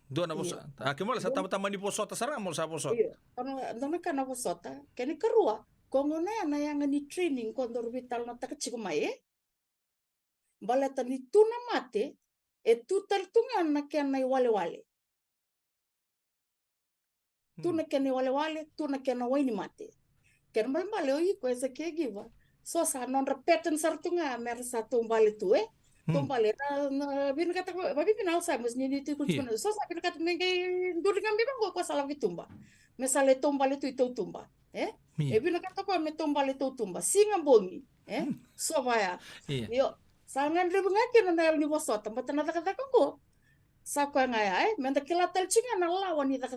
Do na bosota. Kemola sa tama ni bosota sarang mo sa bosota. Ano kana bosota keni kerua kongone na yang ni training kondor vital na taka chiko mai. Baleta ni tuna mate tu tertungan na kena wale-wale. Tu na kena wale-wale, tu na kena waini mate. Kena bale oi ko esa caregiver. So sa non repetan sartunga mer satu bale tu Tumbale na bin kata babi bin Alzheimer ni tu kunci so sa bin kata mengai duri kan bibang ko salah vitumba. Mesale tumbale tu itu tumba. Bin kata ko me tumbale tu tumba. Singa bongi. So vaya. Yo sangan re bengaki na nel ni bosot tempat na kata ko sa ko ngai menta kilatel cinga na lawan ni kata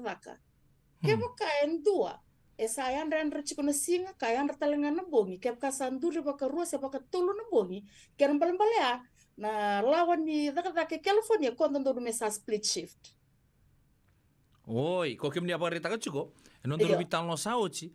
ke bukaen dua sayan ren rechiko na singa kayan retalengan na bongi ke kasandu re baka ruas baka tulu na bongi ken balbalea na lawan ni kata ke California kon do mesa split shift oi ko kemni apa reta ka chuko non do vital no saochi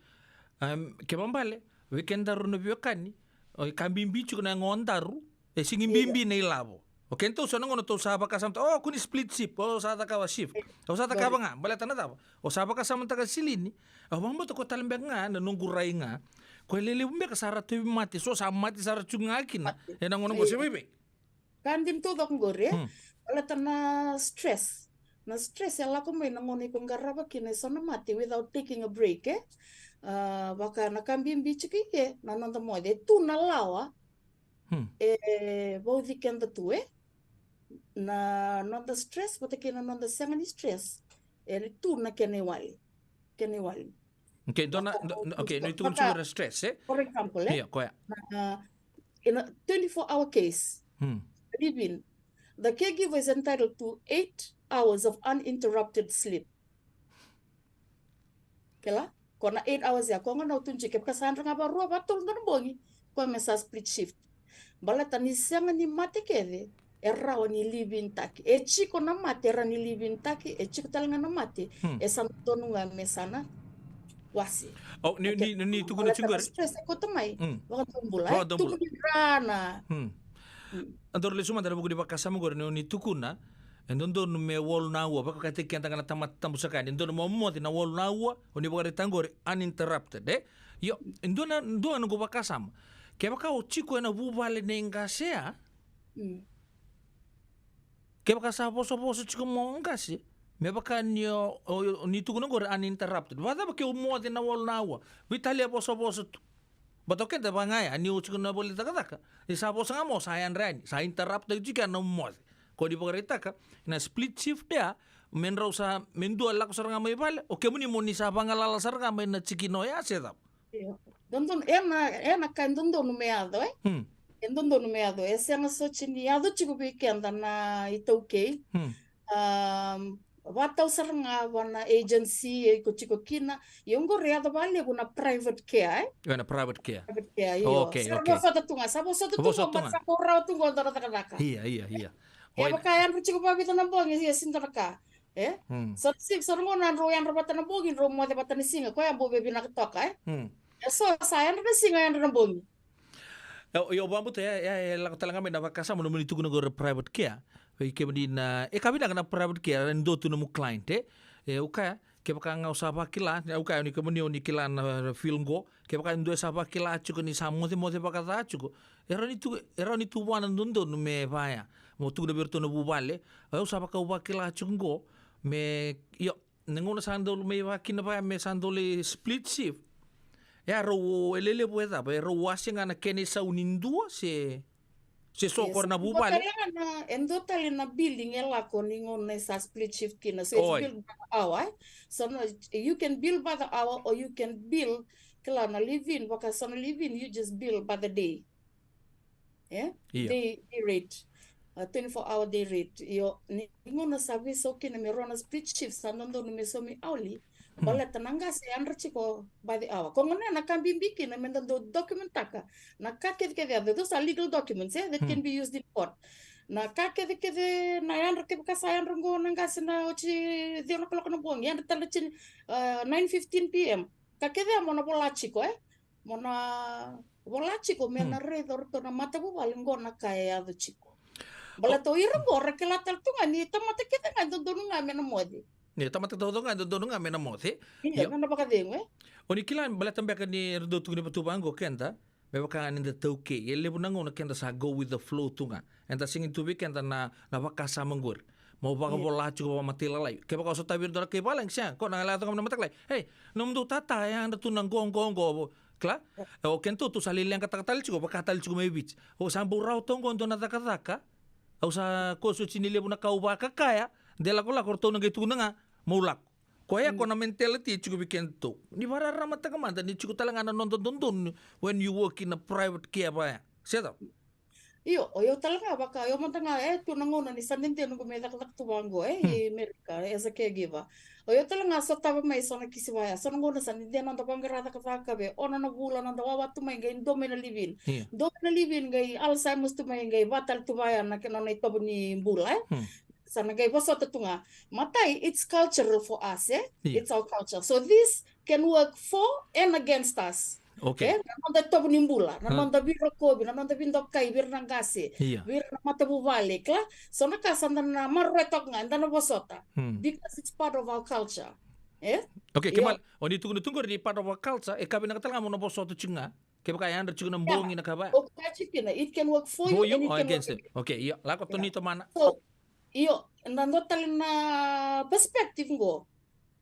ke bambale weekend daru na biokani o kambimbi chuko na ngondaru singimbimbi na ilabo o kento so nangono to saba kasam to kuni split shift o sa ka shift o sa ka ba nga balata na taba o saba kasam ta silini o mambo to ko talembe nga na nungurai nga ko lele bumbe ka sara to mati so sa mati sara chunga kina nangono mo se bebe kandim to dok ngore balata na stress ela ko may nangoni kong garaba kine so na mati without taking a break baka na kambimbi chiki na nanda mo de tu na lawa both weekend tu na nanda stress pati kina nanda sangani stress tu na kene wali okay dona okay no itu consumer stress for example koya in a 24-hour case living the caregiver is entitled to 8 hours of uninterrupted sleep kela kona 8 hours ya konga na utunji ke kasandra nga ba ruwa batul na bongi ko mesa split shift balata ni sanga ni mate kede erra ni living taki chiko na mate era ni living taki chiko talanga na mate santo nga mesana wasi ni tu kuna chungar stress ko tamai waktu tumbula tu rana andor le suma dara bugu di bakasama gore ni tukuna endondo me wol na wa baka kate kenta kana tamat tambusakan endondo mo moti na wol na wa oni bagare tangore uninterrupted yo endona ndo anu go bakasam ke baka o chiko na bubale nenga sea ke baka sa boso chiko mo ngasi me baka ni tukuna gore uninterrupted wada baka o moti na wol na wa vitalia boso bato kenta bangaya ni o chiko na boli taka isa boso nga mo sa yan ran sa interrupt jika na mo ko di pagarita ka na split shift ya menra usa mendua la ko saranga may bale o kemuni mo ni sa bangalala saranga may na chikino ya setup dondon ena kan dondon numeado dondon numeado ese nga so chini ado chiku weekend na itokei watau saranga wana agency ko chiko kina yongo reado bale kuna private care na private care okay sarbo tunga sabo tunga sakura tunga ndara taka iya bakayan chiko pabita na bongi ya sintaraka so sarungo na royan rabata na bongi ro mo de bata ni singa ko ya bobe bina toka so saya na singa yan na bongi yo bambu te ya la talanga me na bakasa mo no tugu go private care ke medina kabina kana private care ndo tu no client uka ke baka nga usaba kila uka ni kemuni ni kila na filmgo ke baka ndo saba kila chuko ni samote mote baka ta chuko era ni tu wana ndo no me vaya mo tu de berto no bubale usaba ka uba kila chuko me yo nengona sandol me va kina vaya me sandole split shift ya ro elele bueta pero washing ana kene sa unindua se so korna bubale endo tali na building ela ko ningon sa split shift kina so it's built by the hour so no, you can bill by the hour or you can bill kila na live in because on live in you just bill by the day day rate 24-hour day rate yo ningon na service okay na meron na split shift sa nando no mesomi auli bala tananga se andra chiko by the hour kung na nakambibiki na mendando document taka na kaked those are legal documents that can be used in court na kaked na andra ke kasa andra ngo nanga sina ochi dio na kolokno bongi andra tanda chin 9:15 p.m. kaked mona bola chiko mona bola chiko mena redor to na mata bo balingo na kaya do chiko bala to irango rekelatal tunga ni tamata kita ngado donunga mena modi ni tamata todo nga do nga mena mote iya kana baka dengwe oni kilan bala tambe ka ni do tu ni patubango kenda me baka ni the toke ele bunango na kenda sa go with the flow tunga and the singing to weekend na baka sa manggur mau baka bola chuko matila lai ke baka so tabir do ke balang sia ko na la to na matak lai hey nom do tata ya anda tu nang gong kla o kento tu salileng kata-kata chuko baka tal chuko may beach o sambu raw tongo do na taka o sa ko so chinile buna ka ubaka kaya dela ko la korto na gitu nga mulak koya ko na mentality chuko bikento ni bara ramata kamanda ni chuko talanga na nonton when you work in a private care ba set up iyo oyo talaga baka yo mantanga tu nangona ni saninte no gumeda ka tubango America as a caregiver oyo talaga so taba mai so na kisiwaya so nangona saninte no tabangarada ka be ona na bula na dawa tu mai ngai domina living ngai Alzheimer's tu mai ngai batal tu baya na kenona ito ni bula sana gay boso tunga matai it's cultural for us it's our culture so this can work for and against us Okay. Nanonda tobu nimbula, nanonda biro kobi, nanonda bindo kai, bir nangasi, Iya. bir mata buvali, kla. So nakasa na marretok nga, ndana bosota. Because it's part of our culture. Okay, kemal, oni tunggu di part of our culture, kabi nakatalang mo na boso to chinga. Kaya kaya andar chinga ng buong inakaba. It can work for you and it can against work it. Okay, iya, lakot to nito mana. So, nandotal na perspective ngo,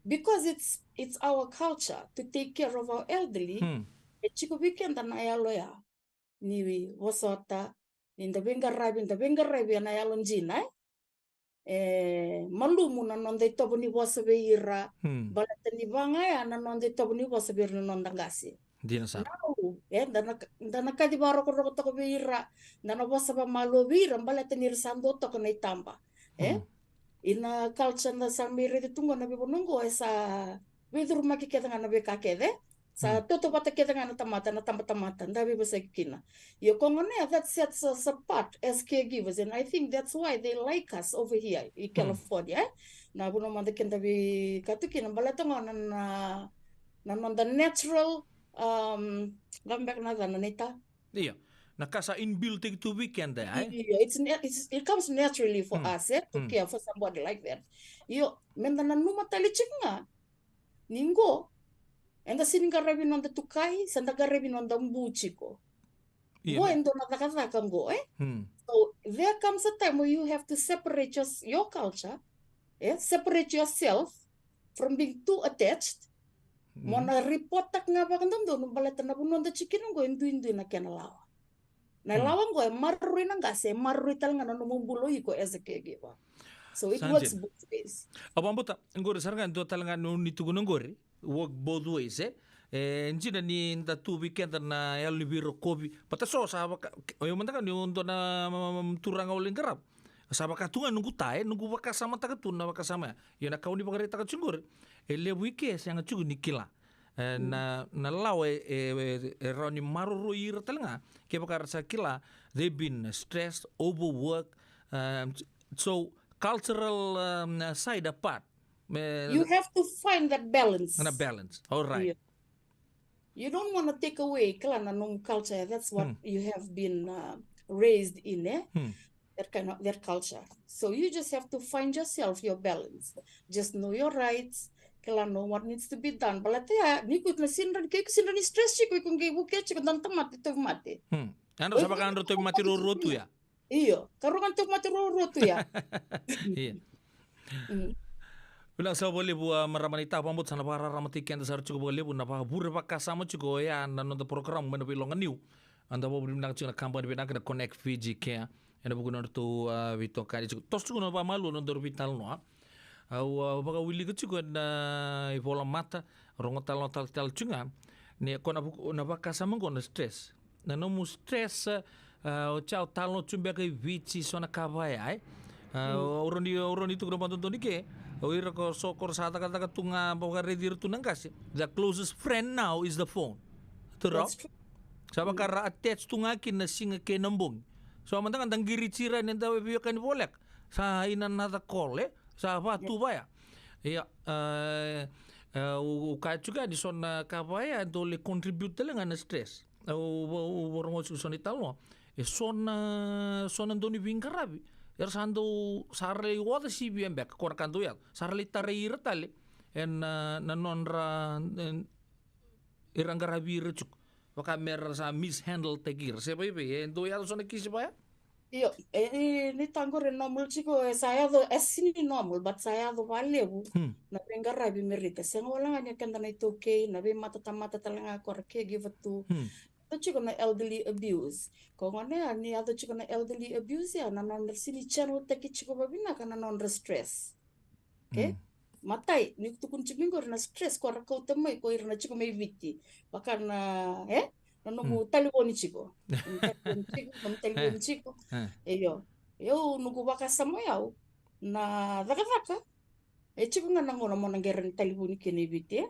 because it's our culture to take care of our elderly. Chico weekend na ayaloya niwi wasota ninda benga rabi na ayalon jina malumu na nonde tobo ni wasabe ira balata ni bangaya na nonde tobo ni wasabe na nondangasi Dina sa. dana kadi baro ko to ko ira dana wasaba malovira balata ni sando to ko na itamba ina culture na samire de tungo na bibonongo esa widur makiketa na bekakede sa toto bata kita nga na tamata ndabi basa kina yo kongone that sets us apart as caregivers, and I think that's why they like us over here in California. Na buno manda kenda bi katukina balata ngona na the natural gambek na nita. Iya. Nakasa inbuilt to weekend it comes naturally for us to care for somebody like that. Yo menda na numatali chinga ningo enda sininga rebi nonda tukai, sandaga rebi nonda mbuchiko. Go endo natakataka ngo, So there comes a time where you have to separate your culture, separate yourself from being too attached. Mona report tak nga ba kandam do balata na bunonda chikin ngo indu na kenalawa. Na lawa ngo marui na ngase marui tal nga no mumbulo iko as a caregiver. So it works both ways. Abambota ngore sarga ndo tal nga no nituguno ngore. Work both ways njina ni nda tu weekend na ya libiro kobi pata so saba yo manda kan yondo na turanga uling garap saba katunga nunggu tae nunggu baka sama ta katuna baka sama yo na kauni bagare ta kachungur le weekend yang chugu nikila na lawe roni maruru ira talanga ke baka rasa kila they've been stressed, overworked, so cultural side apart. You have to find that balance. And a balance. All right. You don't want to take away culture. That's what you have been raised in, that culture. So you just have to find yourself, your balance. Just know your rights. Know what needs to be done. Balate ni kut na sinran ni stress ko kung buke chiko dan tamat ito mati. Ano sa baka to mati rotu ya? Iyo, karongan to mati rotu ya. Iya. Bilang sa boleh buat meramanita pambut sana para ramatikan dasar cukup boleh pun apa buru pakai sama cukup ya anda nonton program mana bilongan new anda boleh bilang cukup kampanye bilang kena connect Fiji kia anda bukan tu vito kali cukup tos cukup apa malu nonton vital noa baga willy cukup na ipola mata rongotal notal cunga ni kau nak pakai sama kau nak stress na nomu stress cau tal no cumba ke vici sona kabaya orang itu kena bantu ni ke Oira ko sokor sa kata tunga bawa redir tunang kasi. The closest friend now is the phone. Turo? Saba kara attach tunga kin na singa ke nambong. So amantang andang giri cira nenda webiyo kan bolek. Sa inan nata kole sa apa tu baya. Ya uka juga di sona kabaya dole contribute dengan stress. Orang mau susah italo. Sona doni vingkarabi. Sando sarli wada si biembek kor kanto ya sarli tarir tali en nanonra irang garabi recuk baka mer sa mishandle tegir siapa ibe endo ya so neki siapa ya iyo ni tanggor normal chiko saya do esini normal but saya do valebu na garabi merita sen wala nga kanda na ito okay na be mata talanga kor ke give to chico na elderly abuse. Kung ano yan, ni ato chico na elderly abuse yan, nanon sini channel teki chico babina ka nanon stress. Okay? Matay, ni tukun chiminggo na stress ko rakau tamay ko irna chico may viti. Baka na nanon talibon chico. Talibon chico. Eyo. Yo nugu baka samoyaw na daka. Chico nga nangono mo nang geran talibon kini viti.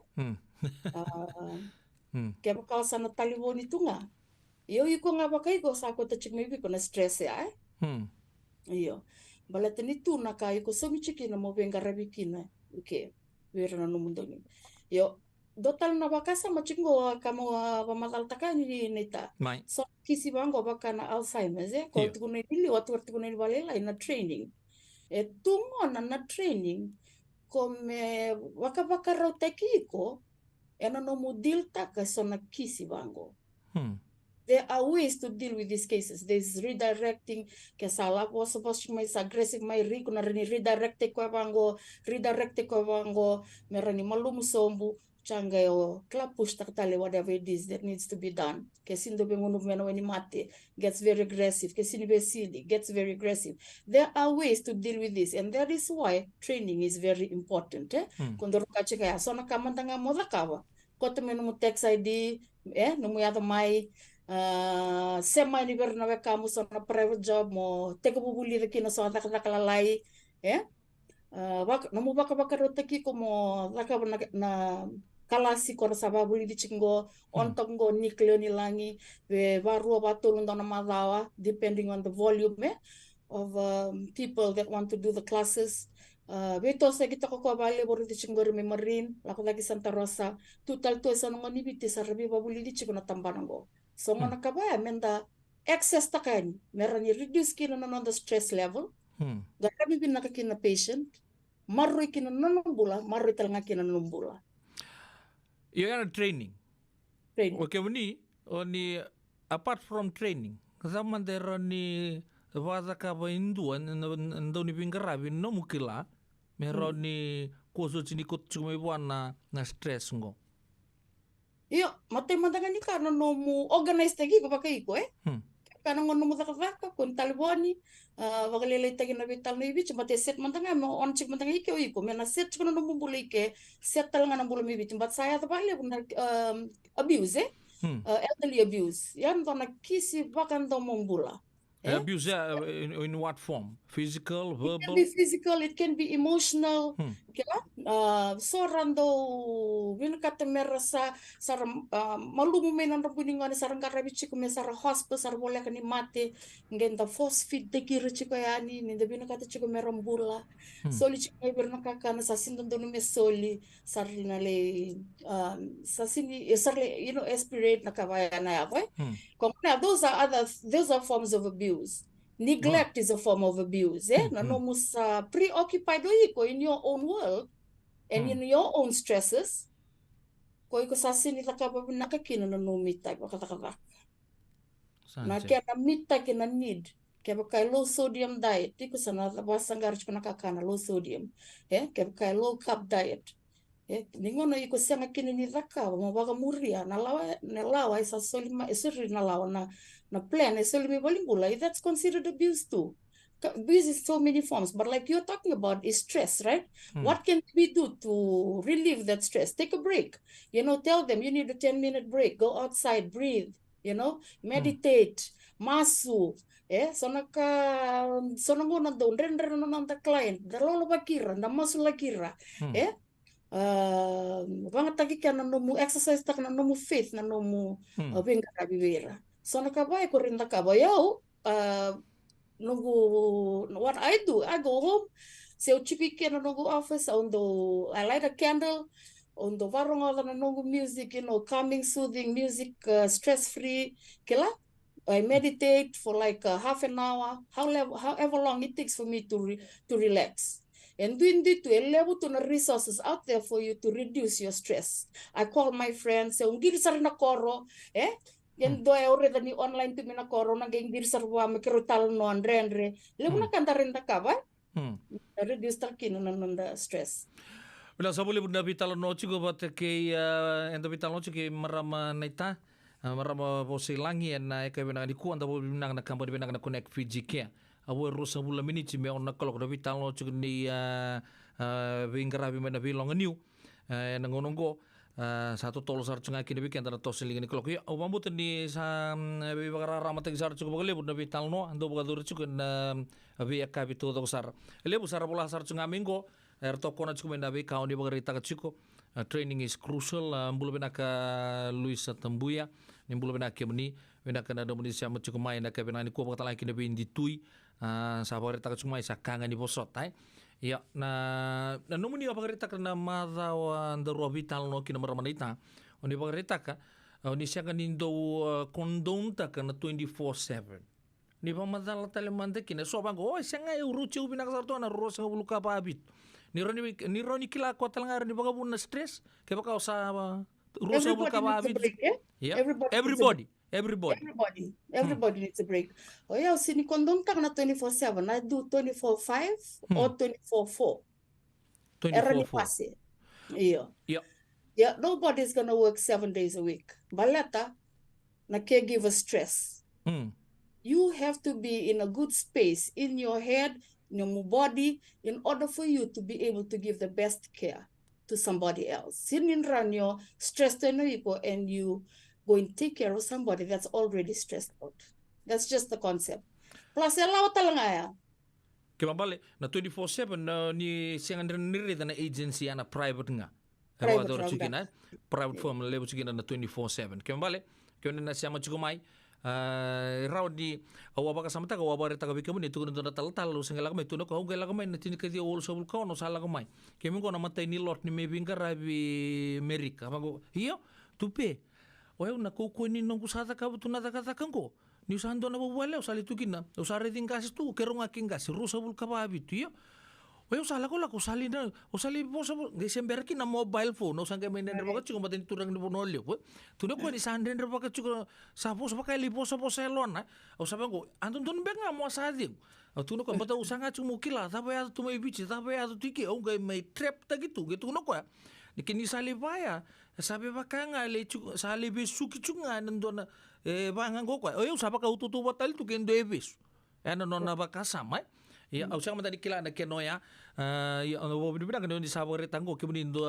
Kaya bakal sana talibon itu nga. Iyo iko nga bakay ko sa ako tachik maybe ko na stress ya. Iyo. Balatan itu naka iko sa michiki na mo benga rabiki na. Okay. Wera na numundo ni. Yo dotal na bakasa machingo kamu pamatal takani nita. Mai. So kisi bango baka na Alzheimer's ko Iyo. tukune dili watu tukune balela na training. E tungona na training come waka raw tekiko ena no mudil taka so na kisi bango. There are ways to deal with these cases. There's redirecting, que sala po supposed mais aggressive mai rico na rini redirect ko bango merani malum sombu changa yo klapus taktale whatever it is that needs to be done. Que sindo bengono meno ni mate gets very aggressive, que sini besili gets very aggressive. There are ways to deal with this, and that is why training is very important. Quando rukache kaya so na kamantanga moda kawa. Kote meno mo text ID no mo yata mai sema ni berna we kamu so na private job mo teka bubuli de kino so nakalalai no mo baka roteki como laka na kalasi kor sababuli di chingo ontok ngo nikleo ni langi we baru batulun na madawa depending on the volume of people that want to do the classes. Beto sa kita ko bale boro di chingo me marin lako lagi Santa Rosa total to sa ngoni biti sa rabi babuli di chingo na tambanango. So ngona kabaya menda excess takan merani reduce kina na the stress level. Garabi bin nakakina patient marroy kina nanumbula marroy talanga kina nanumbula. Iyo yana training. Okay muni oni apart from training zaman dero ni waza ka ba indua ndo ni pingarabi no mukila meroni koso chini kot chume buana na stress ngo. Iyo, matay mandangani ka no mu organize tagi ko pakai ko Kana ngono mo zakaka kun taliboni wagalele tagi na vital no ibich mate set mandanga mo on chik mandanga iko mena set kono no mumbule ke set talanga na bulumi bit but saya ta bale abuse elderly abuse yan dona kisi bakan do mumbula. Abuse in what form? Physical, verbal? It can be physical, it can be emotional. So rando winakata merasa sara malumu menan rabuningan sarang karabi chiku me sara hospital sara boleh kani mate ngenda phosphate dekir chiku yani ninda winakata chiku merambula soli chiku bernakaka na sasin dono me soli sarina le sasini sarle aspirate nakabaya na yapo those are forms of abuse. Neglect is a form of abuse. No mus preoccupied in your own world and in your own stresses. Ko iko sasini takaba nakakino no mitay pakataka. Na kaya na mitay kina need. Kaya kay low sodium diet. Iko sana basanggar ko nakakana low sodium. Kaya kay low carb diet. Ningono iko sanga kinini raka mabaga muria na lawa isa solima isuri na lawa na plan solimi balimbula that's considered abuse too. Abuse is so many forms, but like you're talking about is stress, right? What can we do to relieve that stress? Take a break. Tell them you need a 10-minute break. Go outside, breathe. Meditate, masu. Sonango na doon ren na client. Dalolo bakira, na masu lakira. Bangat tagi ka na nomu exercise tak na nomu faith na nomu bengara bibera. So nakabay ko rin nakabayaw what I do, I go home, so chipike na nungu office, I light a candle, varong na nungu music, calming, soothing music, stress-free, kila. I meditate for like half an hour, however long it takes for me to relax. And doing it to a level to the resources out there for you to reduce your stress. I call my friends, say, ungiri sa rin na koro, yan do ay already ni online to mina koro, naging diri sa ruwa, makirutal no, andre. Lewo na kanta rin na ka ba? Reduce talkino na nanda stress. Wala, sabuli po na bitalo noche ko ba kay, enda bitalo noche kay marama naita, marama po silangi, na ikaw na ni kuwan, tapos binang na kampo, binang na connect Fiji Care. Awo rosa bula miniti me on nakolok na vitalo chuk ni vingarabi me na bilong new nangonongo satu tol sar chunga kini bikin tara toseling ni kolok ya awambut ni sa bibagara ramat sar chuk bagale bud na vital no ando bagadur chuk na abi akabito to sar lebu sar bola sar chunga mingo erto kona chuk me na bi kauni bagarita chuko training is crucial bulu benaka Luis Tambuya ni bulu benaka meni benaka na domini sia chuk mai na ka benani ko batala kini bin ditui sabar tak cuma isa kangen di posot, Ya, na numuni pagarita ka na madha wa ndaru vital no kina maramanita. Oni pagarita ka oni siya nindo condom ta ka na 24/7. Ni pa madala talemande kina so bango siya nga uruche ubinakasarto na rosa nga buluka pa abit. Ni roni kila ko talanga ni baga na stress ke baka sa rosa buluka pa abit. Yeah. Everybody needs a break. Oh yeah, sini kondom tak na 24/7. I do 24/5 or 24/4. 24/4. Yeah. Yeah, nobody's gonna work 7 days a week. Balata na caregiver stress. You have to be in a good space in your head, in your body, in order for you to be able to give the best care to somebody else. Sinin ranyo stress to people and you go and take care of somebody that's already stressed out. That's just the concept. Plus, alaw talanga ya. Kaya na 24/7 ni siyang nire na agency na private nga. Private firm level chikina na 24/7. Kaya na siya machikumay. Raw di awaba ka samata ka awaba reta ka bikamu ni tukun na tal singala ka may tuno ka ugala ka may na tinikati ol sa bulka no sala ka may. Kaya mo na matay ni Lord ni mebinga rabi Amerika. Mago hiyo tupe. Oya na kukunin nung kusata ka tunata katakan ko. Ni usando na babuale usali tukina. Usare din kasi tu kerong aking kasi rusa bulka pa abitu yo. Oya usala ko lako usali na usali bosa Desember ki na mobile phone usang kay may nender baka chuko matin turang ni bonolyo. Tuno ko ni sandender baka chuko sa bosa baka libosa bosa elona. Usapang ko andon don benga mo asadi. Tuno ko bata usanga chumukila tapi ya tu may bici tapi ya tu tiki o gay may trap ta gitu no ko. Kini sali baya sabi baka nga le sali besuki chunga nandona bangang ko ko. Oya usapa ka ututu batal tu kendo ebis. Ano non na baka sama. Ya, au siya matadi kila na kenoya. Ya, ano bo bibina kano ni sabore tango kibunindo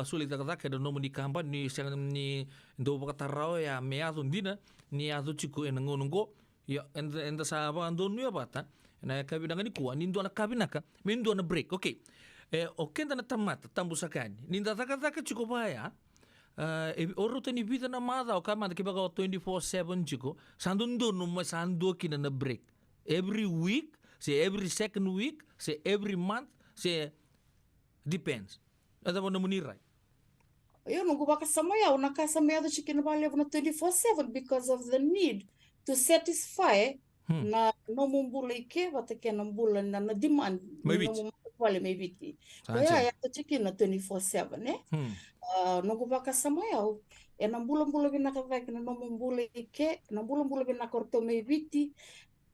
sulit kata kada no ni kamba ni siya ni ndo baka tarao ya meado dina ni ado chiku enangongo. Ya, enda saba ando nuya bata. Na kabina ni kuwa nindo na kabina ka, mindo na break. Okay. Okay na tamata tambusakani. Ninda taka chiku baya. Oro tani bita na mada o kama kibaga 24/7 chiku. Sandundo no masando kina na break. Every week, say every second week, say every month, say depends. Ada mo na muniray. Ayun, nung baka samaya, nakasamaya do chicken bali na 24/7 because of the need to satisfy na nomumbulay ke bata ke nambulan na demand. Maybe. Wale may biti. Kaya ya to chicken na 24/7 nung baka samaya, nambulan binakavay na nomumbulay ke, nambulan binakorto may biti.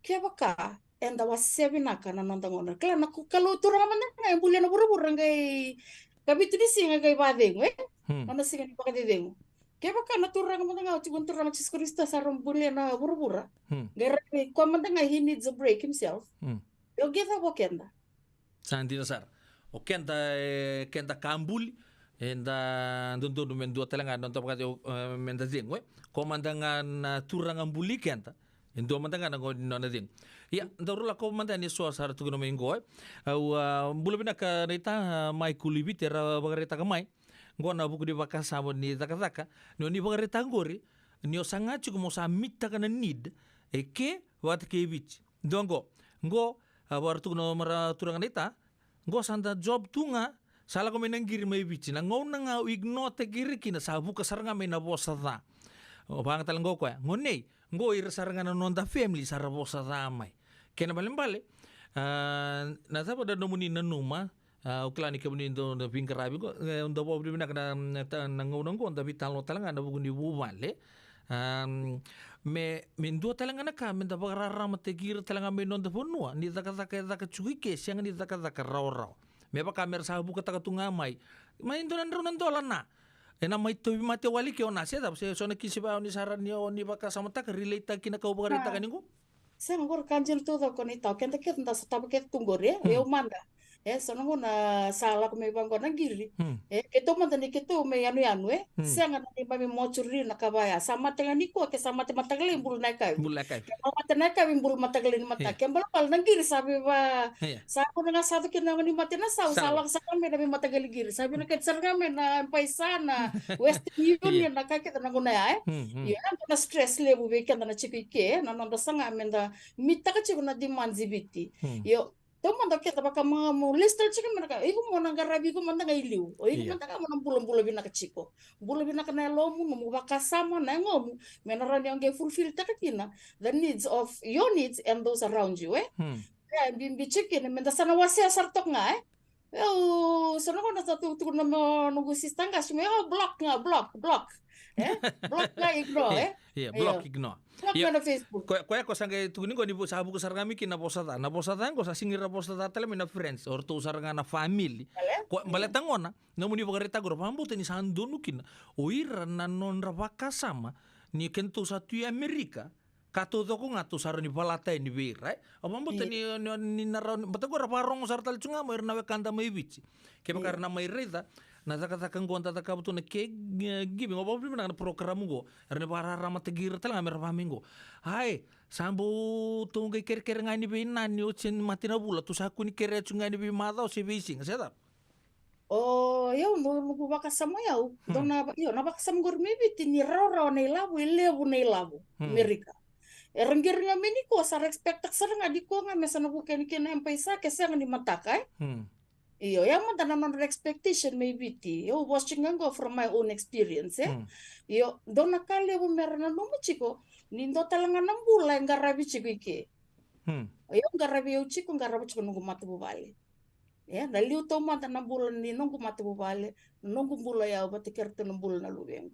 Kaya baka enda wasebi naka na nandangona kala na kalau turang man nga bulan na buru ngay kabitu di singa kay badeng ano singa ni pakadeng kaya baka na turang man nga tigun turang Jesus Christ sa bulan na buru gara ko man nga he needs a break himself yo give up kenda Sandi na sar o kenda kambul enda ndondo mendo talanga nonto pakati menda ding komandangan turang ambuli kenta Indo mantangan ako na din. Ya, darula ko mantan ni so sar tu no mengo. Bula bina ka reta mai kulibi tera bagareta ka mai. Ngo na buku di baka samo ni taka. No ni bagareta ngori. Ni osanga chuko mo sa mita ka na need. Ke wat ke bich. Dongo. Ngo war tu no mara turang reta. Ngo santa job tunga. Sala ko menanggir mai bich. Na ngo na nga ignote giri kina sa buka saranga may na bosa ta. O bang talang go ko ngone ngo ir saranga non da family sarabosa damai kena bale na tapa da nomuni na numa uklani ke bunindo da pingkarabi ko unda bo bina kana nangonong ko da bitalo talanga na bugundi bubale me ndo talanga na ka me da bagarara mategir talanga me non da ponua ni da ka chuike siang ni da ka raw me ba kamer sa buka ta tungamai mai ndo nan dolan na na may tobi mate wali kyo na siya tapos so nakisiba ni saran niyo ni baka samata ka relate ta kinakaubagarita kaningo sa ngor kanjil to da konita kenta kenta sa tabaket tunggor ya umanda so nung na sala ko may bangko na giri kito man tani kito may ano siya nga ni mami mochuri na kabaya sama tenga niko ke sama matagalin bul na kay matana kay bul matagalin mata kembal pal nang giri sabi ba sa ko nga sabi kin naman ni matina sa sala sa kami na matagali giri sabi na ketsar kami na paisana Western Union na kakita na guna yan na stress level weekend na chikike na nanda sanga amenda mita ka chiko na demand zibiti yo Manda kita baka mga mo listel chicken mereka. Iku mo nang garabi ko manda iliw. O iku manda ka mo nang bulan-bulan binaka chiko. Bulan binaka na lomu no mo baka sama na ngomu. Menaran yang ge fulfill takakina the needs of your needs and those around you Kaya bimbi chicken menda sana wasi sartok nga sana ko na satu na mo nunggu sistang kasi mo block block nga ignore block ignore. Block na Facebook. Kaya ko sangge tugni ko ni bu sabu ko sarngami kina posata. Na posata ko sa singira posata tele mina friends or to saranga na family. Ko baletangona na muni bagarita gro pambu tani sandonu kina. Oira na non rabaka sama ni kento sa tu Amerika. Kato to ko nga to sarani palata ni beira. Pambu tani ni naron batago raparong sartal chunga mo irna kanta mai bichi. Kaya karena mai reda na takatakan ko anta takabuto na keg giving opo na program go erne para rama tegir tala mer pamingo hai sambo tunggai ker ngani be nani o chen matina bula tu saku ni kere chungani be mata o se bising seda yo no baka samo yaw dona yo na baka sam gormi biti ni roro nei labu Amerika erengir nga meniko sa respect saranga di ko nga mesana ko ken paisa kesa nga ni matakai Iyo, yang mana non expectation maybe ti. Yo watching go from my own experience Yo, dona kali mo meron na numu chiko. Nindo talangan ng bulay ngarabi chiko ike. Yo ngarabi yo chiko ngarabi chiko nunggu mata bubali. Ya, dali uto mata na bulan ni nunggu mata bubali. Nunggu bulay ya bati kerto ng bulan na luwengo.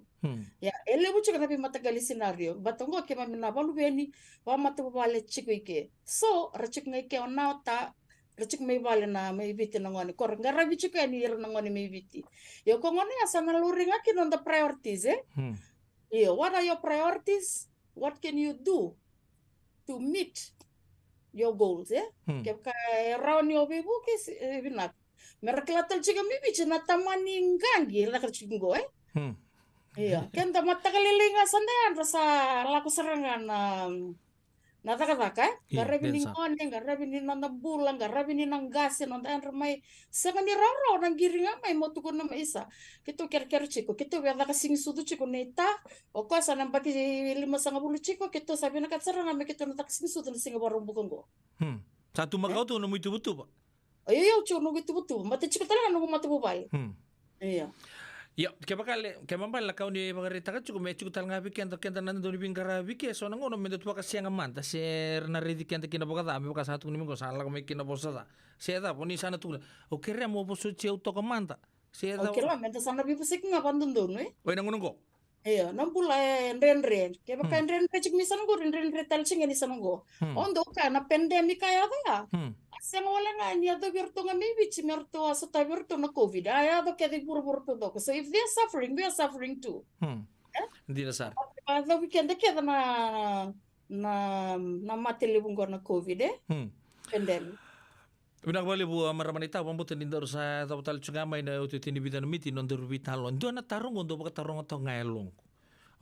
Ya, ele mo chiko nabi matagali senaryo. Batongo kema minaba luweni wa mata bubali chiko ike. So, rachik nga ike ona ta Racik may bala na may biti na ngoni. Kor ngarabi chika ni iro na ngoni may biti. Yo kung ngoni asa naluring akin on the priorities Yo, what are your priorities? What can you do to meet your goals Kaya kaya rawan yo bebu kis binak. Meraklatal chika may biti na tamaning gangi nakachinggo Iya, kaya matakalilinga sandayan rasa laku serangan Nataka garabi ni ngone, garabi ni bulan, garabi ni nang gasin, nang ramay sa kanira raw nang giringa may mo tukon na maisa. Kito ker chiko, kito wala kasing sudu chiko neta, o ko sa nang bati 5 chiko, kito sabi na katsara nga may kito natakasing sudu na singa barong bukong go. Satu makau tu namu itu betul pak. Ayo chiko nugu itu betul, mati chiko talaga nugu mati bubay. Iya. Ya, kaya mambala kau ni bagarita ka cukup me cukup talanga biki antar kenta nanti doni bingkara biki so nangono mendo tua kasi yang manta ser na redi kenta kina boka ta me boka satu ni mingko sala me kina bosa ta seda poni sana tu o kere mo boso che auto ka manta seda o kere menta sana bi pusik nga pandun don oi nangono ko iya nampula ren kaya baka ren cik misan go ren tal cing ni sana go ondo ka na pandemic kaya ta Sen wala nga niya do virtu nga maybe chimerto sa ta virtu na COVID. Aya do kaya buru to do. So if they're suffering, we are suffering too. Hindi na sar. The weekend kaya na matilibong ko na COVID Pandemic. Binagbali bu maramanita pambutin indor sa tawatal chungamay na utitini bidan miti non durbitalon. Do na tarong ondo baka tarong ato ngailong.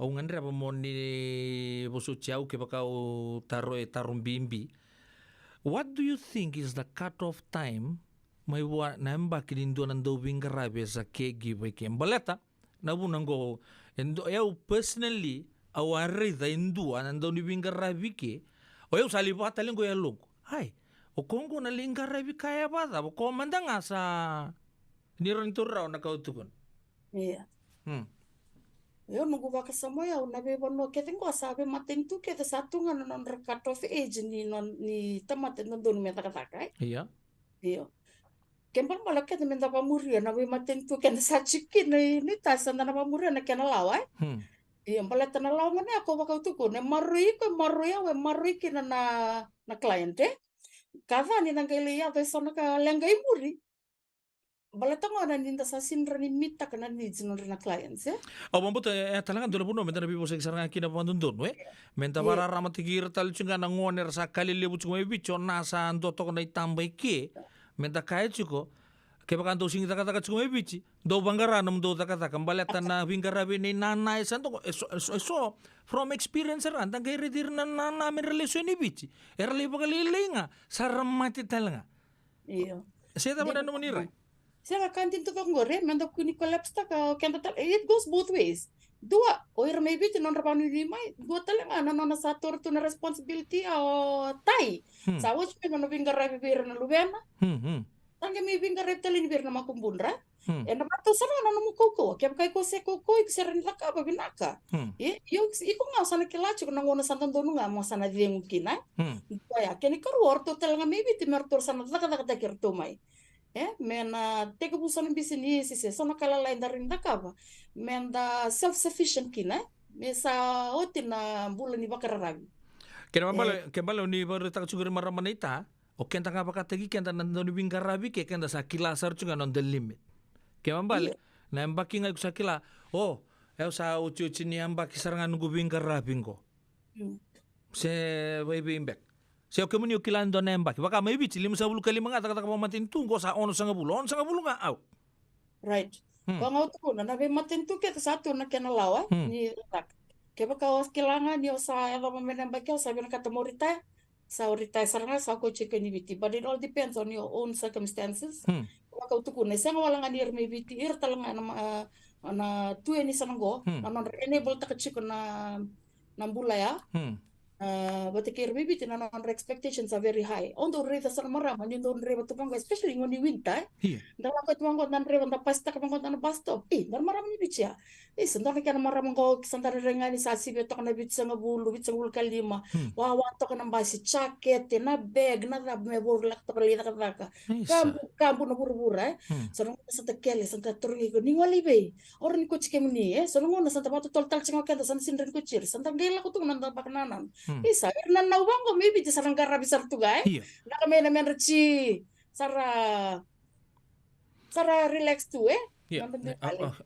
O ngandre pa mo ni bosu chiao ke baka o tarong bimbi. What do you think is the cut-off time may namba kinindo ng dawing garabe sa caregiver kem baleta na bunang go endo eu personally awari da indua ng dawing garabe ke o eu salipa taling go yalong ay o kongo na ling garabe kaya ba o ko manda nga sa niron turaw na kautukon iya Yo nunggu baka samo ya nabe bono kete ngo sabe matin tu kete satu nga non cut off age ni tamat non don meta kata Iya. Iyo. Kempal malak kete menta pamuria nabe matin tu kete sachikin ni tasan na pamuria na kena lawai. Iyo palet na law mana ako baka tu ko ne marui kina na cliente. Kava ni nang kailia to sono ka lengai muri. Balata nga na ninda sa sinra ni mita ka na needs na clients O mambuta talaga dolo puno menta nabi bosa kisarang kina pandundon menta para ramatigir tal chunga na ngoner sa kalilibu chunga bicho nasa andoto ko na itambay ke menta kaya chuko ke baka ando sing taka chunga bichi do bangara nam do taka balata na bingarabi ni nanay santo so from experience ran tang kay redir na namin relasyon ni bichi erli bagalilinga saramati talaga iyo seta mo na numunira Sila kantin to kong gore, manda kuni collapse ta ka kanta it goes both ways. Dua, oir maybe non rapanu ni mai. Dua talenga non satu tu na responsibility o tai. Sawo cuma non vingar rabi bir na lubena. Tangke mi vingar rabi talin bir na makumbunra. Na mato sana na mo koko. Kaya kai ko se koko ikseran laka ba binaka. Yo iko nga sana kilacho na ngona santan donu nga mo sana dingu kina. Kaya kani karu orto talenga maybe ti mertor sana laka takir to mai. Mena teka busan bisini sise sana kala lain dari ndakaba menda self sufficient kina mesa otina bulan ni bakararabi kembali ni baru tak cukup maramanita o kenta ngapa katagi kenta nandoni bingarabi ke kenta sakila sar juga non the limit kembali na mbaki ngai kusakila eu sa uci ni mbaki sarangan nunggu bingarabi ko se baby imbek Siya kemunyo kilan doon na embak. Baka may bici 5 kali mga kata pamatin tunggo sa ono sa ngabulo. Ono sa ngabulo nga out. Right. Bang tu na nabe matin tu kita satu na kenalawa ni tak. Kaya baka kilangan yo sa eva mamembak yo sabi na katamorita sa orita saranga sa ko chike ni biti. But it all depends on your own circumstances. Baka tu na sa wala nga ni may biti ir talanga na tu ni sanango. Nanon enable ta chike na nambulaya. But the care maybe the expectations are very high. On the rate sa marama ni don reba to panggo especially when you winter. Dala ko tumango nan reba na pasta ka panggo na basto. Dar marama ni bicha. Sandar ka na marama ko sandar renga ni sa sibe to na bitsa nga bulu kalima. Wawa to ka na basi jacket na bag na rab me burlak to kalita ka. Kambu na burbura. So nung sa takele sa taturgi ko ningwali be. Oran ko chike muni so nung na sa tabato toltal chingo kenta san sinren ko chir. Sandar gela ko to nan baknanan. Isa nan nawang ko maybe di sarang gara bisar tu gay. Na kami naman rechi sara relax tu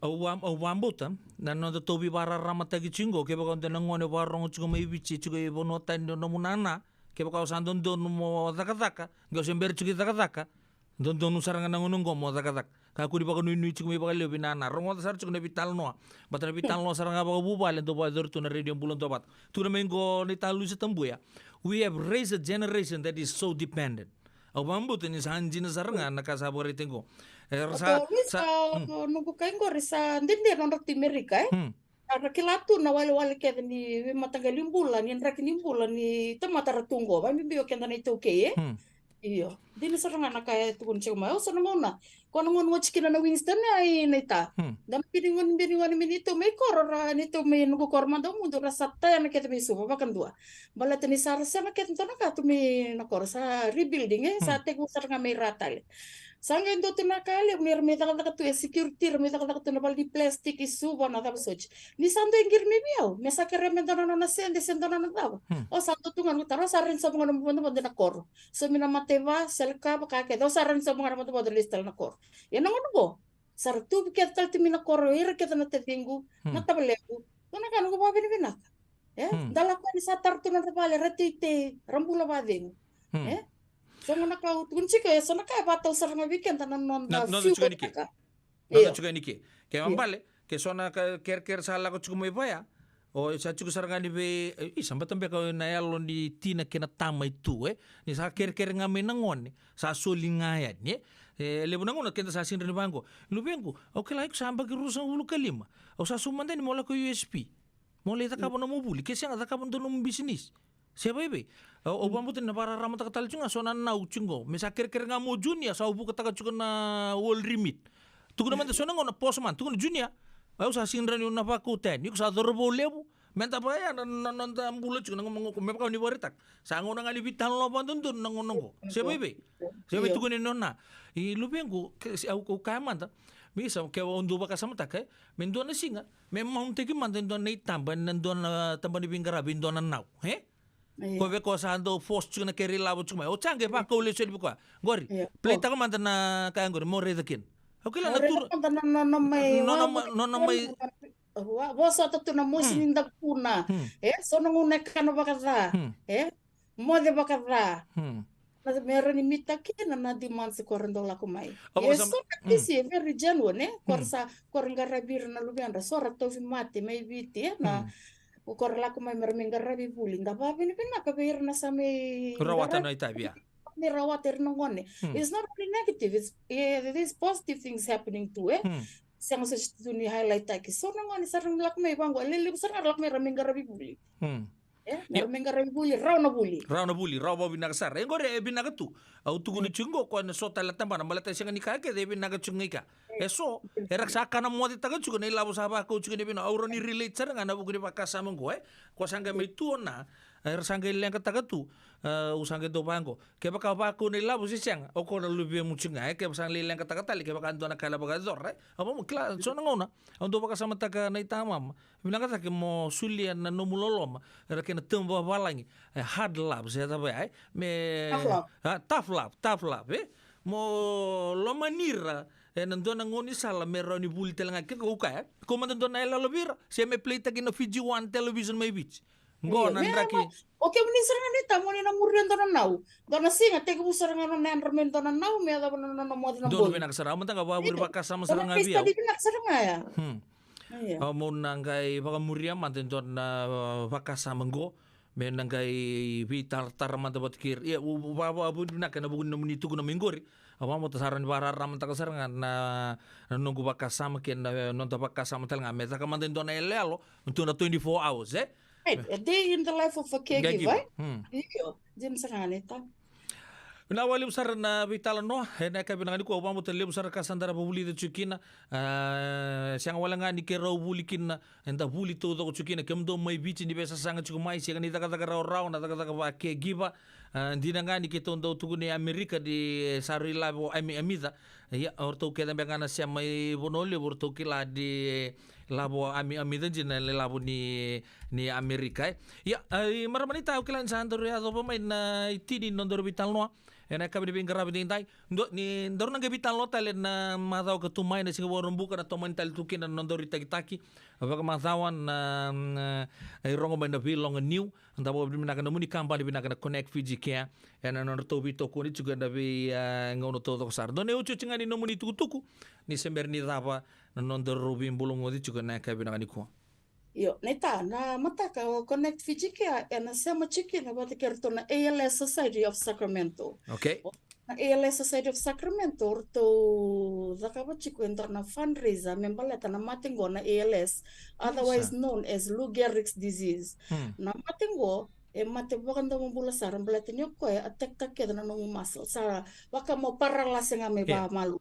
Wambutan nanon the tobi bara ramatagi chingo ke bakon de nangone warong chugo may bichi chugo ibono tan do munana ke bakon sandon don mo zakataka go sember chugi zakataka don sarang nangunung go mo zakatak ka ku di bakon nui chugo may bakal lebi nana rongo sar chugo na vital no batana vital no sarang ba bubal do ba dur tu na radio bulon tobat tu na mengo ni talu sa tambuya. We have raised a generation that is so dependent. Wambutan is hanjin sarang nakasabori tengo. Nunggu kain ko risa ndindi non rakti Amerika rakilatu na wale kaya ni matanggaling bulan yan rakin bulan ni tamata ratungo ba bibiyo kaya na ito okay iyo dini sarang anak kaya tukun siya umayo sa nanguna kung nungun mo chikina na Winston ay naita dami biningon minito may korora nito may nunggu korma daw mundo rasata yan nakita may suba bakan dua balata ni Sarah sa nakita na ka tumi nakor sa rebuilding sa tegu sarang may ratal Sanga indo tinakali mir meta kata tu security meta kata tu nabal di plastic isu bona da soch ni sando ingir mi miao mesa kere meta na sende na daw o santo tungan utaro sarin sa mga namundo na kor so mina mateva selka baka ke do sarin sa mga namundo listal na kor yan ang ano bo sar tu biket tal timi na kor ir kita na tetingu na tabalego kana kan ko babin binak dala ko ni sa tartu na tapale ratite rambula bading So nakau tunci ke so nakai batal sarang weekend tanan non da juga niki. Nona juga niki. Kaya mambale ke sona ker sala ko cukup ya. O sa cukup sarang ni be sampai tembe ko na yalon di tina kena tama itu ni sa ker ngame nangon sa solingaya ni lebu nangon kenta sa sinre ni bangko. Lubengo okay lai ko samba ki rusa ulu kalima. O sa sumanda ni mola ko USP. Mola ita kapon na mobuli kasi ang ata kapon do ng business. Siapa ibe? O bambutin na para ramata katal chunga so na uchungo. Misa ker nga mo junior sa ubu kataka chunga na wall remit. Tuko naman so na ngona postman, tuko na junior. Ay sa sinran yung napakuten. Yung sa dorbo lebu. Menta pa ya nan ambulo chunga nang kumep ka ni boritak. Sa ngona nga libitan lo pandun nang ngongo. Siapa ibe? Siapa tuko ni nonna. I lubengo au kamanta. Misa kaya undo ba kasama takay? Mendo na singa. May maunti ki man do na itamban nandon na tamban ni bingarabi do na naw. Kowe ko sando force chuna keri labo chuma o change pa ko le cheli bukwa gori play ta man na kaya gori mo redakin okay la natur no may wa sa to na mo sininda puna so nung nekano bakata mo de bakata meron ni mita kina na demand si korendo la kumai so kasi very genuine korsa korngarabir na lubian so rato mate may biti na ukor la kumay merminggar rabi puli nda ba pinipina kabir na sa may rawatan na itabia ni rawater nongone it's not only negative it is positive things happening too siang sa ni highlight taki so nangani sarang lak may banggo lili sarang lak may raming garabi buli raming garabi buli raw na buli raw ba binakasar ngore binakatu au tugu ni chungo ko na so tala tamba na malata singa ni kake de binakachungika eso erak sakana mo di taga chugo ni labo saba ko chugo ni bino auro ni relate sarang na bugu ni pakasama ngo ko sanga may tuona sangga ilang katagatu usangga do bango ke baka baku ni labu si siang o ko na lubi mu chinga ke basang ilang katagatali ke baka ando na kala baga zorre abo mo kla so nangona ando baka sama taga na itamam binanga ta ke mo sulian na no mulolom era ke na tumba balangi hard lab se ta bai me tough lab mo lo manira nando na ngoni sala meron ni buli telanga ke ko ka ko man nando na ela lobira se me play tagi na Fiji One television may beach Ngo nandraki. Oke muni serangan nita muni na murian dona nau. Dona singa tega bu serangan na endermen dona nau me ada na mo na bol. Don benak sarang mantang ba buri bakas sama serangan biau. Tadi benak serangan ya. Mo nangai baka muriam manten dona bakas sama ngo. Me nangai vital tar manta batkir. Ya baba bu benak na bugun muni tugu na minggori. Awa mo tasaran bara ram ta serangan na nunggu bakas sama ken nonta bakas sama tel ngame ta manten dona elelo untuk na 24 hours Right, a day in the life of a caregiver. Iyo, jim serangan ita. Na wali usar na vital no, na ka binangani ko ba mo tele usar ka sandara buli de chukina. Siang wala nga ni ke raw buli kinna, enda buli to do chukina kem do may bichi ni besa sanga chukumai siya ni taka taka raw na taka taka ba caregiver. Di na nga ni ke tondo tugu ni Amerika di sarila bo amida. Ya orto ke dambe nga na siya may bonoli orto kila di labo amida jina le labo ni Amerika. Ya maramanita ukilan sa andor ya do pamain na itini nondor vital no. Ena kabi bin garabi din tay ndo ni ndor nang gabitan lo tale na madaw ka tumay na singa warong buka na toman tal tukin na nondor itaki abaga madawan na ay rongo man na bilong new anda bo bin naka muni kampani bin naka connect Fiji kia ena nor to bito ko ni juga na bi ngono to to sar do ne uchu chinga ni no muni tuku ni sember ni dapa na nondor rubin bulong odi juga na kabi naka ni ko Yo, neta, na mataka o Connect Fiji kia na sama chiki na bati kerto na ALS Society of Sacramento. Okay. Na ALS Society of Sacramento orto zakaba chiku ento na fundraiser membaleta na matingo na ALS, otherwise known as Lou Gehrig's disease. Na matingo mate bakanda mo bula sara mbalatin yo ko attack take na no muscle sara waka mo paralyze nga me ba malu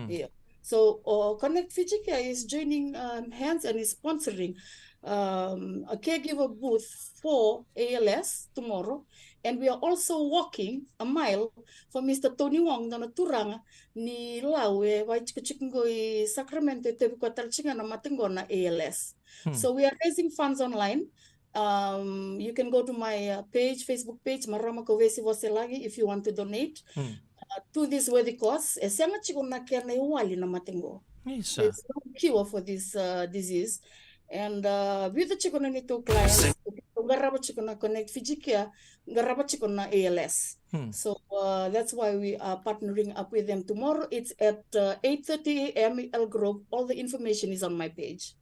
Yeah. So Connect Fiji kia is joining hands and is sponsoring a caregiver booth for ALS tomorrow, and we are also walking a mile for Mr. Tony Wong na turanga ni lawe wa chikungo i Sacramento te ko talchinga na matingo na ALS. So we are raising funds online. You can go to my page, Facebook page, Marama Kovesi Voselagi, if you want to donate to this worthy cause. Esanga chikuna kena iwali na matingo. There's no cure for this disease. And with the chikuna nito clients, garaba chikuna Connect Fiji kia, garaba chikuna ALS. So that's why we are partnering up with them tomorrow. It's at 8:30 a.m. El Grove. All the information is on my page.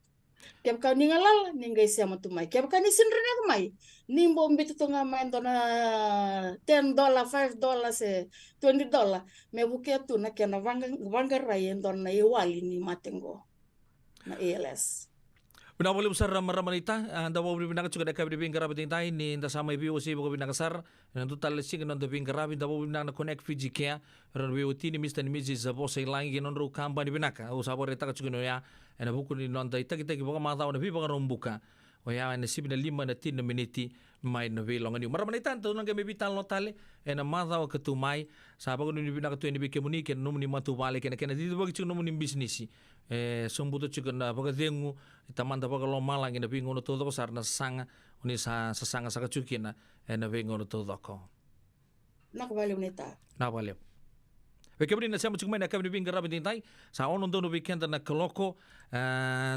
Kaya ka ningalal ningay siya matumay. Kaya ka ni sinrina tumay. Nimbo mbito to nga main do na $10, $5, $20. Me bukia tu na kaya na wangarayan do na iwali ni matingo na ALS. Pinawali besar ramaramanita anda mau bibinaga juga da kabri bin garabi tintai ni nda sama BOC boko binaga sar nandu talesing non bin garabi nda mau binaga connect Fiji kia ron BOT ni Mr. ni Mrs. Bosai langi non ru kamba ni binaka o sabore taka juga no ya ena buku ni non dai taki taki boko mata ona bi boko rombuka o ya ena sibina 5 na 10 miniti mai na velong ni maramanita to nang kami bital no tale ena mata o ketumai sabago ni binaga tu ni bikemuni ken no ni matu bale ken ken di bagi juga no ni bisnisi sumbuto juga na baga dengu tamanda baga lo malang ina bingo no todo sar na sanga uni sa sanga saka chukina ena bingo no todo ko nakabaliw nita nakabaliw Bekabri na sama chukmai na kabri binga rabi tintai sa ono dono weekend na koloko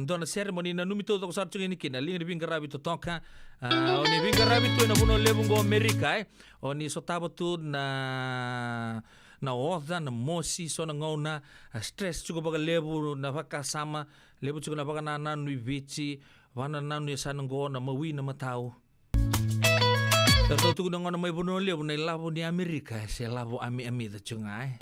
dona ceremony na numi todo sar chukini kina lingi binga rabi to toka oni binga rabi to na buno lebungo Amerika oni sotabo tu na oda na mosi so na ngona stress chuko baga lebu na baka sama lebu chuko na baga na nanu bichi wana nanu ya sana ngo na mawi na matau Tato tu na ngona mai bono lebu na labo ni Amerika se labo ami da chungai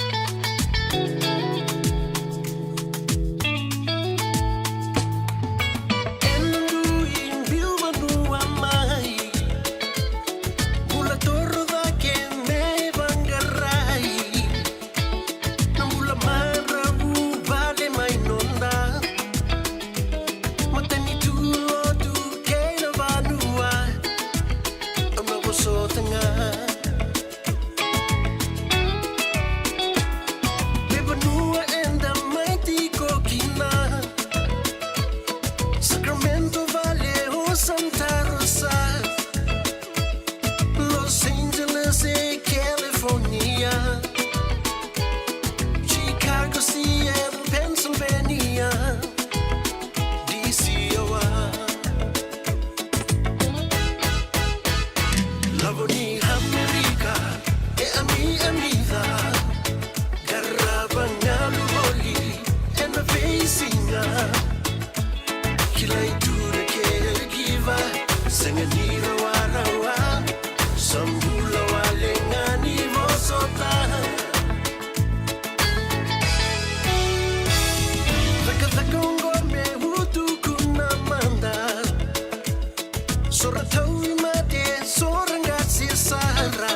amiga, garabanga luboli, and the facinga. Kilay tura caregiver, sanganira warawa, sambula walengani vosota. Zakazakongor me hutu kuna manda, soratawi mate sorangasi sara.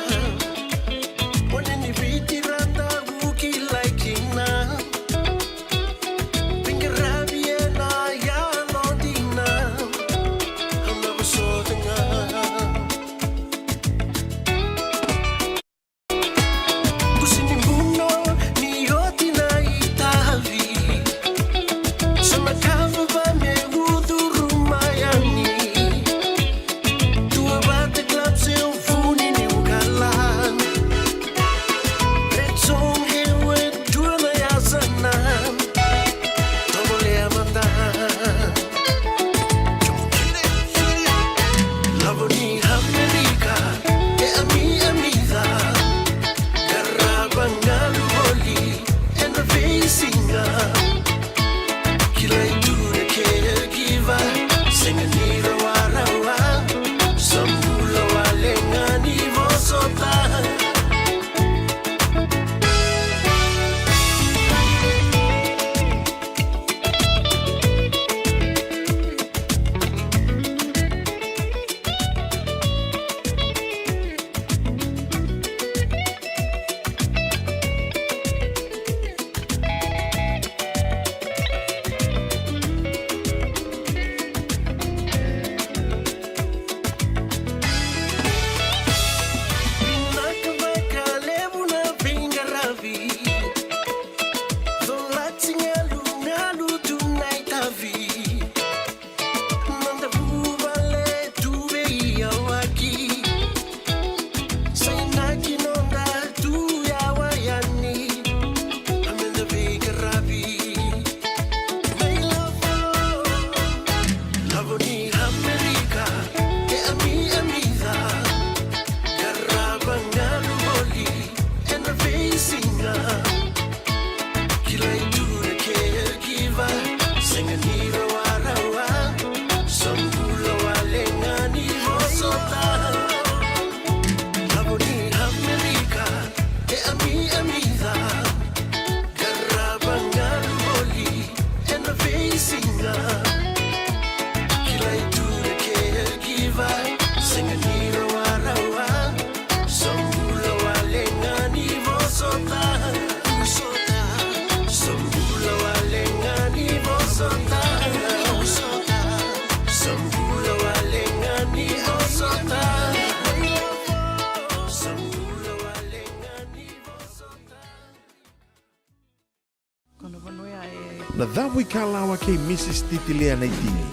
Na dhavu ikalawa kay Mrs. Titilea na itini.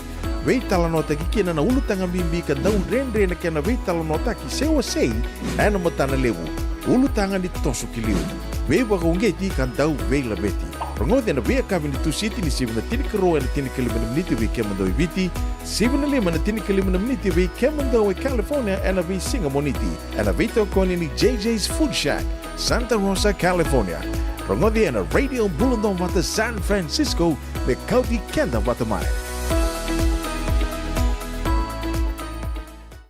Wei talanota ki kena na ulutanga mimbi ka dau rendre na kena wei talanota ki sewa sei ana matana lewu. Ulutanga ni tosu ki liu. Wei waka ungeti kan dau wei labeti. Rongode na wei akavi ni tu siti ni sivuna tini karoa na tini kalimana miniti wei kemandau ibiti. Sivuna lima na tini kalimana miniti wei kemandau California ana wei Singamoniti. Ana wei tokoni ni JJ's Food Shack, Santa Rosa, California. Rongodi na Radio Bulundong Wata San Francisco me Kauti Kenda Watamai.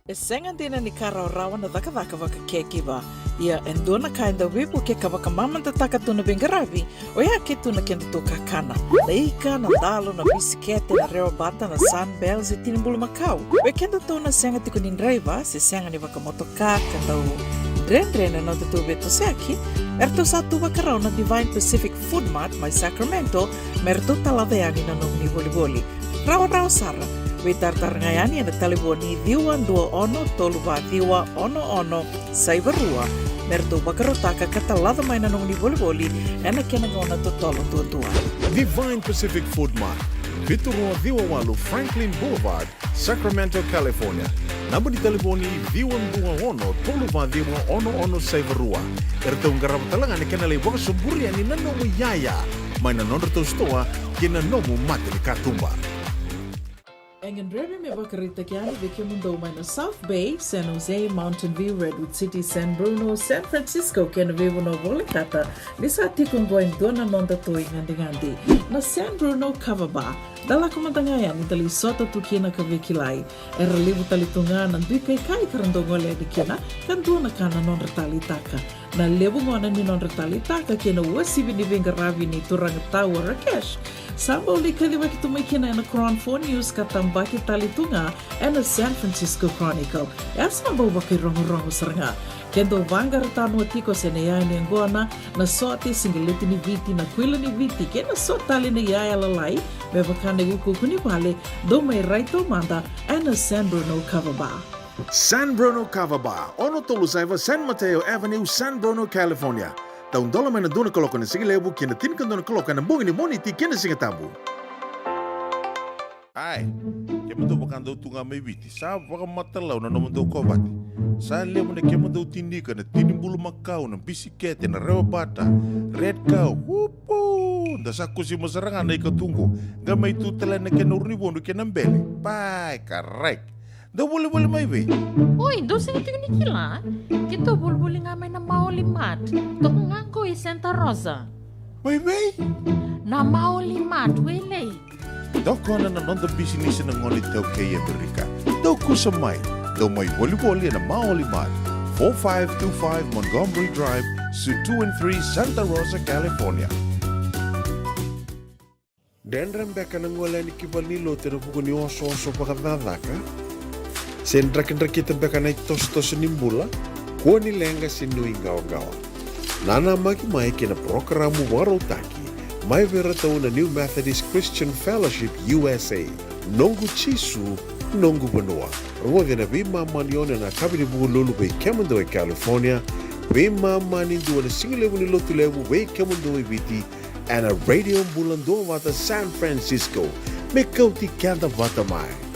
E senga dina ni kara rawa na daka waka kekiwa. Ia endona kainda wipu ke kawaka mamanta taka tuna bengarabi. O ia ke tuna kenda to kakana. Leika na dalo na bisikete na rewa bata na sunbells e tinimbulu Macau. We kenda tona senga tiko ni driver se senga ni waka motoka kandau. Rendre na tutu beto seaki. Erto satu wakarau na Divine Pacific Food Mart mai Sacramento. Merto talaveani na nung ni boli-boli. Rawa sara. We tartarangayani na taliboni diwa dua ono toluwa diwa ono saibarua. Merto bakarotaka katalada mai na nung ni boli-boli. Ena kenagona to tolo tua. Divine Pacific Food Mart. Vitorua Diwa Walu Franklin Boulevard, Sacramento, California. Namba di telefoni Diwan Dua Ono Toluwa Diwa ono saibarua. Erto ngarabatalangan ni kanalay waka suburian ni nanomu yaya. May nanondo to stoa kina nomu matili katumba. Engen Remy me bakarita kiani vike mundo na South Bay, San Jose, Mountain View, Redwood City, San Bruno, San Francisco, kena vivo no volikata, nisa tikong going dona nonda toi ngandi. Na San Bruno Cover Bar, dala kumantangayan itali sota tukina ka vikilai, era libu talitunga nandui kai karandongole dikina, kan dona kana non retali taka. Na lebu ngona ni non retali taka kena wasibi ni vingaravi ni turang tawa Rakesh. Samba uli kaliwa kitumikina na Crown 4 News katambaki talitunga and the San Francisco Chronicle. Esa mbawa kirongo seranga. Kendo vanga ratano atiko senaya ni angona na sote singeleti ni viti na kwila ni viti kena sotali ni yaya lalai bebakane guku kuni vale do may raito manda and the San Bruno Cover Bar. San Bruno Cover Bar, ono Tolusaiva, San Mateo Avenue, San Bruno, California. Taun dola mana dona kolokan na sigilebu kina tinkan dona kolokan na bungi ni moniti kina singatambu. Ai, kema do bakando tunga may viti, sa baka matalaw na naman do kobati. Sa lemo na kema do tindika na tinimbulu makau na bisikete na rewa bata, red cow, wupo, dasa kusi masarangan na ikatungo, gamay tutala na kena urnibondo kena mbele, pai, correct. Daw boleh may be. Oi, do sing tingin ni kila. Kito bulbuli nga may na maulimat. Tong nga ko Santa Rosa. May be? Na maulimat, wele. Daw ko na nanda business na ngonit daw kay Amerika. Daw ko sa may wali-wali na maulimat. 4525 Montgomery Drive, Suite 2 and 3, Santa Rosa, California. Dan rembeka ng wala ni Kibalilo tinapuko ni oso-oso pakadadaka. Sendra-kendra kita beka naik tos-tos nimbula, kuo ni lenga sinui gawa-gawa. Nana magi-mai kina programa warotaki, mai vera tau na New Methodist Christian Fellowship USA, nongu chisu, nongu benua. Ruwa na bima manione na kabini buku lulu bei Kemando California, bima mani dua na singilebu ni lotu lebu bei Kemando biti, and a radio bulan dua wata San Francisco, me kauti kanta wata mai.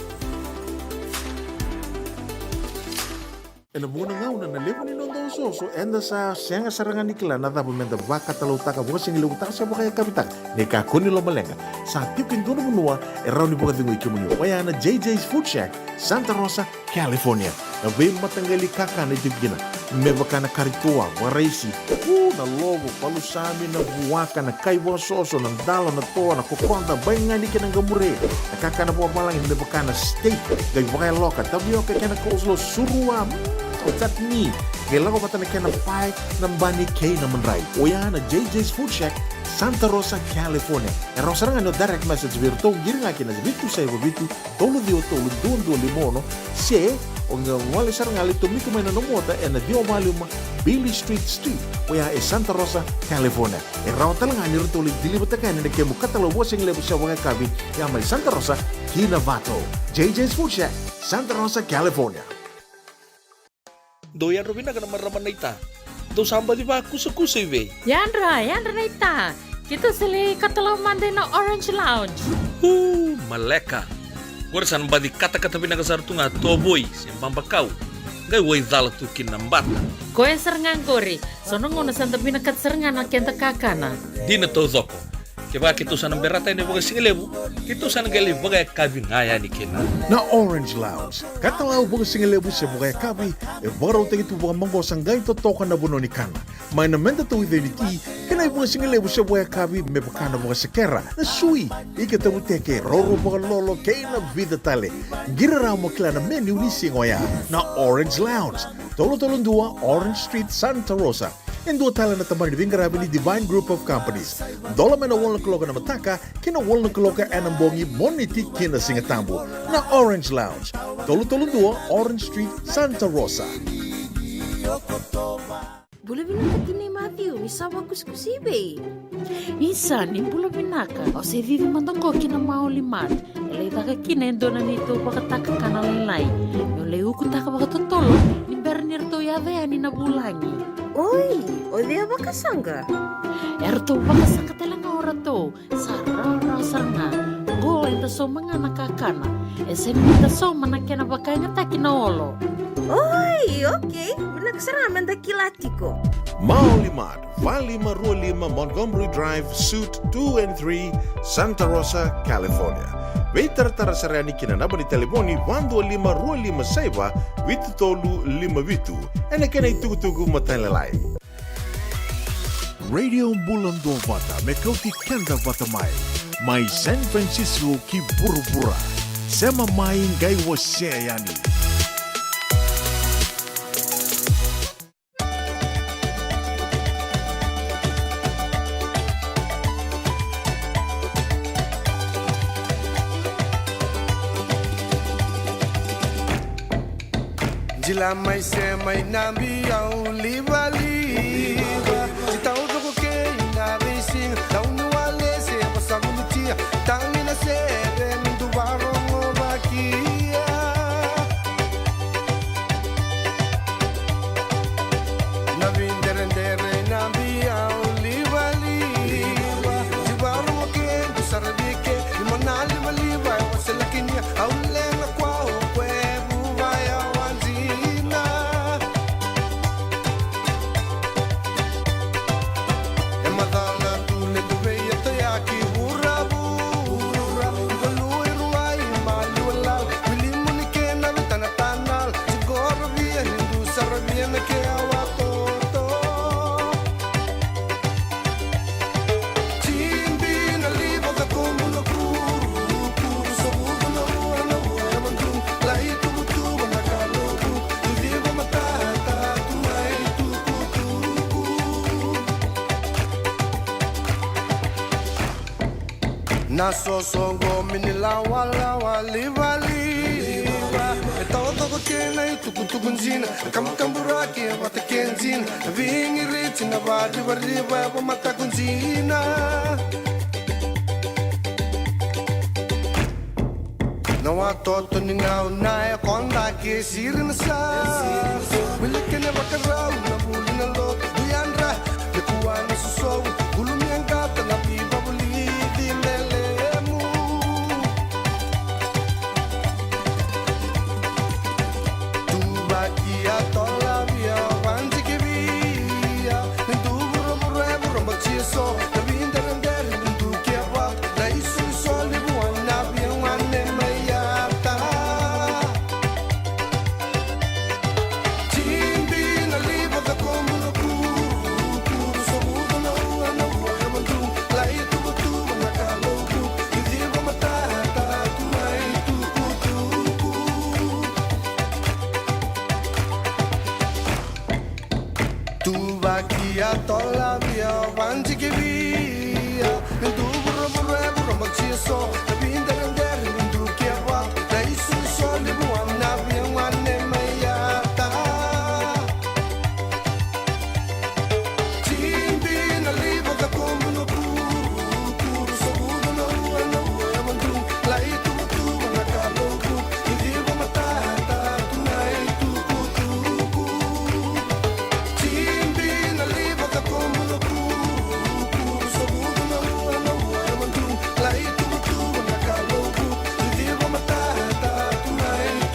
En muna nga una nalipo ni nondo soso enda sa senga sarangan nikla na dapat menda baka talutaka buka singi lutaka sa baka kapitak ni kakuni lo malenga sa tipin dono munua eraw ni buka tingo ikimuni waya na JJ's Food Shack Santa Rosa, California na bay matanggali kaka na itibgina me baka na karikua waraisi na lobo palusami na buwaka na kaiwa soso ng dalo na toa na kukonda bay nga ni kinang gamure na kaka na buwa malangin me baka na steak gay baka loka tabioka kena kuslo surua Otat ni, kailangan ko pa na pie ng bani K na manray. O yan na JJ's Food Shack, Santa Rosa, California. E rosarang ano direct message virto, giring akin na bitu sa iba bitu, tolo doon limono, se, o nga wali sarang ali tumiko may nanumota, e na diyo mali Billy Street, o yan e Santa Rosa, California. E raw talang ani rito ulit dilibatakan na nagkemo katalawa sing lebo sa mga kabi, yan may Santa Rosa, Kinavato. JJ's Food Shack, Santa Rosa, California. Doyan Robina ka naman raman na ita. Do samba di ba kusa-kusa iwe? Yandra na ita. Kita sili katalaw manday na Orange Lounge. Maleka. Gurasan ba di kata-kata pinakasarto nga toboy, simpang bakaw. Gay way dala tu kinambata. Koe serengan kori. Sono ngono santa pinakat serengan na kenta kakana. Di na to zoko. Kaya kito sa nang beratay ni baga singilebu, kito sa nang gali baga kabi ngaya ni kina. Na Orange Lounge, katalaw baga singilebu sa baga kabi, e baraw tayo ito baga manggosang gay totokan na buno ni kana. May namenda to identity, kanay baga singilebu sa baga kabi, may baka na baga sekera, na sui, ikatabuteke, roro baga lolo, kay na vida tale. Giraraw mo kila na menu ni singoya, na Orange Lounge, tolo-tolong dua, Orange Street, Santa Rosa. En dua tala na tamang nivingarabi ni Divine Group of Companies. Dola may na walang kaloka na mataka, kina walang kaloka anambongi moniti kina singatambo na Orange Lounge. Tolo-tolong dua, Orange Street, Santa Rosa. Bula binaka ni Matthew, ni sawa kuskusibe. Isa ni bula binaka. O se vivi mandongo kina maulimat. Elay taka kinendo na nito pakataka kanalilay. Yung leu kutaka pakatotolo, ni Bernir to yave ani nabulangi. Oi, o dia baka sangga. Erto baka sangka telang ora to. Sarara sarna. Go enta so mga nakakana. Ese nita so manakena baka ngata kinaolo. Oi, okay. Nagsaraman da kilatiko. Maulimat, Valley Marua 5 Montgomery Drive, Suite 2 and 3, Santa Rosa, California. Vei taratara sareani kina naba ni telefoni 125 257 ena kena itugu matalelai. Radio Bulando Vata me kauti kenda vata mai San Francisco ki burubura sema mai ngai wase yani. Jila mai se mai nambi au liva liva Tau doko ke ina racing Tau nuale se pasagu mutia Tangi na se rendu barongo bakia Na vinderendere nambi au liva liva Jibarongo ke kusarabike Limonali maliva Waselakinia au lenga kwao kwebu vaya Naso songo minila wala liva liva Etawa toko kena tuku tukunzina Kamukambura ke wata kenzina Vingi richi na vadi variva Ewa mata kunzina Na watoto ni na unaya Konda ke siri na sa Wili kene wakarau na buli na lo Uyandra Lekuwa na susow Gulumi ang gata na viva buli di mele So the wind and then do care what they so live one up young one in my yata Team being a live of the common Kuru so good no and no do like to na kalo you give them a tata to my tu vakia tola via vanti che via e tu burro magci so e vindere tu che va dai su soli buona via wanne maiata timbi na livo da come no puru so budo no no tu lai tu na calo tu e vivo matata tu nai tu Like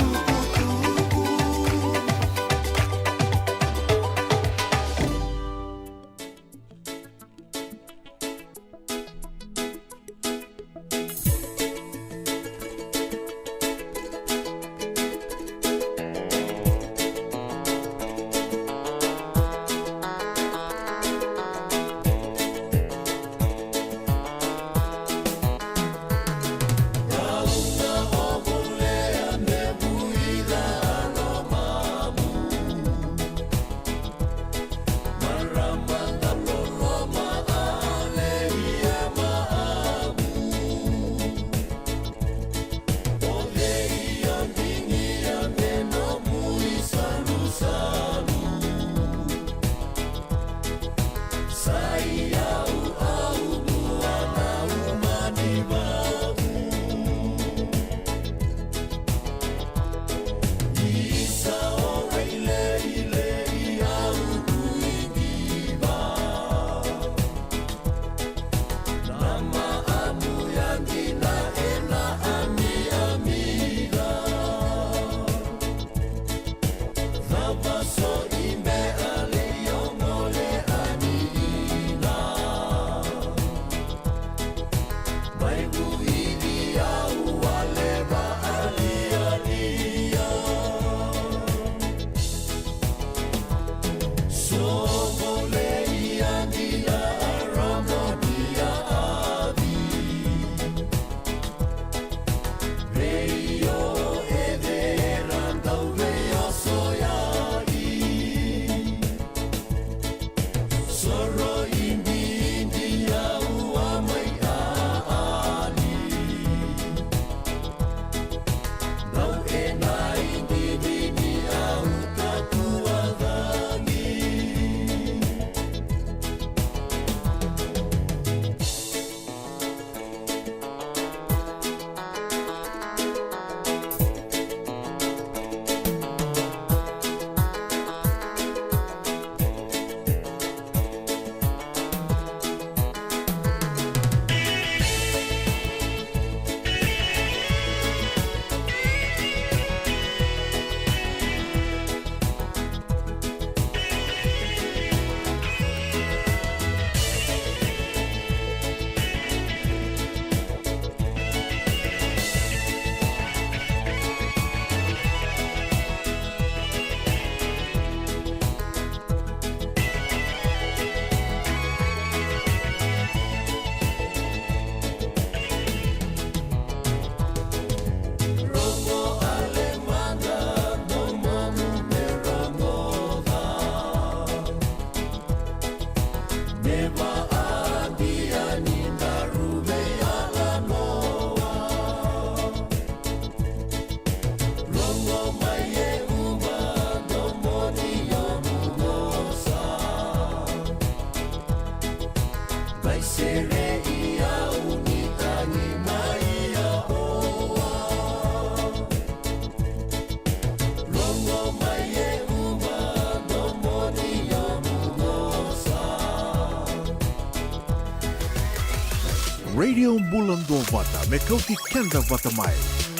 Radio Bulan Dua Vata me kau ti kenda vata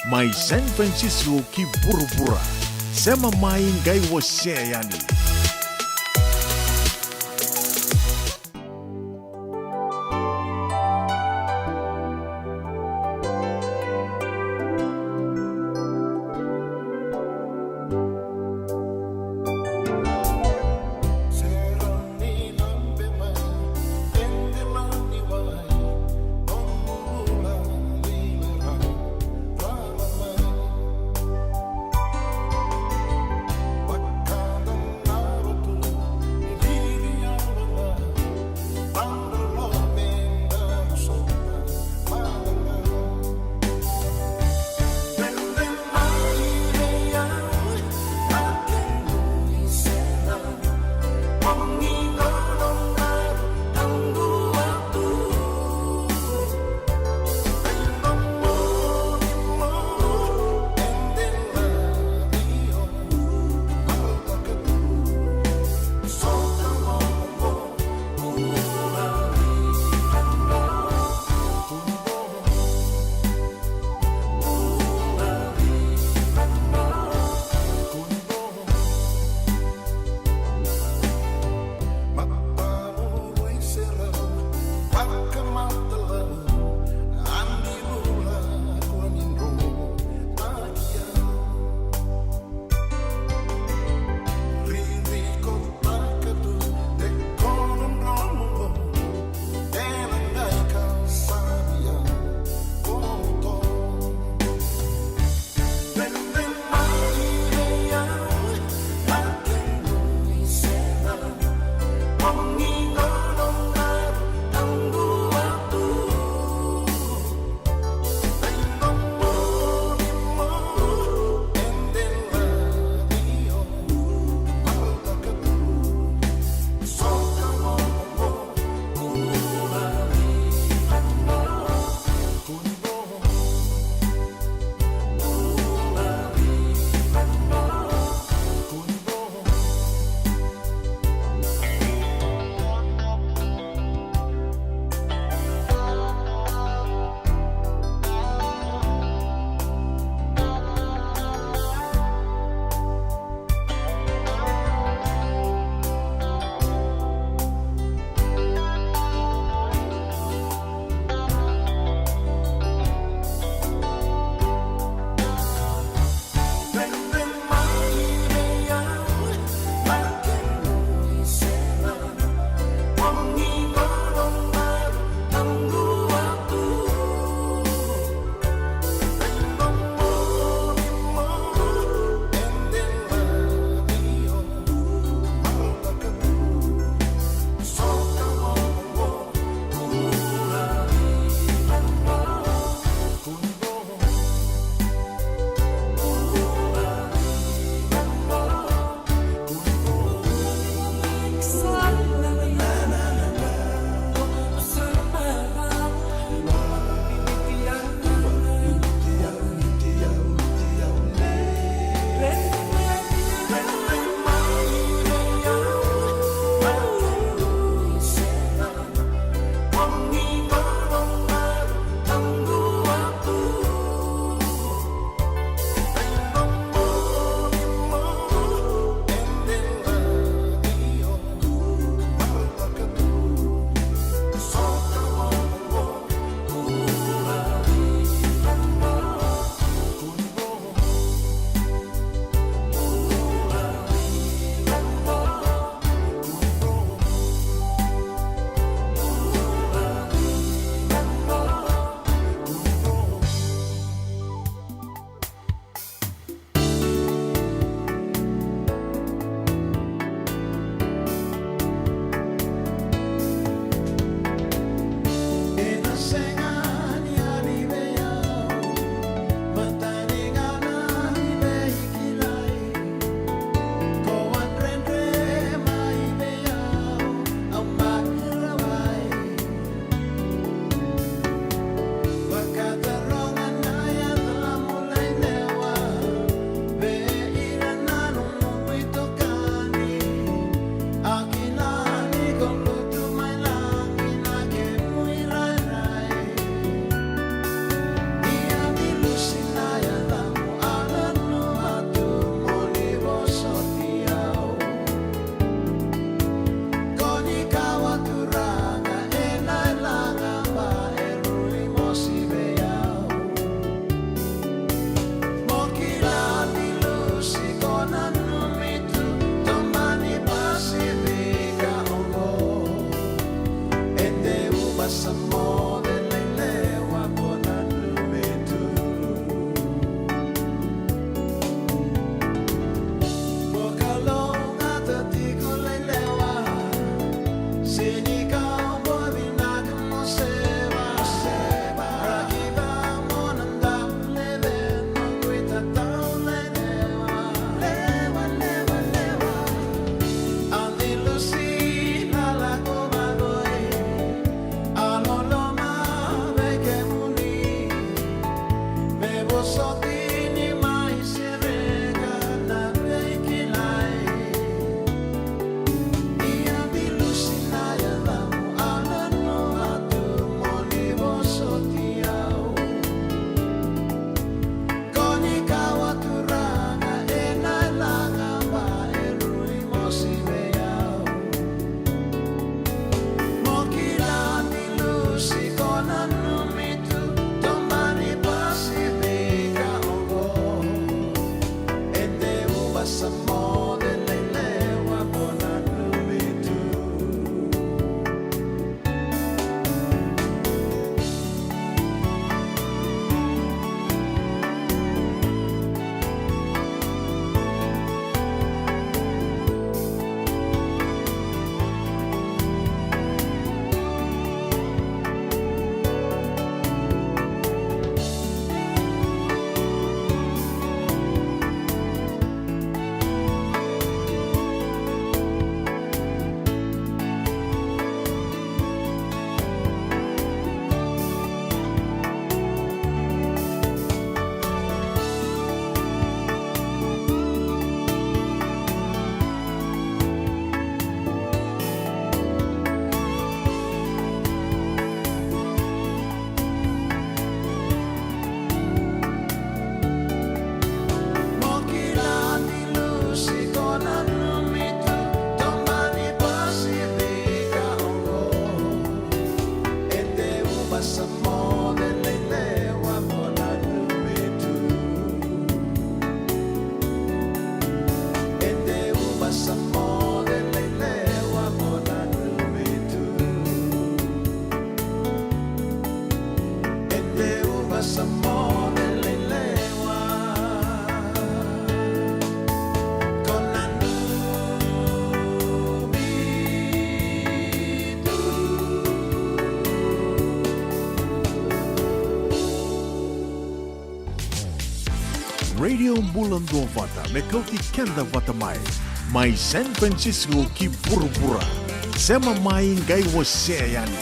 mai San Francisco ki buru-bura sema mai ngai wa yani. Radio Bulan Dua Vata, Mekauti Kenda Vata Mai, Mai San Francisco ki Pura-Pura, Sema Mai Ngai Waseayani.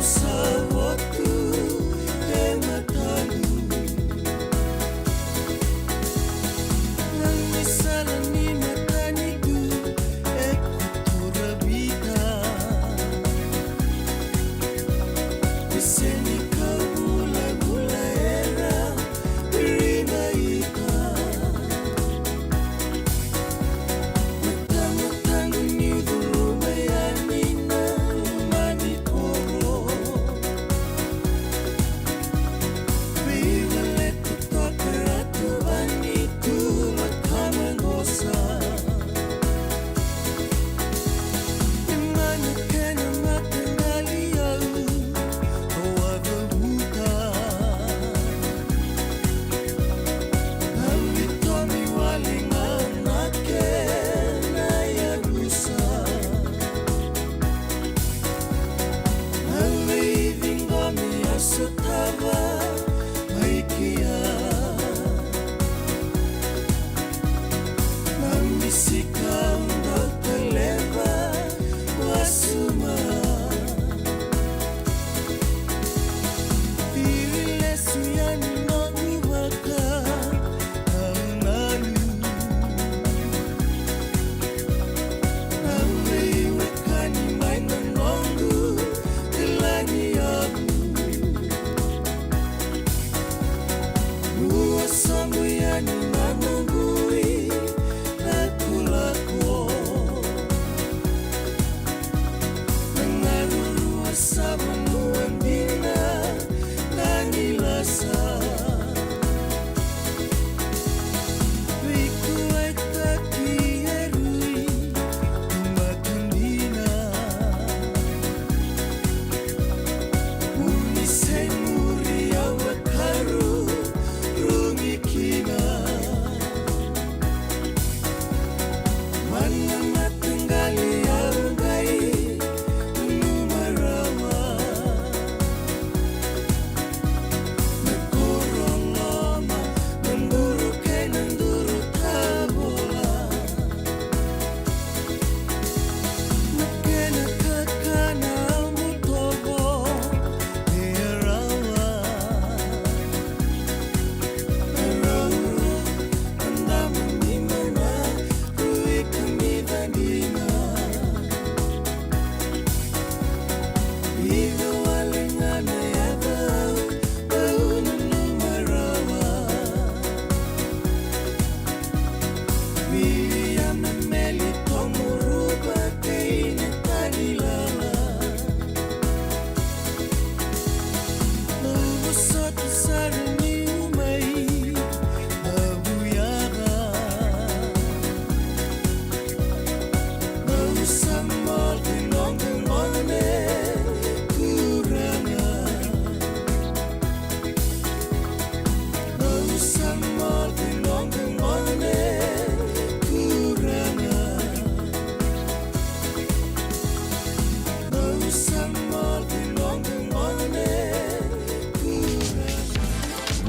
Sa waktu yang akan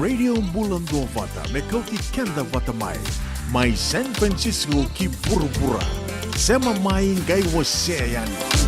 Radio Bulan Dua Vata, Mekauti Kenda Vata Mai, Mai San Francisco ki Pura-Pura, Sema Mai Ngai Waseayani.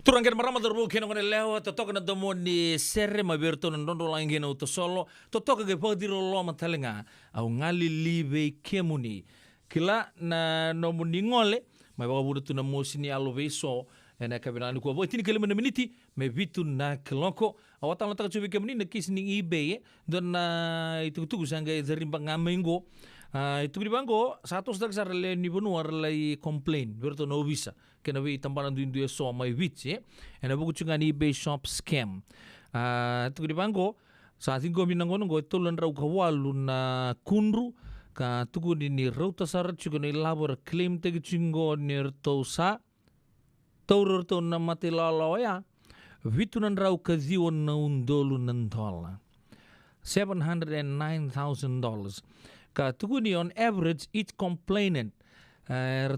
Turangken marama dorbo kena kone lewa totoka na domo ni serre maberto na ndondo langi na utosolo totoka ge podiro lo matalenga au ngali libe kemuni kila na nomu ningole mai baka budu tuna mosini aloveso ena kabinani kwa boy tini kele meniti me bitu na keloko awata lata chubi kemuni na kisni eBay don na itu sanga zerimba ngamengo itu di bango satu sedak sarle ni bonu arlai complain berto no visa kena vi tampanan du indu so mai vici ena buku chunga ni eBay shop scam itu di bango sa tingo minangono go tolan rau kawalu na kunru ka tuku ni rauta sar chuga ni labor claim tegi chingo ner tosa taurur to na mati laloya vitunan rau kaziwo na undolu nantola $709,000 ka tuku ni on average each complainant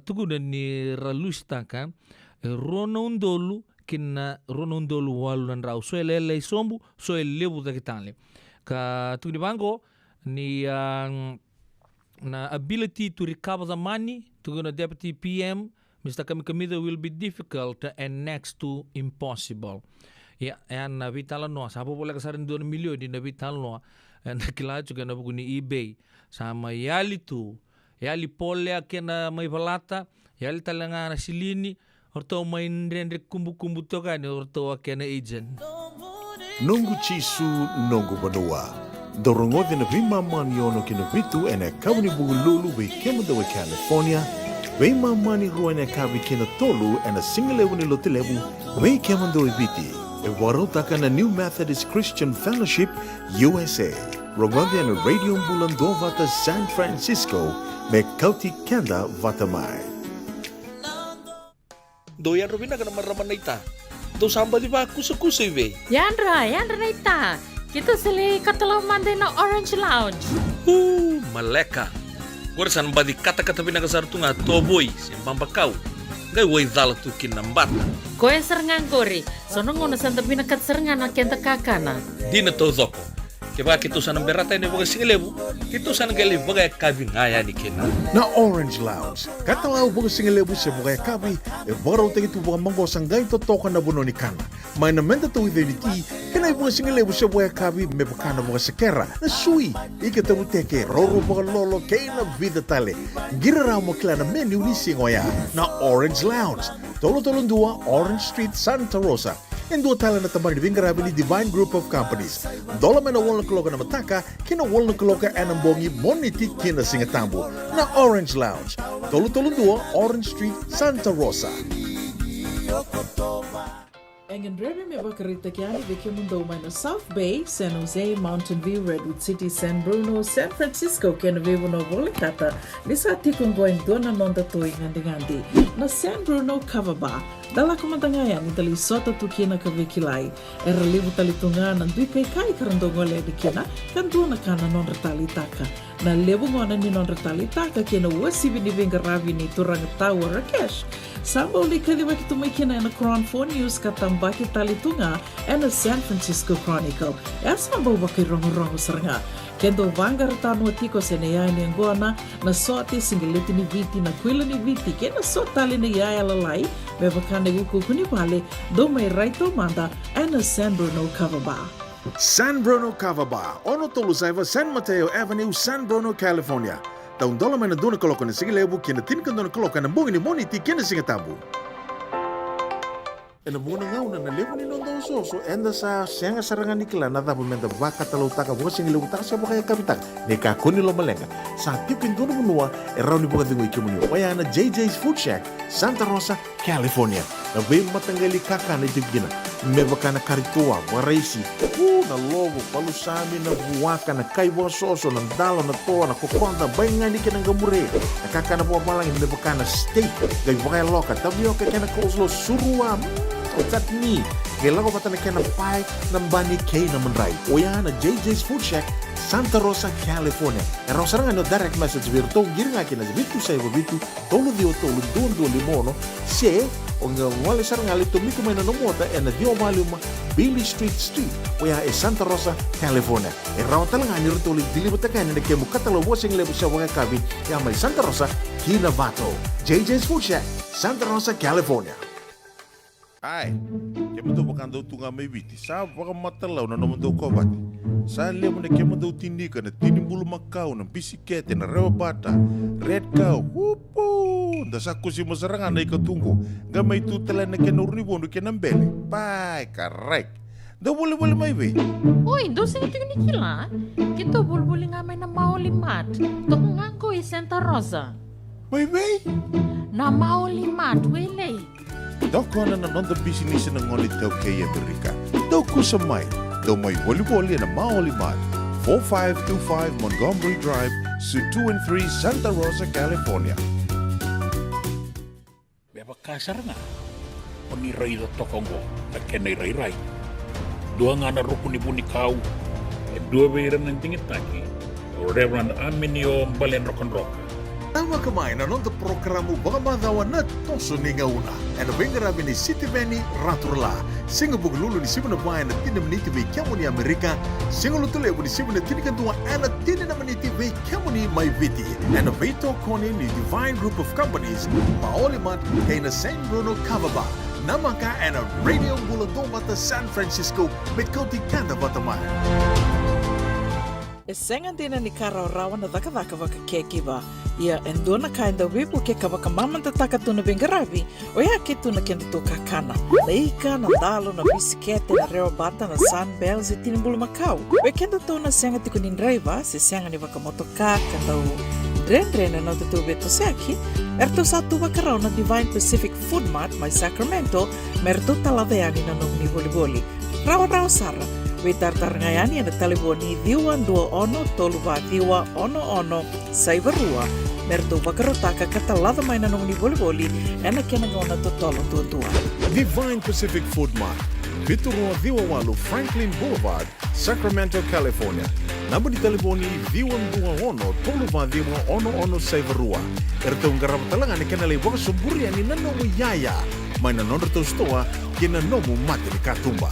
tuku ni ralusta ka ronondolu kina ronondolu walunan rau so ele sombu so lebu takitale ka tuku di bango ni na ability to recover the money tuku na deputy PM Mr. Kamikamido will be difficult and next to impossible. Ya, and na vital no, sapo pula kasarin 2 milyon di na vital no, and nakila juga na buku ni eBay sama yali tu, yali pole akena may balata, yali talanga na silini, orto may nrendre kumbu toka ni orto akena agent. Nungu chisu nungu banua. Dorongo na vimaman yono kina vitu ene kawni bugu lulu be kemadawa California. Wei mamani ruana kavi kena tolu and a single level lotilebu wei kemando viti e warotaka na New Methodist Christian Fellowship USA Rogondi and Radio Bulando vata San Francisco me kauti kenda vatamai Doyan Robina kana maramanita do samba di ba kusa ibe Yandra naita kita sele katalaw mande na Orange Lounge maleka Warasan badi kata-kata pinakasartunga toboy siyang kau Gay way dala tu kinambata Koe serengan kori Sono ngono santa pinakat serengan na kenta kakana Di na to zoko Kaya kito sanang berata ni baga singalebu Kito sanang gali baga kabi ngaya ni kina Na Orange Lounge katalaw baga singalebu siya baga kabi e baraw tagitu baga manggosang gay totokan na buno ni kana May namenda to iveniti Kena baga singalebu siya baga kabi me bakana baga sekera Na sui ikatabu teke roro baga lolo kaya na vida tale Giraraw mo kila na menu ni singoya Na Orange Lounge Tolo-tolong 2 Orange Street, Santa Rosa and dua tala na tamang ni Vingarabili Divine Group of Companies. Dola man na wala kaloka na mataka, kina wala kaloka anambongi moniti kina singatambo na Orange Lounge. Tolo-tolong 2 Orange Street, Santa Rosa. Engen Remy me bakarita kiani veke mundo na South Bay, San Jose, Mountain View, Redwood City, San Bruno, San Francisco, kena vivo no volikata. Nisa tikong goeng dona nonda toi ngandi. Na San Bruno Cover Bar, dala kumantangaya ni tali sota tukina ka vekilai. Era libu tali tunga nan dui kai karandongo le dikina, kan dona kana non retali taka. Na lebu ngona ni non retali taka kena wasibi ni venga ravi ni turanga tawa Rakesh. Samba uli kadiwa kitumikina na Crown 4 News katambaki talitunga na San Francisco Chronicle. Esa mabawaki rongo seranga. Kendo vangar tanu atiko senaya ni angona na sote singileti ni viti na kwila ni viti kena sotali ni yaya lalai bebakane guku kuni pale do may raito manda na San Bruno Cover Bar. San Bruno Cover Bar, ono tolusaiva San Mateo Avenue, San Bruno, California. Taun dola mana dona koloka na sige lebu kena tinkan dona koloka na bungi ni moni ti kena singa tabu. Ena muna ngau na lebu ni nondo soso enda sa senga sarangan nikla na tabu menda baka talau taka buka singa lebu taka siapa kaya kapitang. Neka kuni lo malenga. Sa tipin dona menua erau ni buka tingu ikimuni. Wayana JJ's Food Shack, Santa Rosa, California. Na be matanggali kaka na jibgina. Mebaka na karitua, waraisi. Na logo, palusami na buwaka na kaiwa soso, na dalo na toa, na kukonda, bayangani ka ng gamure. Nakaka na buwa malang, mebaka na steak, gay wakay loka, tabioka ka na coleslaw, surua, chutney. Kailan ko pata na ka na pie, ng bani kay na manray. O yan na JJ's Food Shack, Santa Rosa, California. Pero sa nga no direct message virto, giri nga kinasabitu sa iba bitu, tolo dio tolo, doon limono, siya, o nga wali sa nga lito, miko may nanumota, na dio maluma, Billy Street, o ya Santa Rosa, California. Raw talaga ni rito ulit, dilibot na kanya, nagkemo katalawa sing lebo siya wanga kabin, ya may Santa Rosa, Kinavato. JJ's Food Shack, Santa Rosa, California. Ay, kemo to bakando tunga may biti, sa baka matalaw na naman daw kobati. Sa lemo na kemo daw tindika na tinimbulu makau ng bisikete na rewa bata, red cow, wupo, dasaku si masarangan na ikatungo, gamay tutala na kenurnibo no kenambele, pai, karek. Daw boleh may be. Oi, dosa itu ni kila. Kita boleh ngamay na maulimat. Tok ngangko i Santa Rosa. May be? Na maulimat, wele. Daw ko na nonda business na ngolit daw kay Amerika. Daw ko sa may. Daw may volleyball na maulimat. 4525 Montgomery Drive, Suite 2 and 3, Santa Rosa, California. Beba kasar na. Paniray da tokongo. Nakenay ray-ray. Dua nga na rukuni-buni kau. E dua bayram ng tingit taki. O Reverend Aminio Balen Rock. Tama kamay na nonda programo baka madawan na toso ni ngauna. Ano bengarabi ni City Benny Raturla. Singa buglulu ni Simon Bayan na tinamniti vay kiamo ni Amerika. Singa lutulebo ni Simon na tinikantua ana tinanamaniti vay kiamo ni Maiviti. Ano vayto koni ni Divine Group of Companies. Maolimat kay na San Bruno Cavaba. Namaka ana Radio Buladong Bata San Francisco met Kauti Kanda Bataman. Esengan dina ni karaw-rawan na daka-daka waka kekiba. Ia endona kainda wipu ke kawaka mamanta takatuna bengarabi. O ya kitu na kenda to kakana. Laika na dalo na bisikete na rewa bata na sunbells e tinimbulu makau. O kenda to na senga tikunin driver se senga ni waka motoka kandau. Dren na tutu beto seki. Erto satu wakarao na Divine Pacific Food Mart may Sacramento. Merto taladeani na nung ni boli-boli. Rawa-rawa sara. Witar-tar ngayani na taliboni diwan 21-21-11 Saibarua. Merto bakarotaka katalada may nanong ni boli-boli ena kenagona totolo tutua. Divine Pacific Food Mart, Viturua Diwawalu Franklin Boulevard, Sacramento, California. Namba di taliboni diwan 21-21-11 Saibarua. Ertong garap talangan ikanalay waka suburian ni nanong yaya. May nanon rito stoa kinanomu mati ni katumba.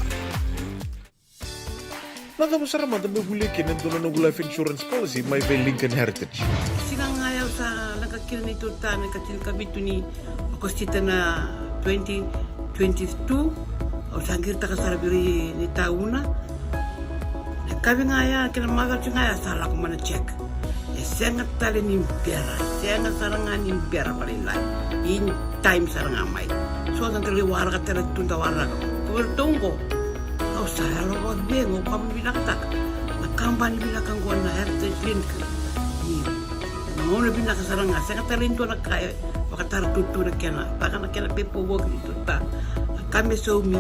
Nada masaraman na mahuli kinantunan ng life insurance policy may by Lincoln Heritage. Sigang ayaw sa nagkakil ni Turta, nagkakil kami ito ni Agostita na 2022 o sangkir ta kasarabiri ni tauna. Kami nga ayaw, kinamagal siya nga ayaw, sala ko man na-check. Sengat tali ni pera, sengat sarangan ni pera palilay. In time sarangan may. So, nang kaliwara ka tala tundawara ka. Kuwertong ko. Saya lawag bengo kami binaktak nakambani binakang ko na heritage link nangono binakasarang nga sa katalinto na kaya bakatar tutu na kena baka na kena pepo wog dito ta kami so mi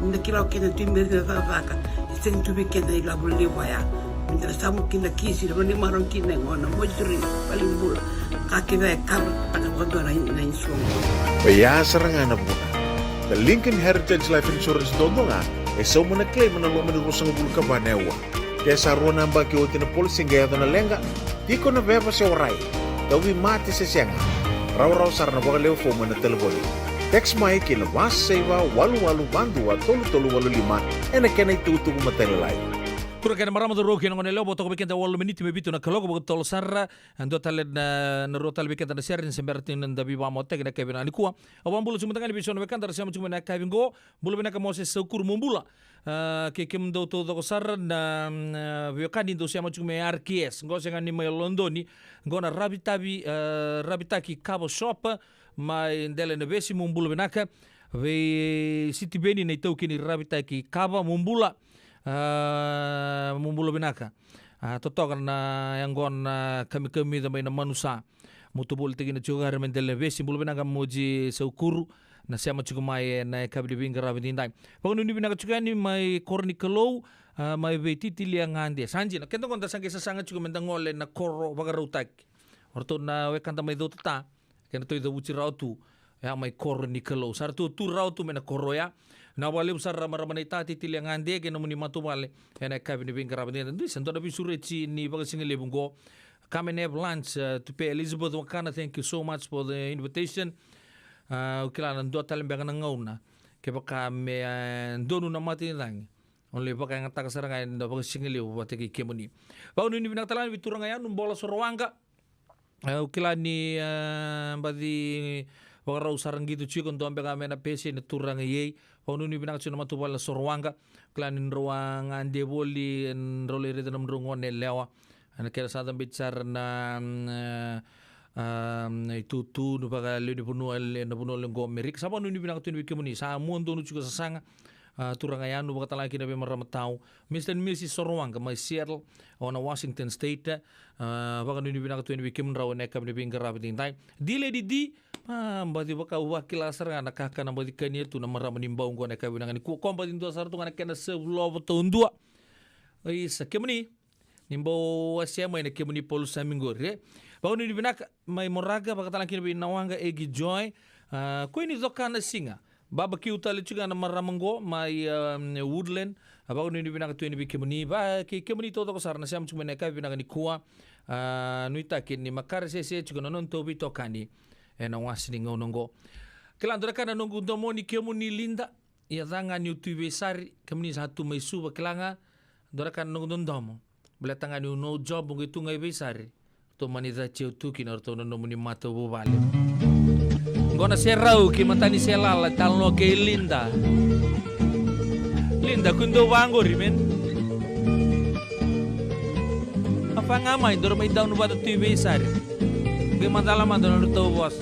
Minda kila kena tu mereka vaka. Seng tu bikin dari labu lewa ya. Minda samu kena kisi lalu ni marong kena ngona mojuri paling bula. Kaki vai kar pada waktu na insuransi. Baya serangan na buna. The Lincoln Heritage Life Insurance dodonga e sa mo na claim na lo manurusang bulka banewa. Kaya sa ruwan ang baki o tinapolisi gaya na lenga, di ko na beba siya oray. Dawi mati sa siyanga. Raw-raw sar na baka leo fo mo na telefoni. Text mai kina was seva walu-walu bandua tolu-tolu walu lima ena kena itu matelelai. Kura kena marama do roki ngone lobo to bekenta walu meniti mebito na kalogo bo tol sarra ando tale na rotal bekenta na serin sembertin na dabi ba motte kena kebina ani kuwa awam bulu cuma tangani bison bekanta sama cuma na kavin go bulu bena ka mose saukur mumbula ke kem do to do sarra na viokani do sama cuma RKS go senga ni mai londoni go na rabitaki cabo shop mai ndele na besi mumbula benaka ve city beni na itau kini rabitaki cabo mumbula mumbula binaka totokan na yang gon kami da na manusa mutu bol tegi na chugar mendele vesi mumbula binaka moji saukuru na siama chuku mai na kabdi binga rabindai pagunu ni binaka chukani mai korni kalau mai vetiti liangande sanji na kento konta sange sasanga chuku mendangole na koro bagarutak orto na wekanta mai do tata kena to ido uchi rautu ya mai korni kalau sartu tu rautu mena koro ya na wale usar rama-rama na itati tiliangan dia kena muni matu wale ena kabin ni bingkara bingkara ndi sento na bisureci ni baga single bungo come and have lunch to pay Elizabeth Wakana. Thank you so much for the invitation. Ukila nan do talim baga ngauna ke baka me donu na mati lang only baka nga taka saranga ndo baga single wate ki kemuni ba unu ni binatalan bituranga ya numbola sorwanga ukila ni badi Wara usarang gitu cuy kon dombe kami na pesi na turang yei ponu ni binang cuna matu bala sorwanga klanin ruangan dia boli role reda nam rungon lewa ana kera sadam bicara na itu tu nu baga le ni punu lengo merik sapa nu ni binang tu ni kemuni sa mundo nu juga sasanga turang ayanu baga talaki na be maramatau Mr. and Mrs. Sorwanga mai Seattle ona Washington State baga nu ni binang tu ni kemun raw ne kam ni bingara biting tai dile di bati baka wakil asar ngana kaka na bati kania tu na marama nimbau ngone ka binang ni ku kompa tindu asar tu ngana kena seblo tundua ai sakemni nimbau asia mai na kemni polu saminggo re bau ni binak mai moraga baka talan kini binawanga egi joy ko ini zokana singa baba ki utale chuga na maramango mai woodland bau ni binak tu ni kemni ba ki kemni to to sar na siam chuma na ka binang ni kuwa nuita kini makar sese chuga non to bi tokani ena wasini ngonongo kelandora kana nongu domoni kemuni linda ya danga ni utube sari kemuni satu mai suba kelanga dora kana nongu domo belatanga ni no job ngi tungai besari to mani da cheu tu kinor to no muni mata bo vale ngona serau ki matani selala talno ke linda kundo wango rimen apa ngamai dora mai daun bata tu besari ke mandala mandala to bos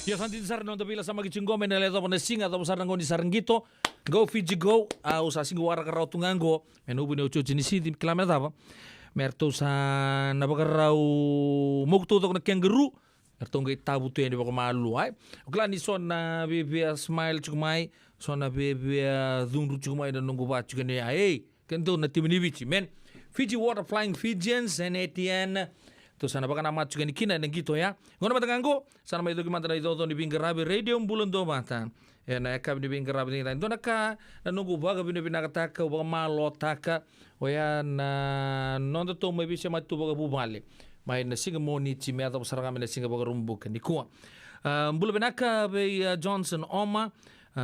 Ya santi sar non tapila sama kichingome na leto na singa tapos sar ngoni sarangito. Go Fiji go. Usa singo wara karau tungango. Menubu ne ucho jini sidi kilometer apa. Merto sa nabakarau mukto to na kangaroo. Merto ngai tabu tu yang di bako malu ai. Okla ni son na bebe smile chukumai. Son na bebe zunru chukumai na nungu ba chukene ai. Kento na timini bichi men. Fiji Water Flying Fijians and Etienne. To sana baka nama juga ni kina dan gitu ya. Ngono mata nganggo sana mai doki mata itu ni bingarabi radio bulan do mata. Na eka ni bingarabi ni tan donaka na nungu baga bini binakataka baga malotaka. Oya na nonda to mai bisa matu baga bubale. Mai na singa moni chime atau saranga na singa baga rumbukan di kuwa. Bulan binaka be Johnson Oma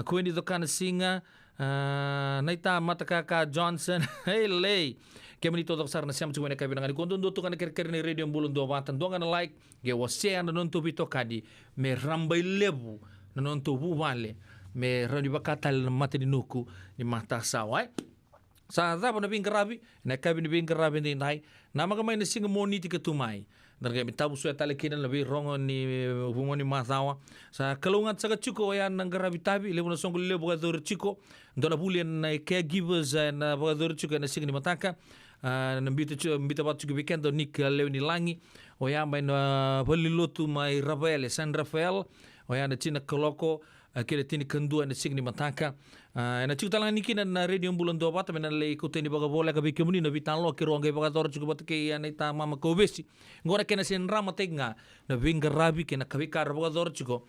kueni dokana singa naita mata kaka Johnson. Hey lay. Kami ni totok sar na siam cuma nak kabinangan konton do tukang ker ni radio bulun do matan do ngana like ge wase na non to bito kadi me rambai lebu na non to bu vale me rani bakatal mate di nuku ni mata sawai sa za na bingarabi na kabin bingarabi ni nai na magamay na singa moni ti katumai darga mitabu suya talekinan labi rongo ni bumoni masawa sa kalungat sa chuko yan nang garabi tabi lebu na songul lebu ga dor chiko do na bulian na caregivers na ba dor chiko na singa ni mataka mbita batu ke weekend nik leo ni langi o ya mai na balilotu mai Rafael San Rafael o ya na tina koloko kele tini kandua na signi mataka na chuta lang nikina na radio bulan do bata mena le ikuteni baga bola ka bikemuni na bitan lo ke ronga baga tor chuko bat ke ya na ita mama ko besi ngora kena sen rama tenga na vinga rabi ke na kabikar baga tor chuko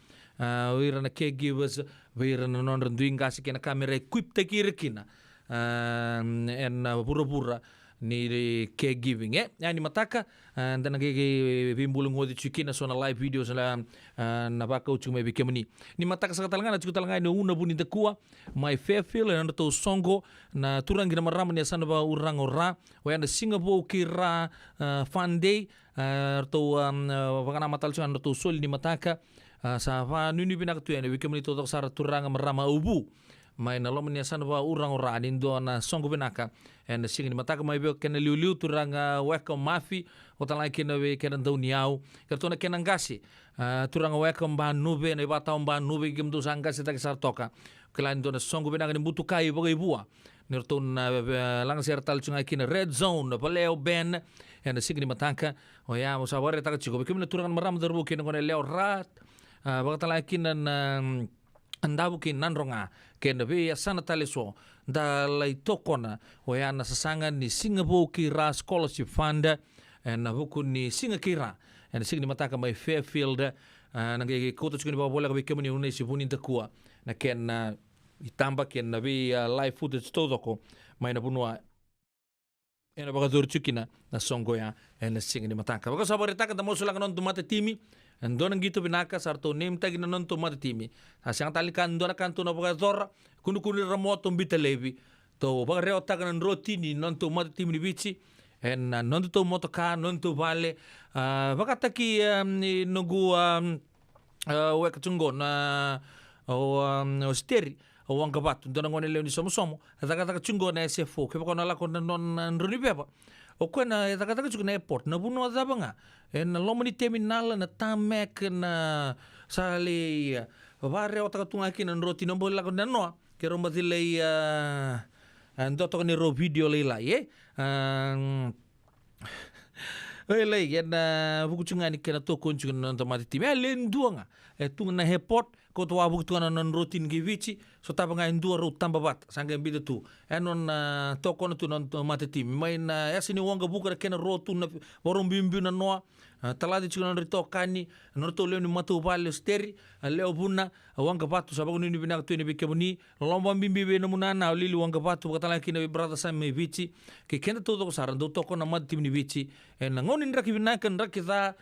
wira na caregivers wira na non renduinga si ke na kamera equip te kirkina en pura-pura ni caregiving yani mataka dan nagigi bimbulung ngodi chikina so na live videos la na baka uchuma bikemni ni mataka sa talanga na chutalanga no una buni de kuwa my Fairfield na to songo na turangi na marama ni sana ba urang ora wa na Singapore kira fun day to wakana matal chuan to sol ni mataka sa fa nuni binak tu yani bikemni to sara turanga marama ubu mai na lomen yasan ba urang ora nindo na songo benaka en sing ni mataka mai be ken liu turanga welcome mafi otala ken we ken do niau kertona ken ngasi turanga welcome ba nube ne ba taum ba nube gem do sangasi tak sar toka kelain do na songo benaka ni butu kai ba ibua nirton lang sertal chunga kin red zone paleo ben en sing ni mataka o ya mo sabare tak chiko be ken turangan maram darbu ken ngone leo rat ba tala kin andabu ki nanronga ken be sana taleso da lai tokona o ya na sasanga ni Singapore ki ra scholarship fund na buku ni singa kira en signi mataka mai Fairfield na ge kota chukuni ba bola ka bikemuni unai sibuni takua na ken itamba ken na be live footage todoko mai na bunua ena baga dur chukina na songo ya en signi mataka baga sabarita ka damo sulang non tumate timi andon gitu binaka sarto name tag na non tumate timi asyang talikan do na kanto na baga zora kunu remoto mbita levi to baga reo tag nan roti ni non tumate timi ni bichi en non to moto ka non to vale baga taki nugu weka chungo na o steri o wanga batu dona ngone leoni somo ataka chungo na SFO ke bakona la kon non runi beba o kwena ataka chungo na airport na buno azabanga en lomani terminal na tamek na sale bare o taka tunga kin roti no bola kon no ke romba dilei ando to ni ro video leila ye Ele yan buku chunga ni kena to kun chunga non tomati timi len duanga tunga na airport ko to abu tunga non rotin gi vici so taba nga indua ro tamba bat sanga bidu tu enon to kono tu non tomati timi mai na yasini wanga buka kena rotu na borom bimbi na noa taladi chunga non rito kani non to leoni matu vale steri leo buna wanga batu sababu ni bina tu ni bikemuni lomba bimbi be no munana lili wanga batu katala kina brother sam me vici ke kena to saran do to kono mati timi vici en ngonin raki binakan rakita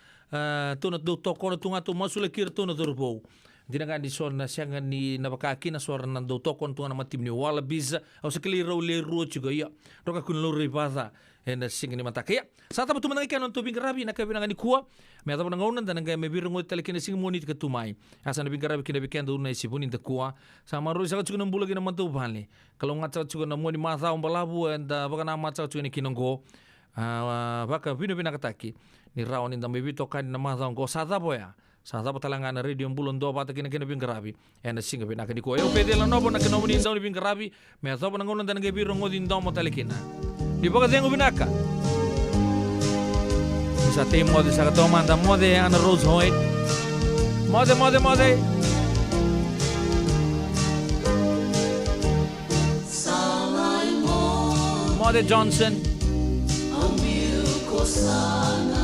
tuna do to kono tunga tu masule kir tuna turbo dinaga di son na sianga ni nabakaki na suara na do to kono tunga na matim ni wala biza au sekali ro le ro chugo ya roka kun lo ribaza en singa ni mataka ya sata betu manang ikan untuk bingarabi na kabinanga ni kuwa me ata nangonan dan ngai me birungo telekene singa moni ka tumai asa na bingarabi kina bikenda una isipuni ta kuwa sama ro sa chugo na mbula kina mantu bale kalau ngacha chugo na moni masa umbalabu and bakana macha chugo ni kinongo baka vino vinakataki ni rao ni ndambe vito kani na maza ngo sada boya Sa tapa talanga na radio bulon do pata kina kina bingarabi. Ena singa pinaka di ko. Eu pede la nobo na kina mo din daw ni bingarabi. Me tapa na ngonan tanang biro ngodin daw mo talikina. Di ba ka tengo binaka? Sa team mode sa katomanda mode ana Rose Hoyt. Mode. Mode Johnson. Amigo sana